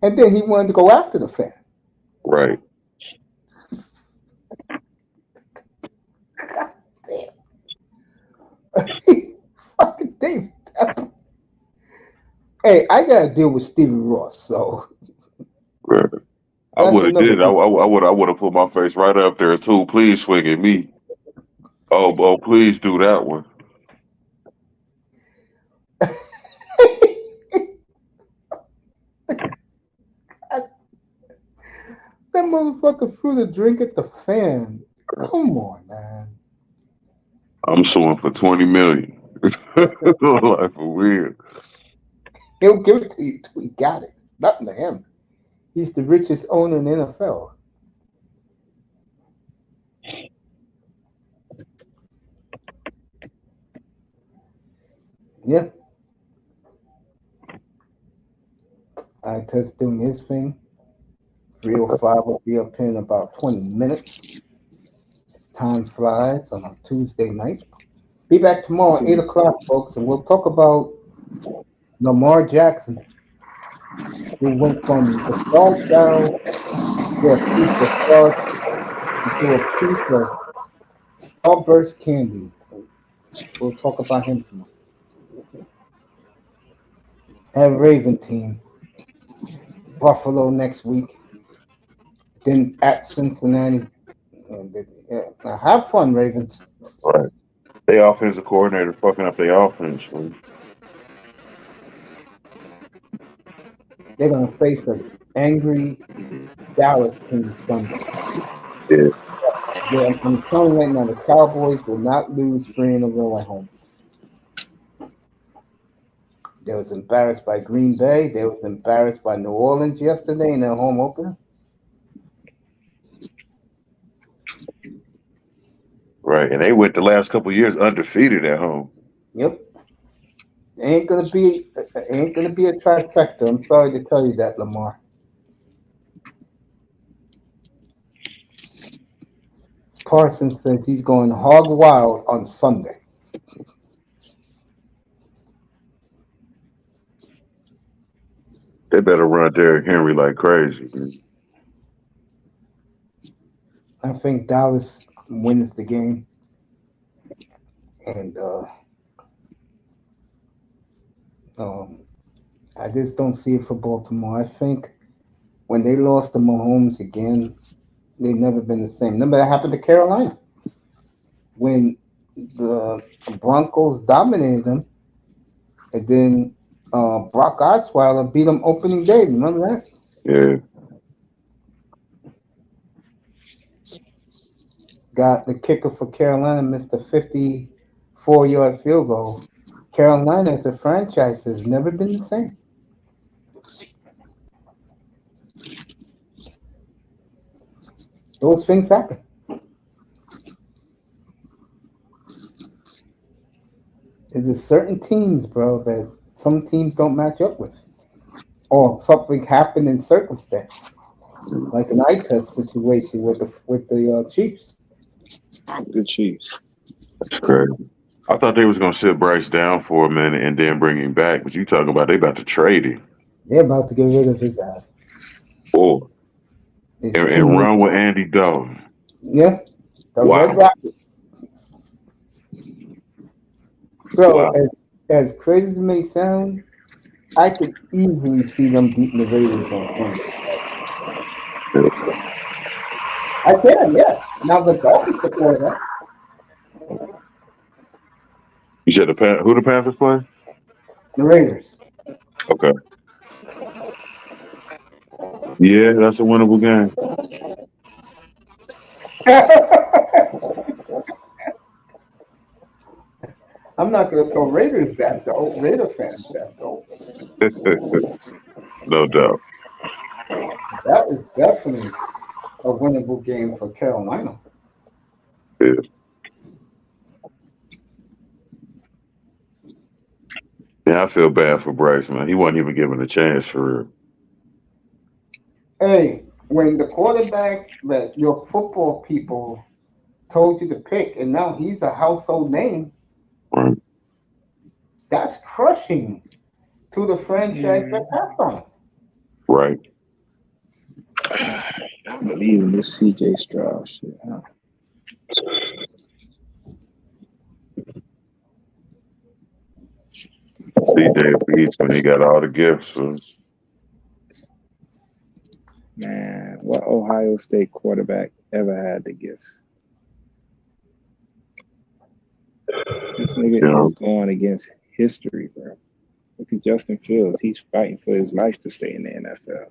And then he wanted to go after the fan.
Right.
God damn. Fucking David. Hey, I gotta deal with Stephen Ross, so
Right. I
that's
would have
another
did.
week.
I would have put my face right up there too. Please swing at me. Oh, please do that one.
That motherfucker threw the drink at the fan. Come on, man.
I'm suing for 20 million. Like for real.
He'll give it to you till he got it. Nothing to him. He's the richest owner in the NFL. Yeah, I test doing his thing. 305 will be up here in about 20 minutes. Time flies on a Tuesday night. Be back tomorrow at 8 o'clock, folks, and we'll talk about Lamar Jackson, who went from the star child to a piece of star to a piece of starburst candy. We'll talk about him tomorrow. And Raven team, Buffalo next week, then at Cincinnati. Now have fun, Ravens.
Right. They offensive coordinator fucking up their offense, man.
They're gonna face an angry Dallas team Sunday.
Yeah,
I'm telling you right now, the Cowboys will not lose three in a row at home. They was embarrassed by Green Bay. They was embarrassed by New Orleans yesterday in their home opener.
right. And they went the last couple of years undefeated at home.
Yep, ain't gonna be a trifecta. I'm sorry to tell you that, Lamar. Parsons says he's going hog wild on Sunday.
They better run Derrick Henry like crazy, man.
I think Dallas wins the game, and um, I just don't see it for Baltimore. I think when they lost to Mahomes again, they've never been the same. Remember that happened to Carolina when the Broncos dominated them, and then Brock Osweiler beat them opening day. Remember that?
Yeah,
Got the kicker for Carolina missed a 54-yard field goal. Carolina as a franchise has never been the same. Those things happen. There's just certain teams, bro, that some teams don't match up with, or something happened in circumstance, like an eye test situation with the Chiefs.
The Chiefs.
that's crazy. I thought they was gonna sit Bryce down for a minute and then bring him back, but you talking about they about to trade him
They're about to get rid of his ass.
or
It's
and,
too
and
much.
run with Andy Dalton.
Yeah, the Red
Wow,
Rocket. So
wow.
as crazy as it may sound, I could easily see them beating the Raiders on Sunday. I can, yeah. Now the Dolphins the quarterback.
You said who the Panthers play?
The Raiders.
Okay, yeah, that's a winnable game.
I'm not going to throw Raiders that though. Raider fans that though.
No doubt.
That is definitely a winnable game for Carolina.
Yeah. Yeah, I feel bad for Bryce, man. He wasn't even given a chance for real.
Hey, when the quarterback that your football people told you to pick, and now he's a household name,
Right.
that's crushing to the franchise that
Mm.
passed on him.
Right.
I believe in this CJ Stroud shit. Huh?
CJ Beats when he got all the gifts. So,
Man, what Ohio State quarterback ever had the gifts? This nigga
you
is
know,
going against history, bro. Look at Justin Fields. He's fighting for his life to stay in the NFL.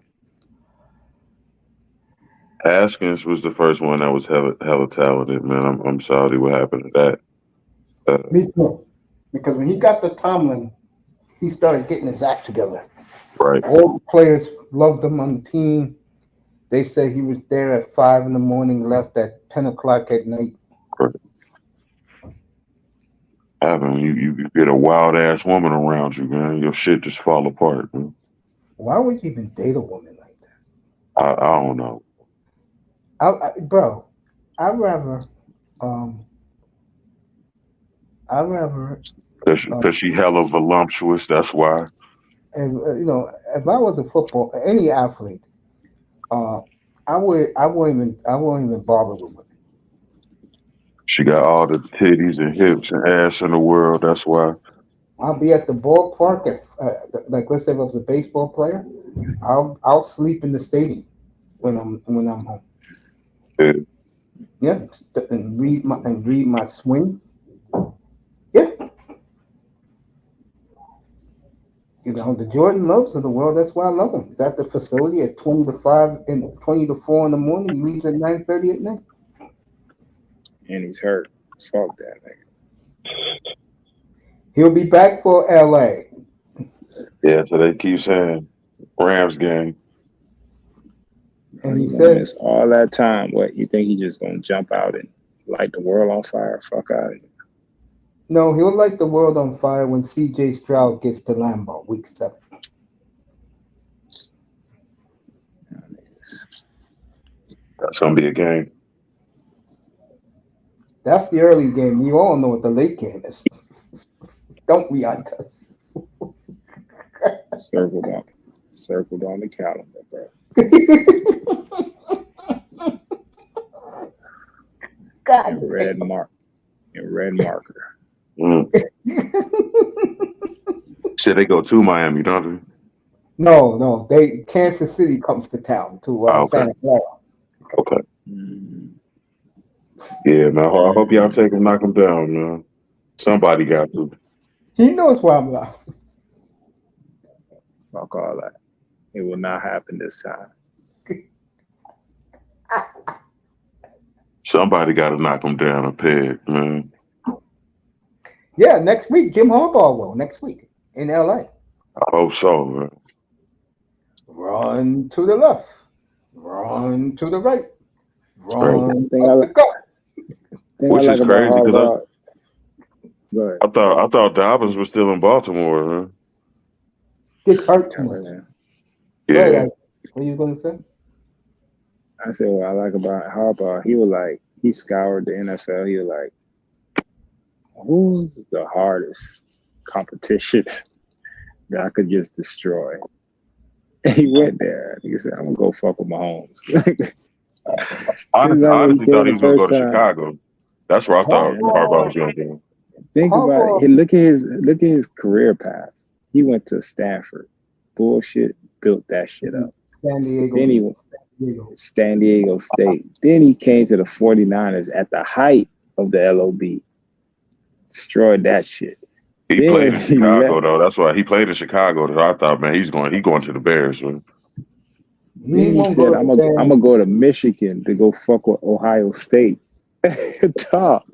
Haskins was the first one that was hella talented, man. I'm sorry what happened to that.
Me too. Because when he got to Tomlin, he started getting his act together.
Right.
All the players loved him on the team. They said he was there at 5 in the morning, left at 10 o'clock at night.
Right. Happen. You get a wild ass woman around you, man. Your shit just fall apart. Man.
Why would you even date a woman like that?
I don't know.
Bro, I'd rather, um, I'd rather,
Cause she hella voluptuous. That's why
if I was a football, any athlete, uh, I wouldn't even bother with women.
she got all the titties and hips and ass in the world. That's why.
I'll be at the ballpark like let's say if I was a baseball player, I'll sleep in the stadium when I'm home.
Yeah.
Yeah, and read my swing. Yeah, the Jordan Loves of the world. That's why I love him. He's at the facility at 20 to 4 in the morning. He leaves at 9:30 at night.
And he's hurt. Fuck that nigga.
He'll be back for L.A.
Yeah. So they keep saying Rams game.
and he
He gonna
said
miss all that time. What you think he just gonna jump out and light the world on fire? Fuck out of here.
no, he'll light the world on fire when C.J. Stroud gets to Lambeau week 7.
That's gonna be a game.
That's the early game. You all know what the late game is. Don't we, Antas?
Circled on, circled on the calendar, bro.
God
In
damn.
red mark, in red marker.
Mm. Shit, they go to Miami, don't they?
No. Kansas City comes to town to
Oh, okay.
Santa Clara.
Okay.
Mm,
Yeah, man. I hope y'all
mm,
take him, knock him down, man. Somebody got to.
He knows why I'm laughing.
fuck all that. It will not happen this time.
Somebody got to knock him down a peg, man.
Yeah, next week Jim Harbaugh will. Next week in L.A.
I hope so, man.
Run to the left. Run to the right.
Crazy.
Run
Thing I
up the gut.
thing I
Which is
like about
crazy because
Harbaugh. Go ahead.
I thought Dobbins was still in Baltimore, man.
Gets hurt too
Yeah,
much.
man.
Go ahead,
Yeah.
Ike. What are you going to say?
I said what I like about Harbaugh. He was like he scoured the NFL. He was like, who's the hardest competition that I could just destroy? And he went there. He said, I'm gonna go fuck with Mahomes.
I
Remember he
honestly thought
came
he
the
was gonna go
first
to
time.
Chicago. That's where I thought
Man,
Harbaugh
Harbaugh,
was gonna go.
think about it.
Harbaugh,
Look at his career path. He went to Stanford. Bullshit. Built that shit up.
San Diego,
Then he went
San Diego.
San Diego State. Then he came to the 49ers at the height of the LOB. Destroyed that shit.
He
Then
played in
he
Chicago
left.
though. That's why he played in Chicago. So I thought, man, he going to the Bears, man.
He
Then he
won't go
said,
to the
I'm
Bears.
gonna go to Michigan to go fuck with Ohio State. Top.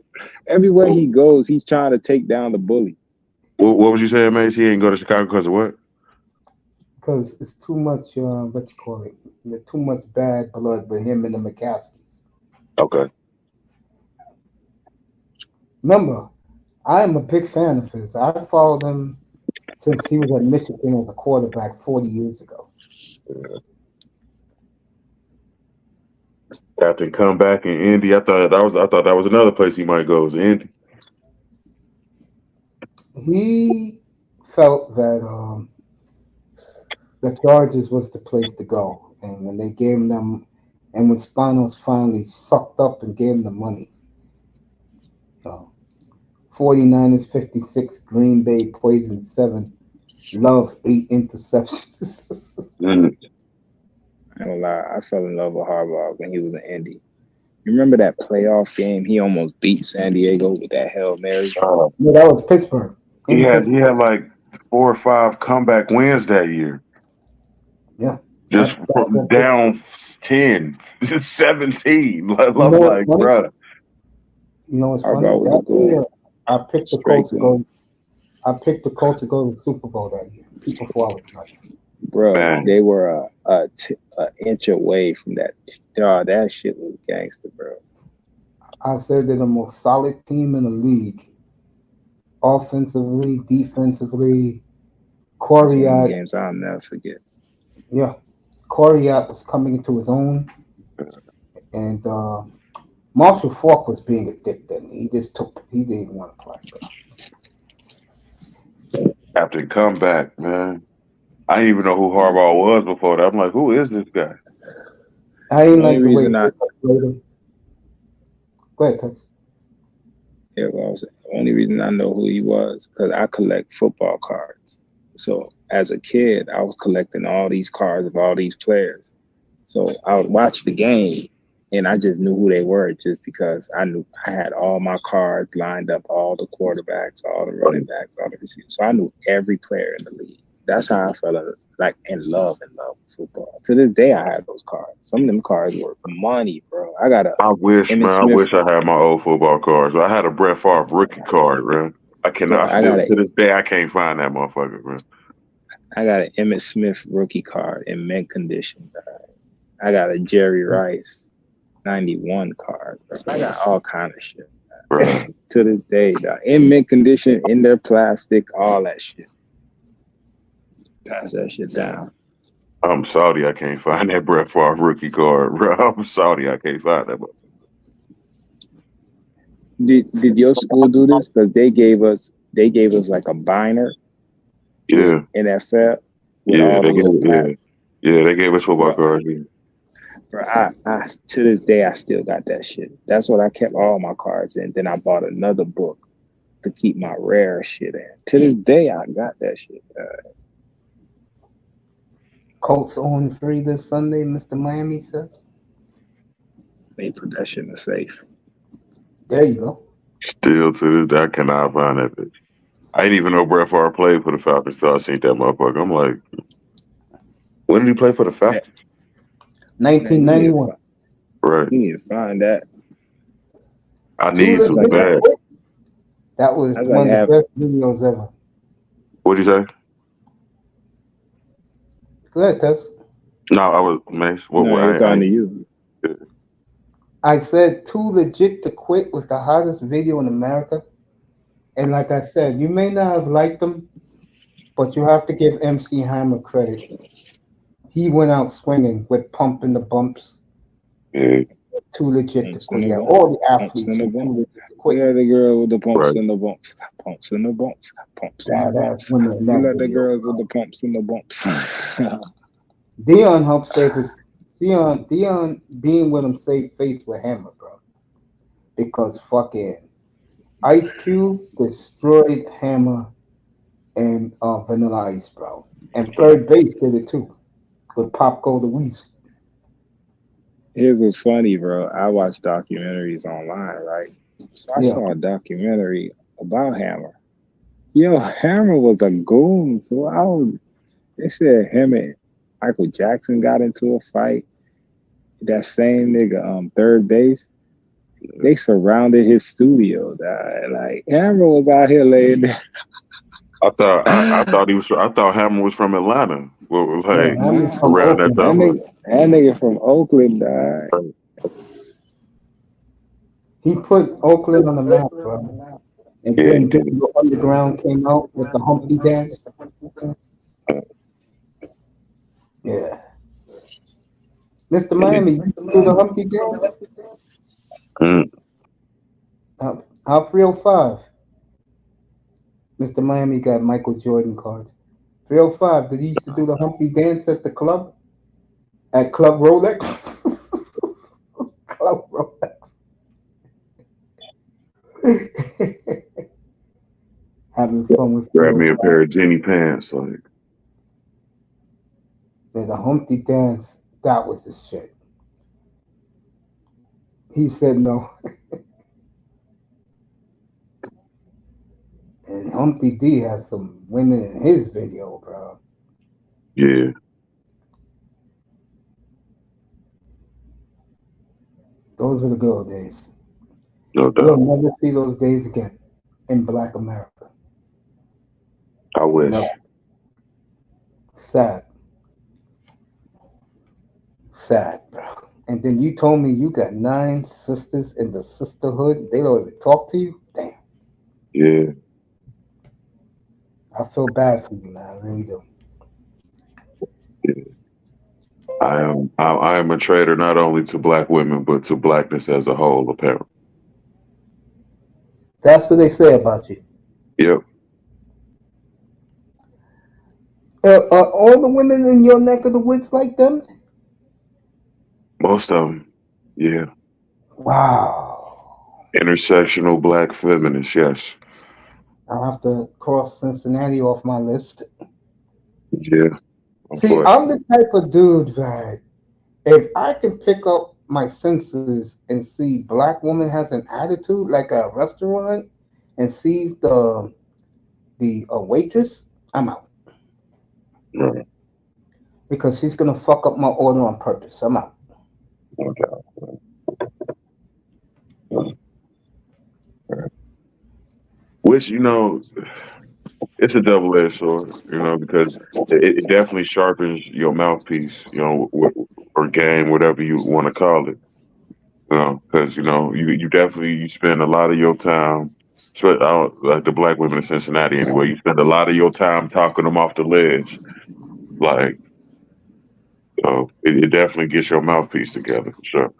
Everywhere he goes, he's trying to take down the bully.
What was you saying, Mace? He ain't go to Chicago because of what?
Because it's too much, what you call it, too much bad blood with him and the McCaskies.
Okay.
Remember, I am a big fan of his. I followed him since he was at Michigan as a quarterback 40 years ago.
After come back in Indy, I thought that was another place he might go. Was Indy.
He felt that the Chargers was the place to go. And when they gave them, and when Spanos finally sucked up and gave him the money, uh, 49ers 56, Green Bay Poison 7, Love 8 interceptions.
Mm.
I don't lie. I fell in love with Harbaugh when he was in Indy. You remember that playoff game? He almost beat San Diego with that Hail Mary.
Uh,
No, that was Pittsburgh. In
he
Pittsburgh.
had like 4 or 5 comeback wins that year.
Yeah.
Just
That Pittsburgh.
down 10, 17.
You
I'm
know what's
like,
funny?
bruh.
You know what's funny?
Harbaugh was a
That
goon,
year, I picked the
straight
Colts to
goon.
go. I picked the Colts to go to the Super Bowl that year. People thought I was nuts.
Bro,
Man,
they were a inch away from that. Dog, that shit was gangster, bro.
I said they're the most solid team in the league offensively, defensively.
That's one of them
Coriat,
games I'll never forget.
yeah, Coriat was coming into his own, and Marshall Falk was being a dick. Then he didn't even want to play, bro.
Captain Comeback, man. I didn't even know who Harbaugh was before that. I'm like, who is this guy?
I
The
ain't
only
like the way
reason I
they played him. Go ahead, Tess.
Yeah, well, the only reason I know who he was because I collect football cards. So as a kid, I was collecting all these cards of all these players. So I would watch the game, and I just knew who they were just because I knew I had all my cards lined up, all the quarterbacks, all the running backs, all the receivers. So I knew every player in the league. That's how I fell like in love with football. To this day, I have those cards. Some of them cards were money, bro. I got a
I wish,
Emmett
man. I
Smith,
wish I had my old football cards. I had a Brett Favre rookie card, man. I cannot.
bro.
I still to this day I can't find that motherfucker, man.
I got an Emmett Smith rookie card in mint condition. I got a Jerry Rice 91 card. Bro. I got all kind of shit.
Right.
To this day, dog. In mint condition, in their plastic, all that shit. Pass that shit down.
I'm Saudi. I can't find that Brett Favre rookie card, bro. I'm Saudi. I can't find that.
Did your school do this? Because they gave us like a binder with
Yeah,
N.F.L. with
yeah.
all the
They gave
little
yeah,
plastic.
yeah. They gave us football
Bro,
cards. Yeah.
bro, I to this day I still got that shit. That's what I kept all my cards in. Then I bought another book to keep my rare shit in. To this day, I got that shit.
Colts on free this Sunday, Mr. Miami says.
They put that shit in the safe.
There you go.
Still to this day, I cannot find that bitch. I didn't even know Brett Favre played for the Falcons till I seen that motherfucker. I'm like, when did he play for the
Man,
Falcons?
man,
1991.
Right.
you need to find that.
I
Too
need
That's
to
like
legit to
bad.
quit. That was
that's like
one of the
have
best videos ever.
What'd you say?
Go ahead, Tess.
No, I was man.
no. It's
I
on to
ain't.
you.
I said Too Legit to Quit was the hottest video in America. And like I said, you may not have liked them, but you have to give MC Hammer credit. He went out swinging with Pump in the Bumps,
Yeah,
Too Legit to
Pumps in
Quit.
the
Yeah,
bump.
all the
Pumps
athletes
in the
from
bump.
Too Legit to
Look
Quit.
at the girl with the pumps
right.
and the bumps. Pumps and the bumps. Pumps and the
Badass
bumps.
women in
You
that
like the
video.
girls with the pumps and the bumps.
Dion helped save his Dion being with him saved face with Hammer, bro. Because fucking Ice Cube destroyed Hammer and Vanilla Ice, bro. And third base did it too with Pop Go the Weasel.
Here's what's funny, bro. I watch documentaries online, right? So I
Yeah.
saw a documentary about Hammer. Yo, Hammer was a goon. So they said him and Michael Jackson got into a fight. That same nigga, third base, they surrounded his studio. Dog. Like Hammer was out here laying there.
I thought he was. I thought Hammer was from Atlanta. Well,
Yeah,
like
Hammer's
Nah,
from
around that
Oakland.
time.
that nigga from Oakland, dog.
He put Oakland on the map, bro. And
Yeah, he
then
did.
Digital Underground came out with the Humpty Dance. Yeah. Mr.
And he,
Miami, you do the Humpty Dance?
mm,
How 305? Mr. Miami got Michael Jordan cards. 305, did he used to do the Humpty Dance at the club? At Club Rolex? Club Rolex. Having fun with
grabbed me a
305.
pair of Jenny pants. Like,
Yeah, the Humpty Dance, that was the shit. He said no. And Humpty D has some women in his video, bro.
yeah,
Those were the good old days.
no
We'll
doubt.
never see those days again in Black America.
I
No.
wish.
Sad. Sad, bro. And then you told me you got 9 sisters in the sisterhood. They don't even talk to you? Damn.
Yeah,
I feel bad for you, man. I really do.
Yeah. I am a traitor not only to black women but to blackness as a whole. Apparently,
That's what they say about you.
yep,
Are all the women in your neck of the woods like them?
most of them. Yeah,
Wow.
intersectional black feminists. Yes,
I'll have to cross Cincinnati off my list.
yeah,
See, I'm
unfortunately,
the type of dude that if I can pick up my senses and see black woman has an attitude like a restaurant and sees the waitress, I'm out
right,
because she's gonna fuck up my order on purpose. I'm out.
no doubt. Right, right. Which it's a double edged sword. Because it definitely sharpens your mouthpiece. Or game, whatever you want to call it. Because you definitely you spend a lot of your time. So I don't like the black women in Cincinnati anyway. You spend a lot of your time talking them off the ledge. Like, it definitely gets your mouthpiece together for sure.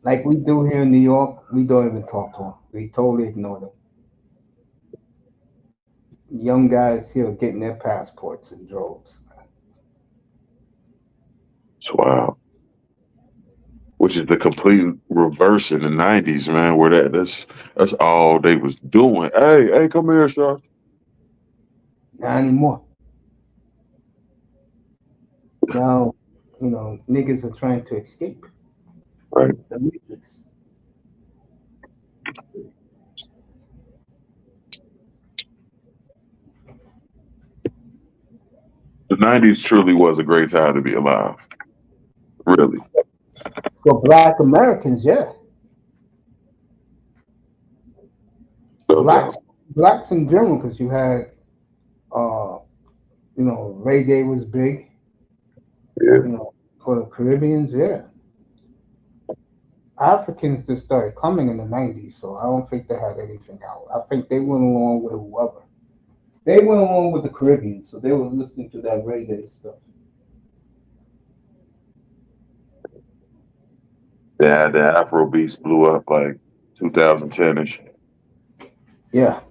Like we do here in New York, we don't even talk to them. We totally ignore them. Young guys here are getting their passports in droves.
It's wild. Which is the complete reverse in the '90s, man. Where that's all they was doing. Hey, come here, sir.
Not anymore. Now, niggas are trying to escape
Right.
the matrix.
The '90s truly was a great time to be alive. Really,
For black Americans, yeah.
no
Blacks
doubt.
blacks in general, because you had reggae was big,
Yeah.
for the Caribbeans, yeah. Africans just started coming in the 90s, so I don't think they had anything out. I think they went along with whoever. They went along with the Caribbean, so they were listening to that reggae stuff.
Yeah, the Afro beats blew up like 2010 ish.
Yeah,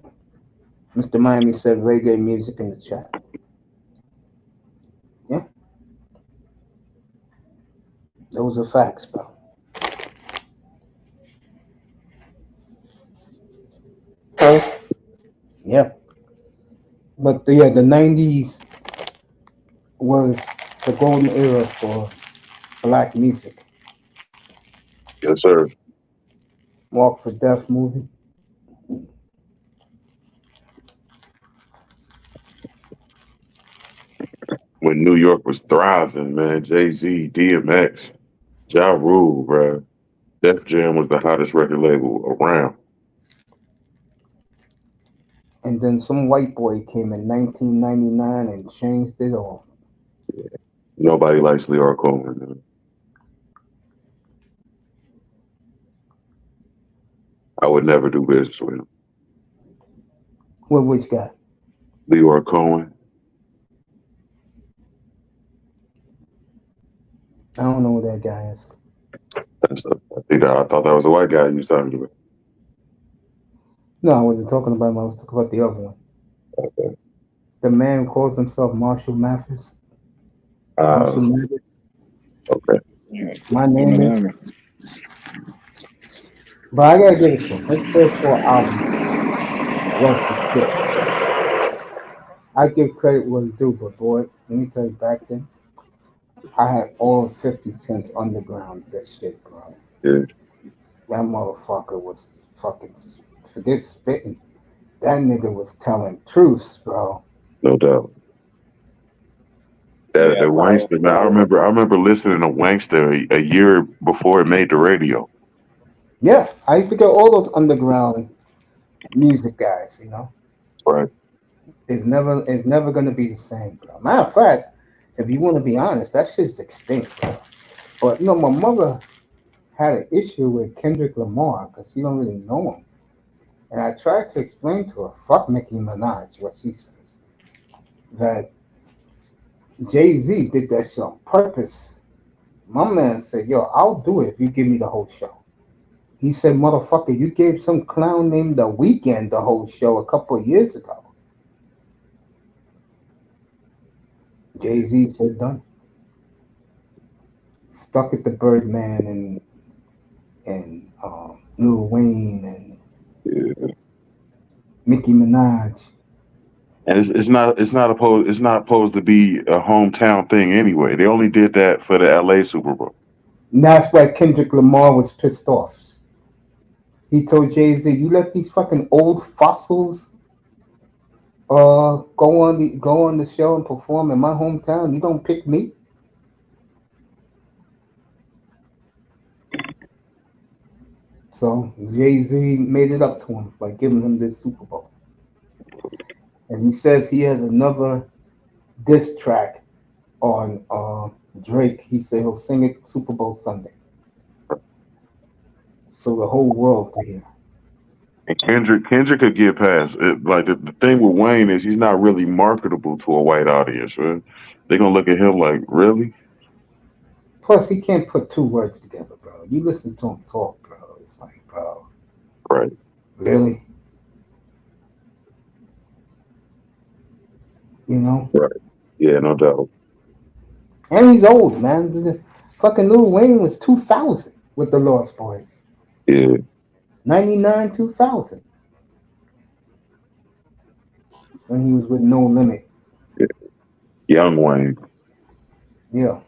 Mr. Miami said reggae music in the chat. Yeah, those are facts, bro. Yeah, but the 90s was the golden era for black music.
Yes, sir.
Walk for Death movie.
When New York was thriving, man, Jay-Z, DMX, Ja Rule, bro. Def Jam was the hottest record label around.
And then some white boy came in 1999 and changed it all.
Nobody likes Leor Cohen, man. I would never do business with him.
Well, which guy?
Leor Cohen,
I don't know who that guy is.
I thought that was a white guy you was talking about.
No, I wasn't talking about him. I was talking about the other one.
Okay.
The man who calls himself Marshall Mathers. Marshall
Uh,
Mathers.
okay.
Yeah,
My name is.
Eminem.
But I gotta give it to him. His first four albums was the shit. I give credit where it's due, but boy, let me tell you, back then, I had all of 50 Cent's Underground this shit, bro.
Yeah,
That motherfucker was fucking, forget spitting. That nigga was telling truths, bro.
no doubt. That
Yeah,
the
fire.
Wangster, man. I remember listening to Wangster a year before it made the radio.
Yeah, I used to get all those underground music guys.
Right.
It's never gonna be the same, bro. Matter of fact, if you want to be honest, that shit's extinct, bro. But my mother had an issue with Kendrick Lamar because she don't really know him. And I tried to explain to her, fuck Nicki Minaj, what she says, that Jay Z did that shit on purpose. My man said, yo, I'll do it if you give me the whole show. He said, motherfucker, you gave some clown named The Weeknd the whole show a couple of years ago. Jay Z said, done. Stuck at the Birdman and Lil Wayne and
Yeah.
Nicki Minaj.
And it's not supposed to be a hometown thing anyway. They only did that for the LA Super Bowl.
And that's why Kendrick Lamar was pissed off. He told Jay Z, "You let these fucking old fossils go on the show and perform in my hometown. You don't pick me." So Jay Z made it up to him by giving him this Super Bowl, and he says he has another diss track on Drake. He said he'll sing it Super Bowl Sunday, so the whole world can hear.
And Kendrick could get past it. Like the thing with Wayne is he's not really marketable to a white audience, right? They're gonna look at him like, really?
Plus, he can't put two words together, bro. You listen to him talk, bro. It's like, bro,
Right.
really? You know?
Right. Yeah, no doubt.
And he's old, man. Fucking Lil Wayne was 2000 with the Lost Boys.
Yeah.
99, 2000 when he was with No Limit.
Yeah. Young Wayne.
Yeah.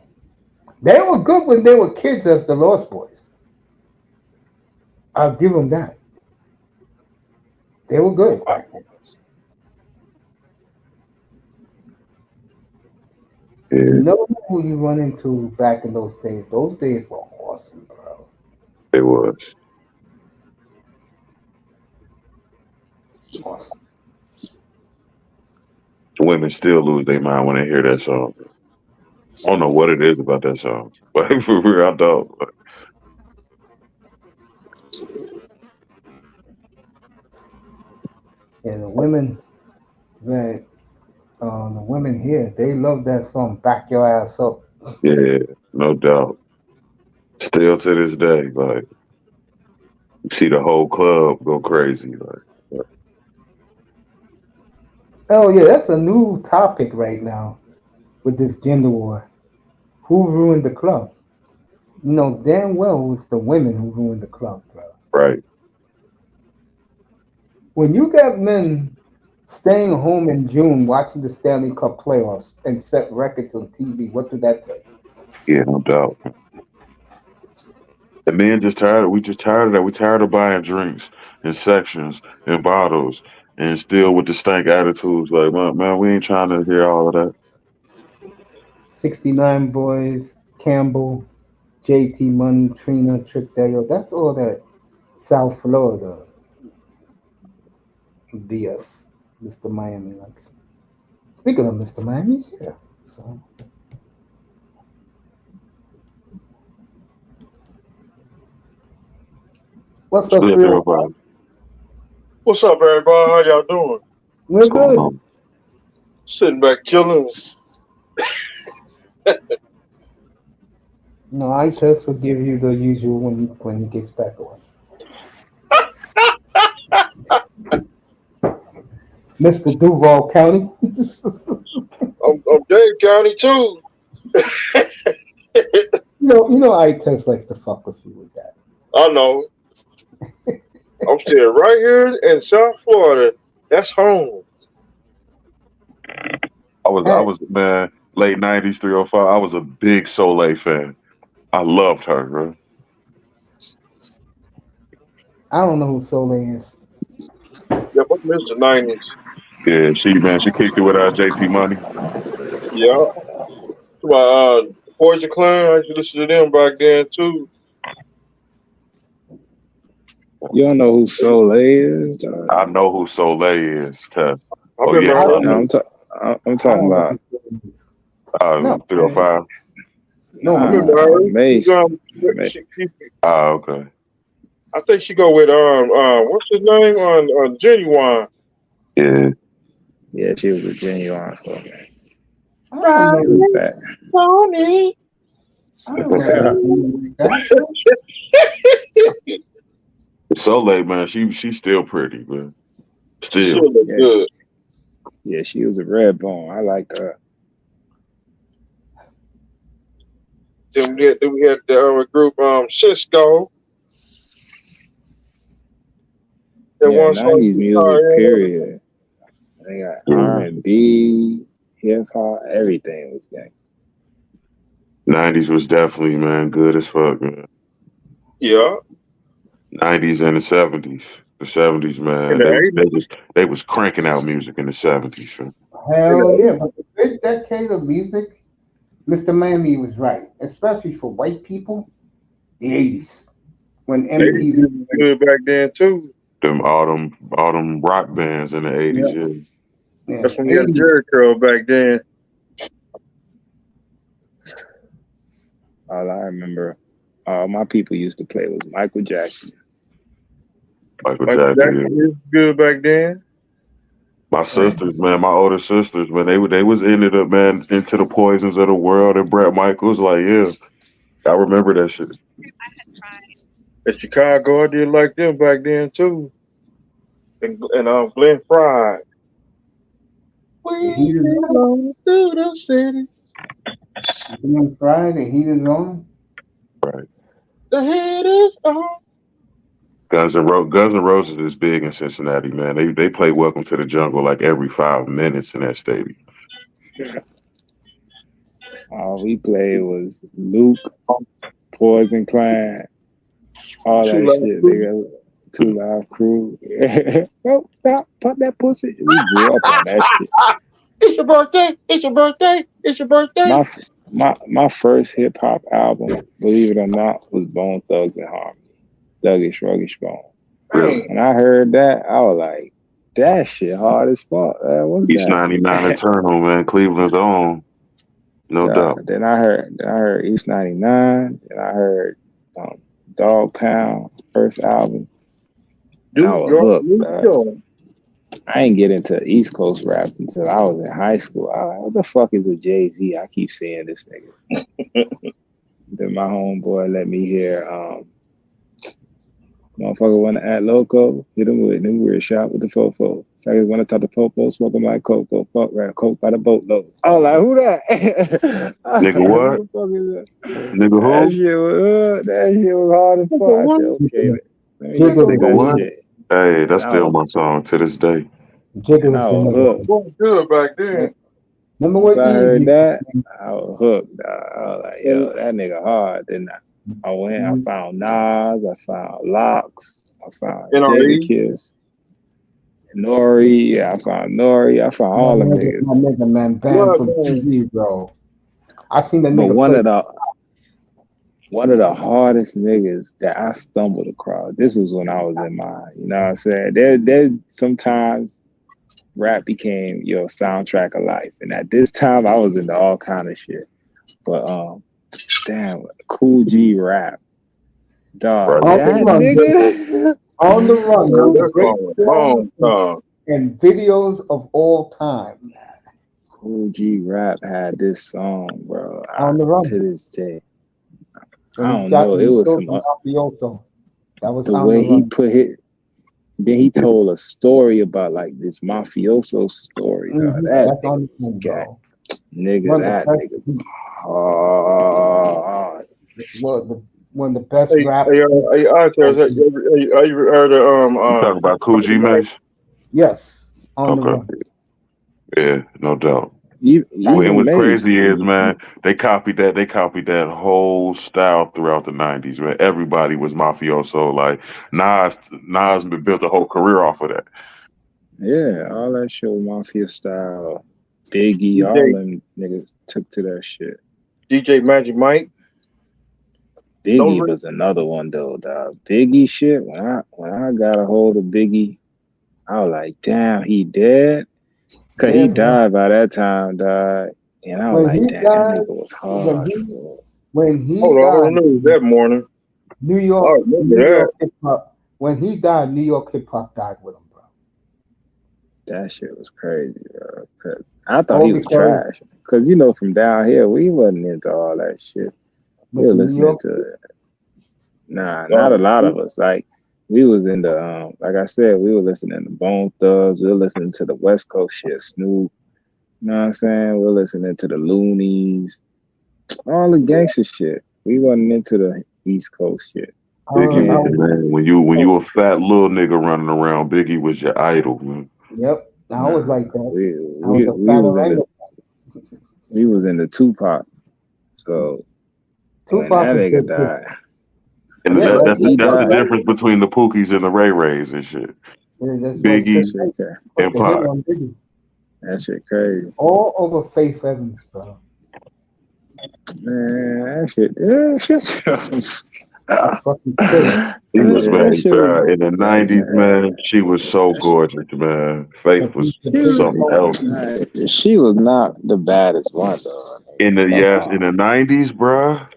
They were good when they were kids as the Lost Boys. I'll give them that. They were good back then. You
Yeah,
know who you run into back in those days? Those days were awesome, bro.
it was.
Awesome.
Women still lose their mind when they hear that song. I don't know what it is about that song. But for real, I don't.
And the women here, they love that song, Back Your Ass Up.
Yeah, no doubt. Still to this day, like you see the whole club go crazy. Like
Oh, yeah, that's a new topic right now with this gender war. Who ruined the club? You know damn well it's the women who ruined the club, bro.
right.
When you got men staying home in June watching the Stanley Cup playoffs and set records on TV, what do that tell you?
Yeah, no doubt. The men just tired. We just tired of that. We tired of buying drinks in sections and bottles, and still with the stank attitudes. Like, man, we ain't trying to hear all of that.
69 Boys, Campbell, JT Money, Trina, Trick Dale. That's all that South Florida BS. Mr. Miami likes. Speaking of Mr. Miami, he's here. So, what's
What's
up,
good,
305?
everybody?
What's up, everybody? How y'all doing?
We're
What's going
good.
on?
Sitting back chilling.
No, I test will give you the usual when he gets back on. Mr. Duval County.
I'm Dade County too.
I test likes to fuck with you with that.
I know. I'm still right here in South Florida. That's home.
I
Hey,
was man, late '90s, 305. I was a big Soleil fan. I loved her, bro.
I don't know who Soleil is.
Yep, I missed the '90s.
Yeah, she kicked it with JT Money.
Yeah. My Poison Clan, I used to listen to them back then too.
You don't know who Soleil is, dog?
I know who Soleil is, Tess.
I
Oh
remember
yes,
I
I
don't
her.
know.
No,
do.
I'm
I
talking
don't know
about
who Soleil is. No, man.
305.
No,
I
nah,
remember
man.
her.
Mace.
She,
Ma-
she, she,
Ah, okay.
I think she go with what's his name on Genuine.
Yeah.
Yeah, she was a genuine so man.
I don't
Right,
She
know.
was bad.
Tony.
I don't know her like that.
It's so late, man. She's still pretty, man.
She still
Still.
look
Yeah,
good.
yeah, she was a red bone. I liked her.
Then we had the group Cisco. That
Yeah,
one song
'90s
guitar
music.
and everything.
Period. They got
Yeah.
R&B, hip hop, everything was gangsta.
90s was definitely, man, good as fuck, man.
Yeah,
90s and the 70s. The 70s,
in
man,
the
they was cranking out music in the 70s. Man.
in
Hell yeah,
the
but the big decade of music, Mr. Miami was right, especially for white people, the 80s, when
80s
MTV.
was good back then too.
All them rock bands in the 80s,
Yeah,
yeah.
yeah,
That's when we had
80s.
Jerry Curl back then.
All I remember, my people used to play was Michael Jackson.
Michael
Michael
Jackson,
Jackson
yeah.
was good back then.
My
Right.
sisters, man, my older sisters, man, they was ended up, man, into the Poisons of the World and Brett Michaels. Like, yeah, I remember that shit.
In Chicago, I did like them back then too. And Glenn Fry.
The
We
heat is on.
belong to the city.
On Friday, the heat is on.
Right.
The head is on.
Guns N' Roses is big in Cincinnati, man. They play Welcome to the Jungle like every 5 minutes in that stadium.
All we played was Luke, Poison Clan, all
Too
that
loud.
shit, nigga. Two Live Crew. Oh, stop, pop that pussy. We grew up on that shit.
It's your birthday. It's your birthday. It's your birthday.
My my first hip hop album, believe it or not, was Bone Thugs and Harmony. Thuggish Ruggish Bone.
Really.
Dang.
When I heard that, I was like, that shit hard as fuck. What's
East
that?
99 Eternal, man. Cleveland's own. No doubt.
Then I heard East 99. Then I heard um, Dog Pound first album, and I
New
was
York,
hooked.
New York.
I ain't get into East Coast rap until I was in high school. I was like, what the fuck is a Jay-Z? I keep seeing this nigga. Then my homeboy let me hear motherfucker want to act loco, hit him with them weird shot with the fofo. Faggots want to talk to popo, smoke him like cocoa, fuck rap, coke by the boatload. I was like, who that? I was
Nigga,
like,
what?
who the fuck is that?
Nigga, who?
That shit was hard as fuck. I said, okay, let me listen to
Jigga
Nigga,
that
what?
was
shit.
Hey, that's
And I
still
was
my song to this day.
Jigga
and I
was the
was
nigga.
hooked.
Was good back then.
Remember
Once
what
I
Eve
heard
used to
that,
sing?
I was hooked. I was like, yo, that nigga hard. Then I went, I found Nas, I found Locks, I found
NRE.
Jadakiss, Nori. Yeah, I found Nori. I found
My
all them
nigga,
niggas.
my nigga, man, banned from
Bloodline.
TV, bro. I seen the
But
nigga
one
play.
of the one of the hardest niggas that I stumbled across. This was when I was in my, you know what I'm saying? There sometimes rap became your soundtrack of life. And at this time I was into all kind of shit. But damn, Cool G rap.
Right.
Dog,
On the
that
run, baby.
nigga.
On the run.
Heard
Most
that
great
song a
songs
long time.
and videos of all time.
Cool G rap had this song, bro.
On the run.
To this day. I
When he
don't
got
know. It
when he
was
killed
some
the mafioso. That was
the
on the
way he
run.
put it. Then he told a story about like this mafioso story, dog. That
That's
nigga
on the
was
run,
gat.
bro.
Nigga,
One of the
that
best,
nigga was hard.
one of the best
Hey,
rap.
hey, Arthur, you ever heard of
You talking about Cool G,
Mike?
Mace?
Yes, on the
Okay.
run.
Yeah, no doubt.
That's
And
Even
what's
Mace.
crazy is, man, they copied that. They copied that whole style throughout the '90s. Man, everybody was mafioso. Like Nas built a whole career off of that.
Yeah, all that shit was mafia style. Biggie, all
DJ
them niggas took to that shit.
DJ Magic Mike.
Biggie
Those
was another one though, dog. Biggie shit. When I got a hold of Biggie, I was like, damn, he dead? Cause he
dead wrong.
died by that time, dog. And I was
When
like,
he
damn, that
died,
nigga was
when
hard.
he
Bro.
when he
hold on,
died,
it was that morning. I remember
New
that.
York hip hop. When he died, New York hip hop died with him, bro.
That shit was crazy, bro. Cause I thought
All
he was
because
trash. Cause you know, from down here, we wasn't into all that shit. We
with
were
the New
listening
York,
to nah, not a
Um,
lot of us. Like we was in the like I said, we were listening to Bone Thugs. We were listening to the West Coast shit, Snoop. You know what I'm saying? We were listening to the Loonies, all the gangster shit. We wasn't into the East Coast shit.
Biggie
I
was
And
the
was,
man. When you a fat little nigga running around, Biggie was your idol, man.
yep, I was
nah,
like that.
we
I was
we
a
we
fat
was in the
Orlando.
Tupac. So when
Tupac
that
is
nigga
good too.
died,
And
Yeah,
yeah,
that,
he
that's the
died.
difference between the Pookies and the Ray Rays and shit.
that's why
That
Suge
Biggie
shit,
Knight
cra-
put
and
the hit
Pac.
on Biggie.
that shit crazy.
All over Faith Evans, bro.
Man, that shit,
That's fucking crazy.
He was
that
man,
shit was,
in the
that,
'90s, man. She was so
that shit,
gorgeous, man. Faith
Cause he's
was
the
she
biggest
something
hope.
else.
she was not the baddest one though.
In
Nigga.
the
Come
yes, in
on,
the '90s, bruh.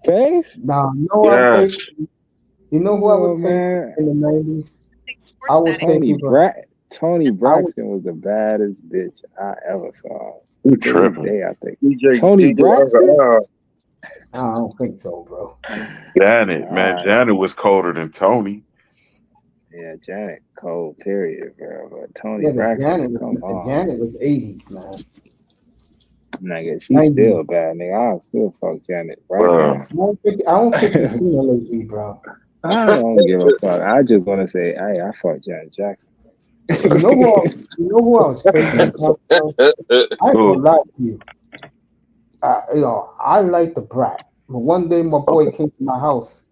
Faith?
Now, you know what I
Yes,
take? You know who
Come
I would
on,
take
man.
in the '90s? I would take either.
Tony
I would.
Braxton was the baddest bitch I ever saw.
you
To this
tripping?
day, I think. Tony
DJ
Braxton?
Uncle
I don't think so, bro.
Janet,
All
man,
right.
Janet was colder than Tony.
Yeah, Janet Cole, period, bro. But Tony
Yeah,
Braxton, come on.
Janet was '80s, man.
Nigga, she's
'90s.
still bad, nigga. I'll still fuck Janet right
Bruh.
now.
I don't think you've seen her lately, bro.
I don't give a fuck. I just want to say, hey, I fuck Janet Jackson.
You know who? You know who I was crazy about, bro? I ain't gonna
Who?
lie to you. I like the brat. But one day my boy
Okay.
came to my house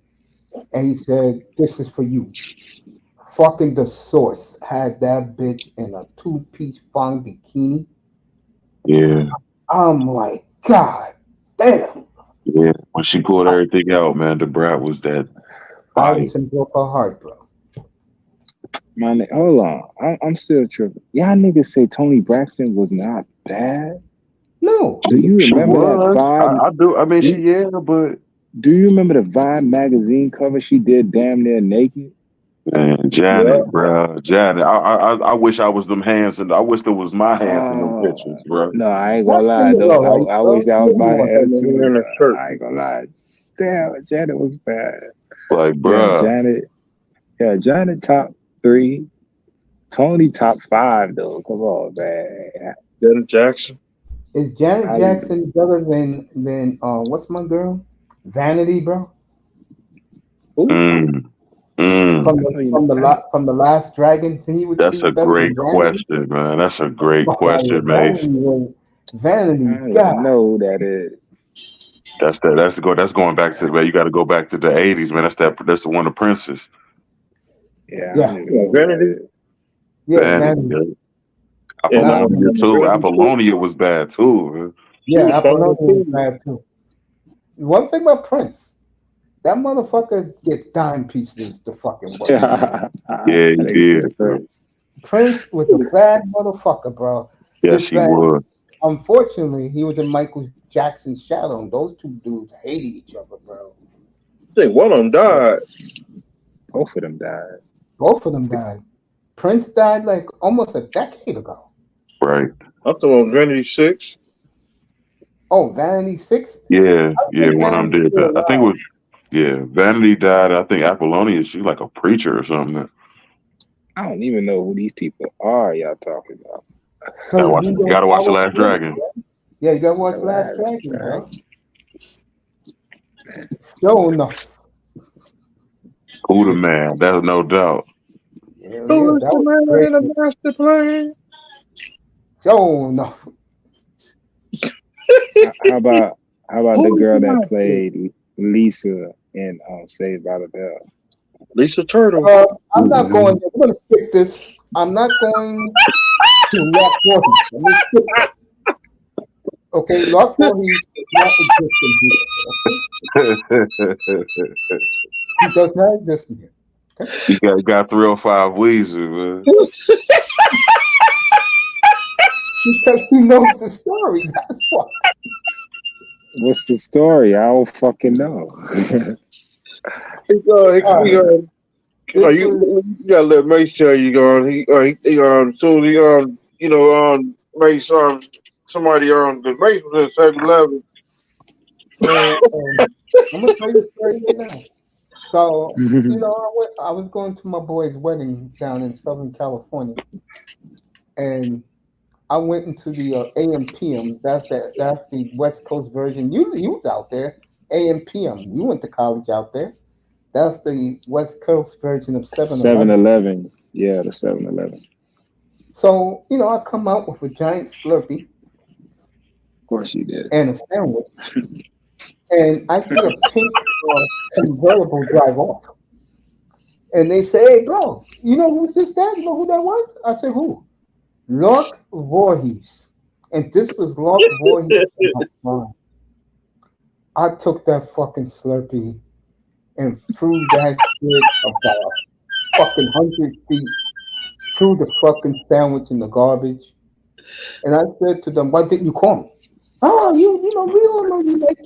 and he said, "This is for you." Fucking the source had that bitch in a two-piece fine bikini.
Yeah,
I'm like, God damn.
yeah. When she pulled everything out, man, the brat was that fire.
Iverson broke her heart, bro.
My nigga, hold on. I'm still tripping. Y'all niggas say Tony Braxton was not bad.
No,
Do you
She
remember that
was.
Vibe?
I do. I mean,
Do,
but
do you remember the Vibe magazine cover she did damn near naked?
man,
Yeah.
Janet, bruh, Janet. I wish I was them hands, and I wish there was my hands in them
Oh,
pictures, bruh.
no, I ain't
that
gonna lie
thing is
though.
all right,
I wish
bro.
that was
Give me
my
one.
head
And he
too.
in a shirt.
I ain't gonna lie. Damn, Janet was bad.
Like,
Yeah,
bruh,
Janet. Yeah, Janet top three. Tony top five though. Come on, man.
Janet Jackson.
Is Janet
How you
Jackson better than what's my girl? Vanity, bro.
who?
mm, mm.
I know you.
From the last Dragon, she
That's
was
a
better
great
than Vanity.
question, man. That's a great
Fuck out of here.
question, Mace.
I
Vanity,
don't
God.
even know who that is.
That's going back to man. You got to go back to the '80s, man. That's the one of Princess.
Yeah, I don't
Yeah,
even
Yeah,
know who that
Vanity.
is.
yeah,
Vanity,
Vanity.
yeah.
And
Not
Apollonia too.
Vanity too.
Apollonia was bad too, man.
She was
yeah, Apollonia
fine
was
too.
bad too. One thing about Prince, that motherfucker gets dime pieces to fucking work.
Yeah, he
They
did,
said
bro.
Prince.
Prince was a bad motherfucker, bro.
Yes,
Just
he
that,
was.
unfortunately, he was in Michael Jackson's shadow, and those two dudes hated each other, bro.
I think one of them
Both,
died.
both of them died.
Both of them died. Prince died like almost a decade ago.
Right.
I'm talking about Vanity 6.
Oh, Vanity Six.
Yeah,
I
yeah.
think
One of them
Vanity's
did
still
that. I think it
alive.
was. Yeah, Vanity died. I think Apollonia. She's like a preacher or something.
I don't even know who these people are. Y'all talking about
Cause you
You
don't
gotta watch the
follow
Last
Prince.
Dragon.
Yeah, you gotta
the
watch Last
last
Dragon,
track?
bro. Sure enough.
Who the man? That's no doubt.
Hell yeah,
Who is
that
the
was
man
great.
in the master plan?
Sure enough.
How about the
Who is the
girl that
master?
played Lisa in Saved by the Bell?
Lisa Turtle.
I'm not going there. We're gonna skip this. I'm not going to Lock Voorhees. Let me skip that. Okay, Lock Voorhees does not exist in here. Okay, he does not exist in here. Okay,
you got 305 Weezer, man.
because he knows the story. That's why.
What's the story? I don't fucking know.
All right, this was
You gotta let Mace tell you soon as Mace somebody the Mace was at 7-Eleven.
man. I'm gonna tell you straight now. So I was going to my boy's wedding down in Southern California, and I went into the AM PM. That's the West Coast version. You was out there. AM PM. You went to college out there. That's the West Coast version of 7-Eleven.
7-Eleven. Yeah, the 7-Eleven.
So I come out with a giant Slurpee
Of course you did.
and a sandwich, and I see a pink convertible drive off. And they say, "Hey, bro, you know who's this dad? You know who that was?" I said, "Who?" Lark Voorhees. And this was Lark Voorhees in my prime. I took that fucking Slurpee and threw that shit about fucking 100 feet, threw the fucking sandwich in the garbage. And I said to them, "Why didn't you call me?" "Oh, we all know you like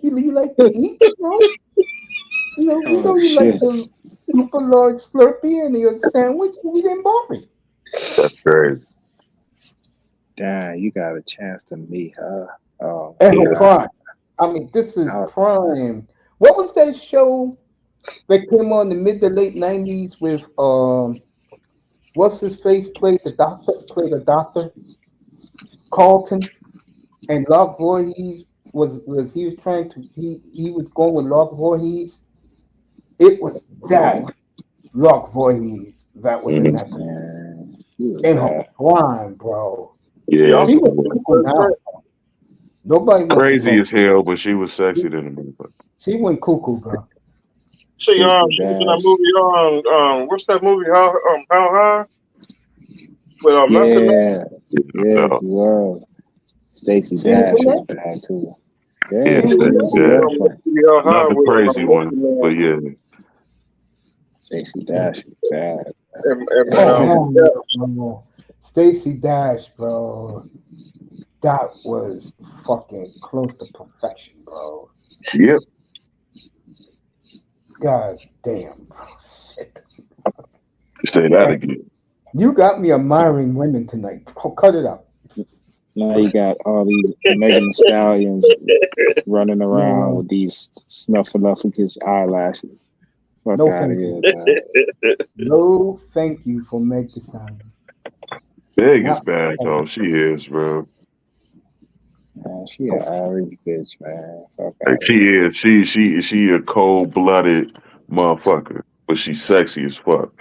to eat,
Oh
you like
shit.
the super large Slurpee and your sandwich, and we didn't bother you."
That's crazy.
Damn, you got a chance to meet her. Oh my
And her
Yeah.
god.
prime. I mean, this is
Oh,
prime. What was that show that came on the mid to late '90s with what's his face played a doctor, Carlton, and Locke Voorhees was he was trying to he was going with Locke Voorhees. It was that Locke Voorhees that was in
Mhm.
that
man, she was
in her
bad.
prime, bro.
Yeah,
Yeah.
I'm
She was
talking
cool
about
now. Nobody wants to
Crazy
talk.
as hell, but she was sexy than a motherfucker.
She went cuckoo,
St-
bro.
See,
Stacey
she was in that
Dash.
movie what's that movie? How High? With Method Man.
Yeah, yeah,
Yeah.
she was. Stacey
She was in
Dash is
that.
bad too.
Yeah,
She
Yeah,
was in
sexy
that.
she
dash.
was fine.
How
Not
High
the
with
crazy one,
Method
but
Man
yeah.
Stacey Dash is bad.
and
Oh
Man,
hell yeah, bro. Stacey Dash, bro. That was fucking close to perfection, bro.
Yep.
God damn, bro. Shit.
Say that
Man,
again.
you got me admiring women tonight. Oh, cut it up.
now you got all these Megan Stallions running around
Man,
with these snuffleupagus eyelashes. Fuck
no
out of
thank
here,
you.
dog.
No thank you for Meg Thee Stallion.
Big is
Not
bad though. She is, bro.
Man, she an
no
average bitch, man. Fuck
Like
out of
she
here.
is. She a cold blooded motherfucker, but she's sexy as fuck.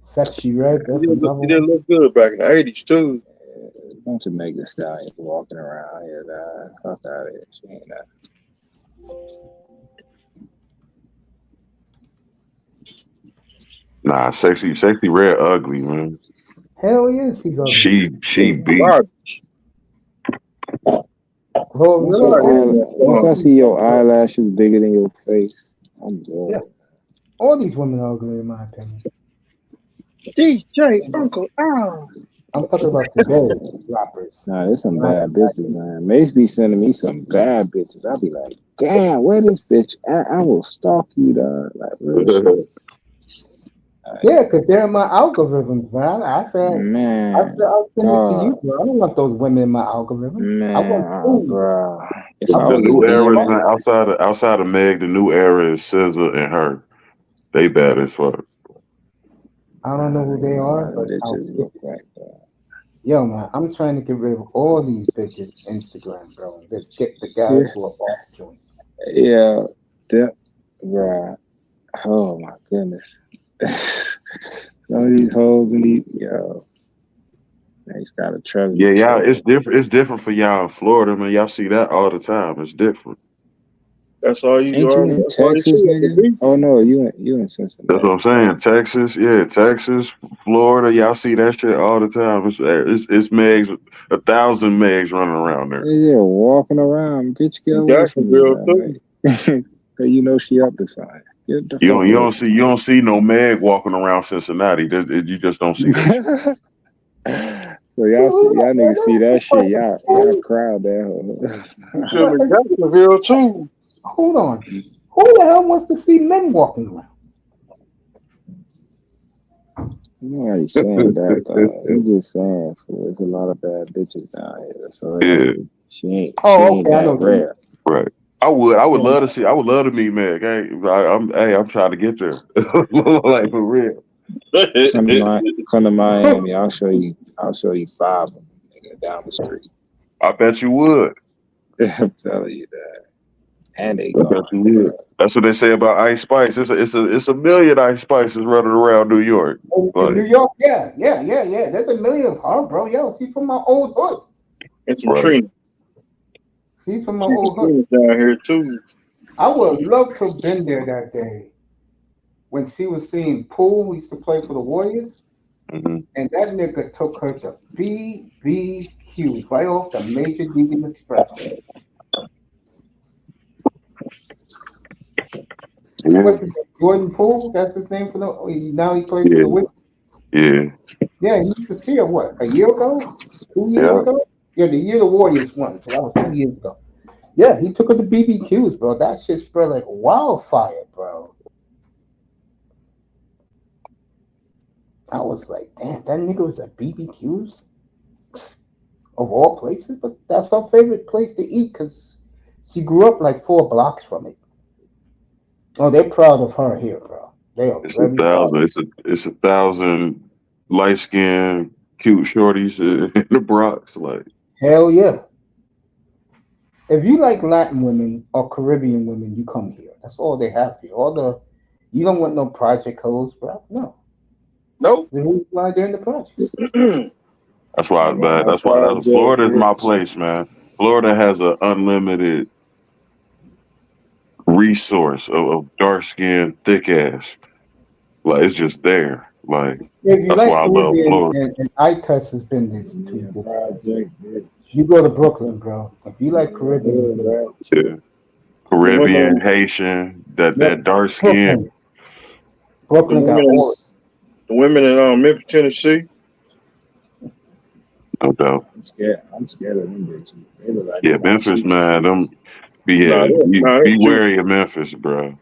sexy red. That's
He
another
did
one.
look good back in the '80s too.
Bunch of Megan Stallions walking around here, dog. Fuck out of here. She ain't that.
Nah, sexy red ugly, man.
Hell yes, he's ugly.
She beat.
God,
Glorilla, all these
Once
women
I
ugly.
see your eyelashes bigger than your face, I'm
Yeah,
good.
all these women are ugly in my opinion.
DJ Uncle Al.
I'm talking about today rappers.
Nah, there's some
Not
bad bitches, man. Mace be sending me some bad bitches. I'll be like, damn, where this bitch at? I will stalk you, dog. Like, real shit. Like,
yeah, because they're in my algorithms, man. I said,
man,
I'll send it to you,
dog,
bro. I don't want those women in my algorithms. I
man,
want food.
bro. If
I
I
The
want
was a
new
food for
era is
thought.
demon,
not outside of Meg. The new era is SZA and her. They bad as fuck.
I don't know
nah,
who they
ain't
are,
none of them
but I'll
bitches
skip
look
it.
like that.
Yo, man, I'm trying to get rid of all these bitches Instagram, bro. And let's get the guys
Yeah,
who are off joint.
yeah, that, bruh. Oh my goodness. Some of these hoes in these, yo, they just gotta trust
Yeah,
each
y'all.
other.
It's different. It's different for y'all in Florida, man. Y'all see that all the time. It's different.
Ain't you in
That's all you
Texas,
see at the
nigga?
beach.
Oh no, you in
That's what I'm
Cincinnati.
saying. Texas, yeah, Texas, Florida. Y'all see that shit all the time. It's Megs, 1,000 Megs running around there.
Yeah, walking around. Bitch, get
In
away from me,
Jacksonville
man.
too.
Like, cause you know she up to something. Get the
You
fuck
don't you
away
don't
from
see you don't see no Meg walking around Cincinnati. You just don't see that shit.
me. So y'all niggas see that shit. Y'all crowd that
You see
hoe.
him in Jacksonville too.
Hold on. Who the hell wants to see men walking around?
Nobody saying that though. He just saying for there's a lot of bad bitches down here, so it
Yeah,
ain't she
Oh,
ain't
okay, I know
that
what you mean.
rare.
right. I would
Yeah.
love to see. I would love to meet Meg. I'm trying to get there. Like for real.
Come to Miami. I'll show you five of them, nigga, down the street.
I bet you would.
I'm telling you that. And they
I bet
gone,
you would.
nigga.
That's what they say about Ice Spice. It's a million Ice Spices running around New York.
In New
Like,
York, yeah, yeah, yeah, yeah. There's a million of her, bro. Yo, she's from my old hood.
And some
right.
Trina.
She's from my
Some
old hood.
Trina's down here too.
I would love to have been there that day when she was seeing Poole, who used to play for the Warriors,
Hmm.
and that nigga took her to BBQs right off the Major League Expressway.
Yeah,
What's his name? Jordan Poole? That's his name for the. Now he plays for
yeah,
the Wizards.
yeah,
Yeah, he used to see her what a year ago, 2 years
yeah.
ago. Yeah, the year the Warriors won, so that was 2 years ago. Yeah, he took her to BBQs, bro. That shit spread like wildfire, bro. I was like, damn, that nigga was at BBQs of all places, but that's her favorite place to eat because she grew up like 4 blocks from it. Oh, they're proud of her here, bro. They are
It's a
very proud.
thousand. It's a thousand light skinned cute shorties in the Bronx. Like,
Hell yeah. If you like Latin women or Caribbean women, you come here. That's all they have here. All the you don't want no project hoes, bro. No.
Nope.
The reason why they're in the projects.
that's why.
Nigga,
But
I'm
that's why.
project
Florida is my
rich.
place, man. Florida has an unlimited resource of dark skinned, thick ass. Like it's just there. Like
If you
that's
like
why I love
Caribbean,
Florida.
and I test has been this to
Yeah,
this place.
project rich.
You go to Brooklyn, bro. If you like
Yeah,
Caribbean,
hood,
food,
right?
Yeah.
The
Caribbean,
women,
Haitian,
yep.
that dark skin,
Brooklyn.
the
Brooklyn got
women,
all.
the women in Memphis, Tennessee.
no doubt.
I'm scared. I'm scared of them bitches. They look like they
Yeah,
gonna
Memphis,
shoot you.
man. Them
Nah,
be
they shoot.
wary of Memphis, bro.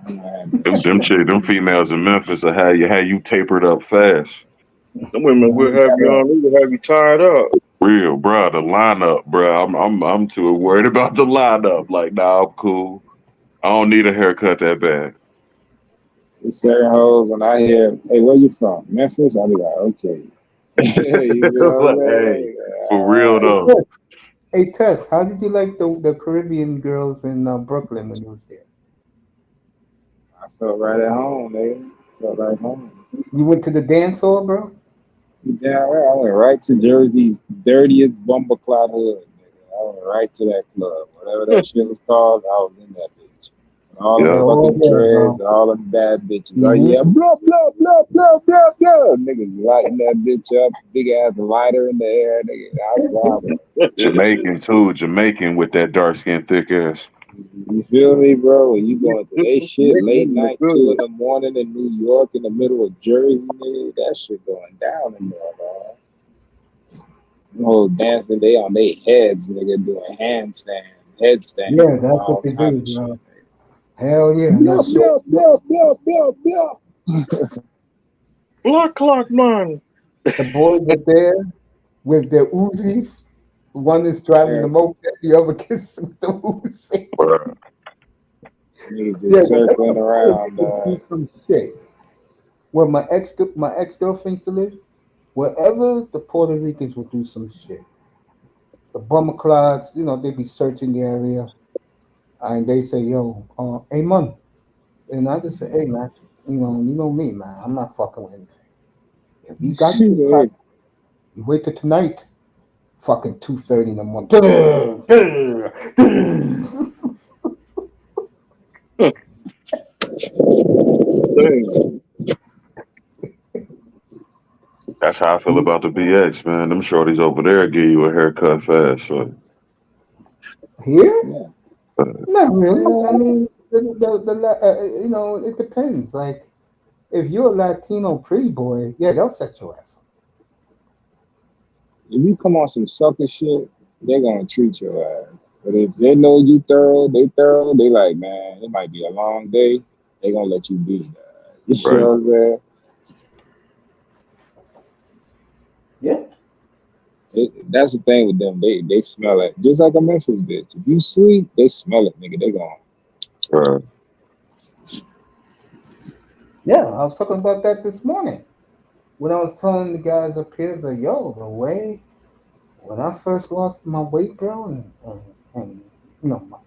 I'm not having that
Them
shit.
chick, them females in Memphis will have you tapered up fast.
The women will have you on. They will have you tied up.
Real, bro. The lineup, bro. I'm too worried about the lineup. Like, nah, I'm cool. I don't need a haircut that bad.
It's certain hoes when I hear, "Hey, where you from? Memphis?" I'll be like, "Okay." You feel what I'm
Like, hey,
saying?
for real
Hey,
though.
Tess, hey, Tess, how did you like the Caribbean girls in Brooklyn when you was there?
I felt right at home, nigga. Felt like home.
You went to the dance hall, bro?
You damn right. I went right to Jersey's dirtiest bumper cloud hood, nigga. I went right to that club. Whatever that shit was called, I was in that bitch. And all them
Yeah,
Oh
fucking
yeah,
dreads
bro.
and all them bad bitches. Oh
Hmm.
yeah, blah blah blah blah blah blah. Niggas lighting that bitch up, big ass lighter in the air, nigga. I was wild.
Jamaican too. Jamaican with that dark skin, thick ass.
You feel me, bro? When you going to they shit late
Niggas look
night, two in
good.
the morning in New York, in the middle of Jersey, nigga, that shit going down in there, man. Them hoes dancing, they on their heads, nigga, doing handstands,
Yeah,
headstands, and
that's what
all
they
kind
do,
of shit.
bro. Hell yeah, and
Blah
those short.
blah blah blah blah blah.
Blood clock man.
The boys are there with their Uzis. One is driving
Yeah,
the moped, the other gets with the Uzi.
Bruh.
nigga
Yeah,
just
whenever
circling
the Puerto
around,
Ricans do
dog.
some shit, where my ex girlfriend used to live, wherever the Puerto Ricans would do some shit, the bummer clods, they be searching the area, and they say, "Yo, hey man," and I just say, "Hey man, you know me, man. I'm not fucking with anything. If you got to,
Hey,
you wait till tonight, fucking 2:30 in the morning."
Dang.
That's how I feel about the BX, man. Them shorties over there give you a haircut fast. So,
Here?
yeah.
Not really. I
Yeah.
mean, it depends. Like, if you're a Latino pretty boy, yeah, they'll set your ass up.
If you come on some sucker shit, they're gonna treat your ass. But if they know you thorough, they like, man, it might be a long day. They gonna let you be. You
Right.
know what I'm saying?
Yeah.
That's the thing with them. They smell it just like a Memphis bitch. If you sweet, they smell it, nigga. They gone.
Right.
Yeah, I was talking about that this morning when I was telling the guys up here that yo, the way when I first lost my weight, bro, and you know,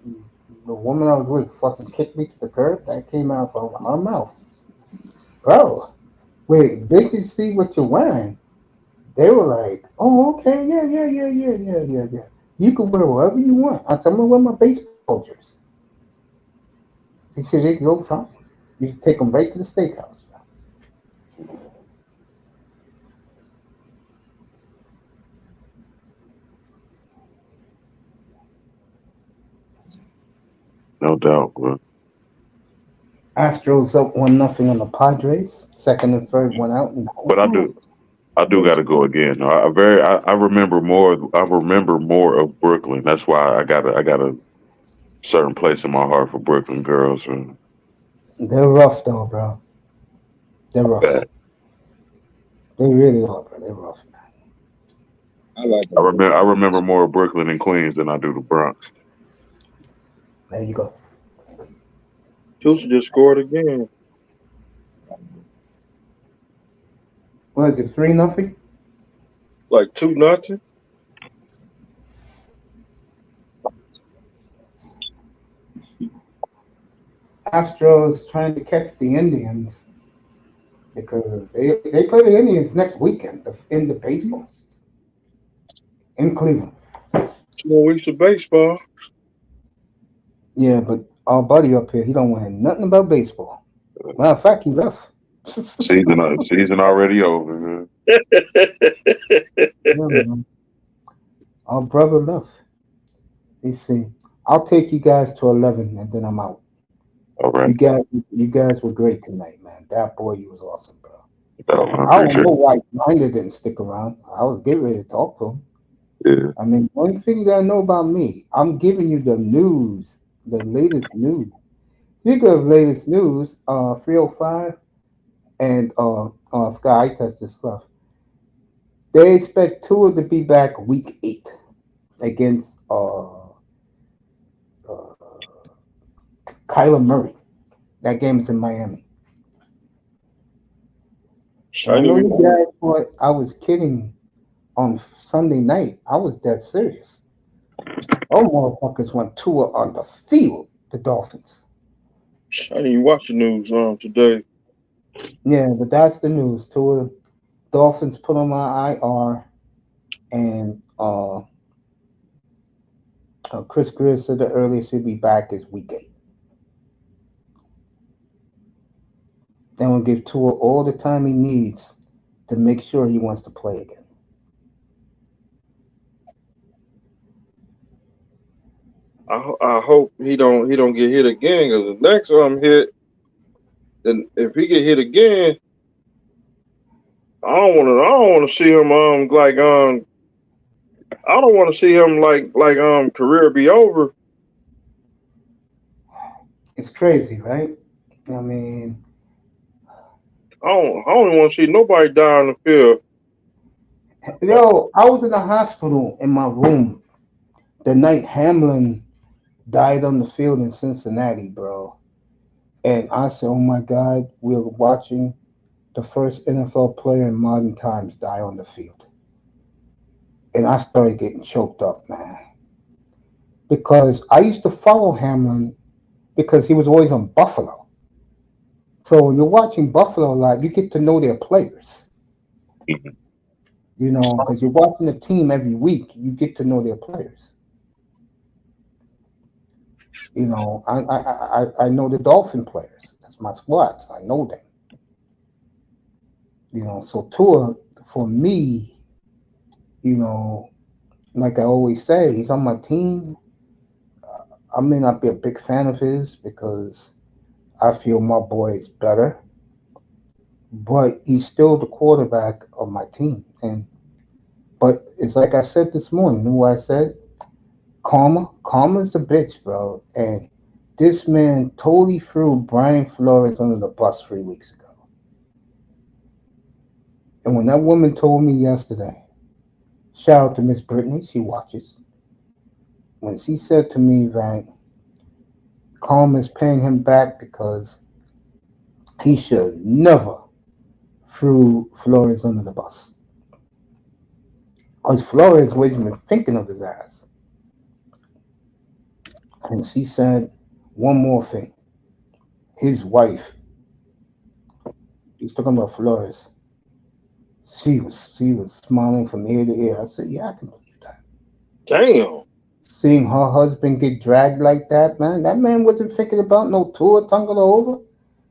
the woman I was with fucking kicked me to the curb. That came out from her mouth, bro. Wait, bitches see what you're wearing. They were like, oh, okay, yeah, yeah, yeah, yeah, yeah, yeah, yeah. You can wear whatever you want. I said, I'm gonna wear my baseball jersey. They said they go fine. You should take them right to the steakhouse, bro.
No doubt, bro.
Astros up 1-0 on the Padres. Second and third went out. And
But I do got to go again. I remember more. I remember more of Brooklyn. That's why I got a certain place in my heart for Brooklyn girls. And
they're rough though, bro. They're rough.
bad.
They really are, bro. They're rough, man.
I like
I
them
remember.
bitches.
I remember more of Brooklyn and Queens than I do the Bronx.
There you go.
Tucson just scored again.
What is it? 3-0.
Like 2-0.
Astros trying to catch the Indians because they play the Indians next weekend in the baseball season in Cleveland.
2 more weeks of baseball.
Yeah, but our buddy up here, he don't want nothing about baseball. Matter of fact, he left.
Season already over. Man.
Yeah, man. Our brother left. He see, I'll take you guys to 11, and then I'm out.
All right.
You guys were great tonight, man. That boy, you was awesome, bro.
I
I don't
appreciate
know why Grinder didn't stick around. I was getting ready to talk to him.
it. Yeah.
I mean, one thing you gotta know about me, I'm giving you the news, the latest news. Speaking of latest news, 305 and Sky Test this stuff. They expect Tua to be back week 8 against Kyler Murray. That game is in Miami. And I
Shiny,
know
we
you guys thought I was kidding on Sunday night. I was dead serious. Oh, motherfuckers went Tua on the field, the Dolphins.
Shiny, you watch the news today.
Yeah, but that's the news. Tua Dolphins put on my IR, and Chris Greer said the earliest he'll be back is week 8. Then we'll give Tua all the time he needs to make sure he wants to play again.
I hope he don't get hit again because the next hit, then if he get hit again, I don't want to see him I don't want to see him career be over.
It's crazy, right? I mean,
I don't want to see nobody die on the field.
yo, I was in the hospital in my room the night Hamlin died on the field in Cincinnati, bro. And I said, oh my God, we're watching the first NFL player in modern times die on the field. And I started getting choked up, man. Because I used to follow Hamlin because he was always on Buffalo. So when you're watching Buffalo live, you get to know their players.
Mhm.
You know, because you're watching the team every week, you get to know their players. You know, I know the Dolphin players. That's my squad. So I know them. You know, so Tua for me, you know, like I always say, he's on my team. I may not be a big fan of his because I feel my boy is better, but he's still the quarterback of my team. And but it's like I said this morning. Who I said, karma's a bitch, bro. And this man totally threw Brian Flores under the bus 3 weeks ago. And when that woman told me yesterday, shout out to Miss Brittany, she watches. When she said to me that Calm is paying him back because he should never threw Flores under the bus. Because Flores wasn't even thinking of his ass. And she said one more thing. His wife, he's talking about Flores. She was smiling from ear to ear. I said, yeah, I can believe that.
Damn.
Seeing her husband get dragged like that, man, that man wasn't thinking about no Tua Tagovailoa.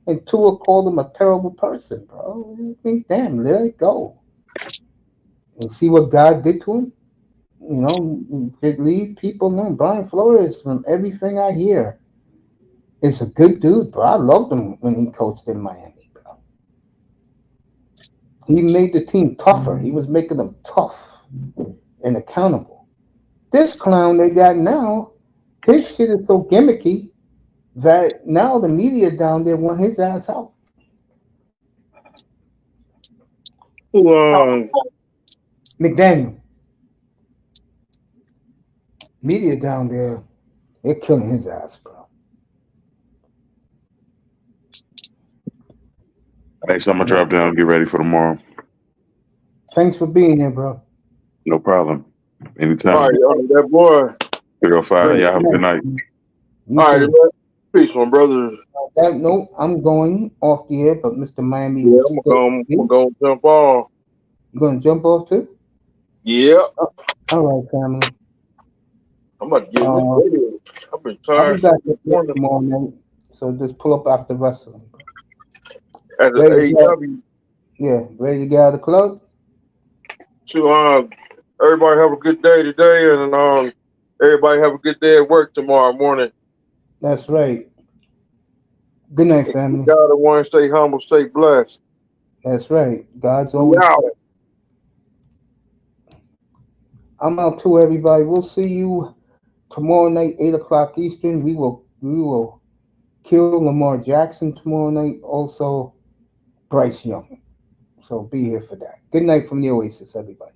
And Tua called him a terrible person, bro. I mean, damn, let it go. And see what God did to him? You know, it lead people know Brian Flores, from everything I hear, is a good dude, bro. I loved him when he coached in Miami, bro. He made the team tougher. He was making them tough and accountable. This clown they got now, his shit is so gimmicky that now the media down there want his ass out.
Who
McDaniel, media down there, they're killing his ass, bro.
Hey, so I'm gonna drop down and get ready for tomorrow.
Thanks for being here, bro.
No problem.
all
Anytime.
right, that boy.
305. Y'all have a good night.
You
All right,
too.
man. Peace, my brother.
That note, I'm going off the air, but Mr. Miami
Yeah,
will stay
I'm
here.
gonna jump off.
You gonna jump off too?
Yeah,
All right, family.
I'm about to get in this
Uh,
video. I've been
I'll be
tired
back
since this
with you
morning
tomorrow night. So just pull up after wrestling.
at the
Ready to get,
AEW.
yeah, ready to get out of the club?
To everybody have a good day today, and everybody have a good day at work tomorrow morning.
That's right. Good night,
You
family.
gotta want to stay humble, stay blessed.
That's right. God's
We
always
out.
first. I'm out too, everybody. We'll see you tomorrow night, 8 o'clock Eastern. We will kill Lamar Jackson tomorrow night. Also, Bryce Young. So be here for that. Good night from the Oasis, everybody.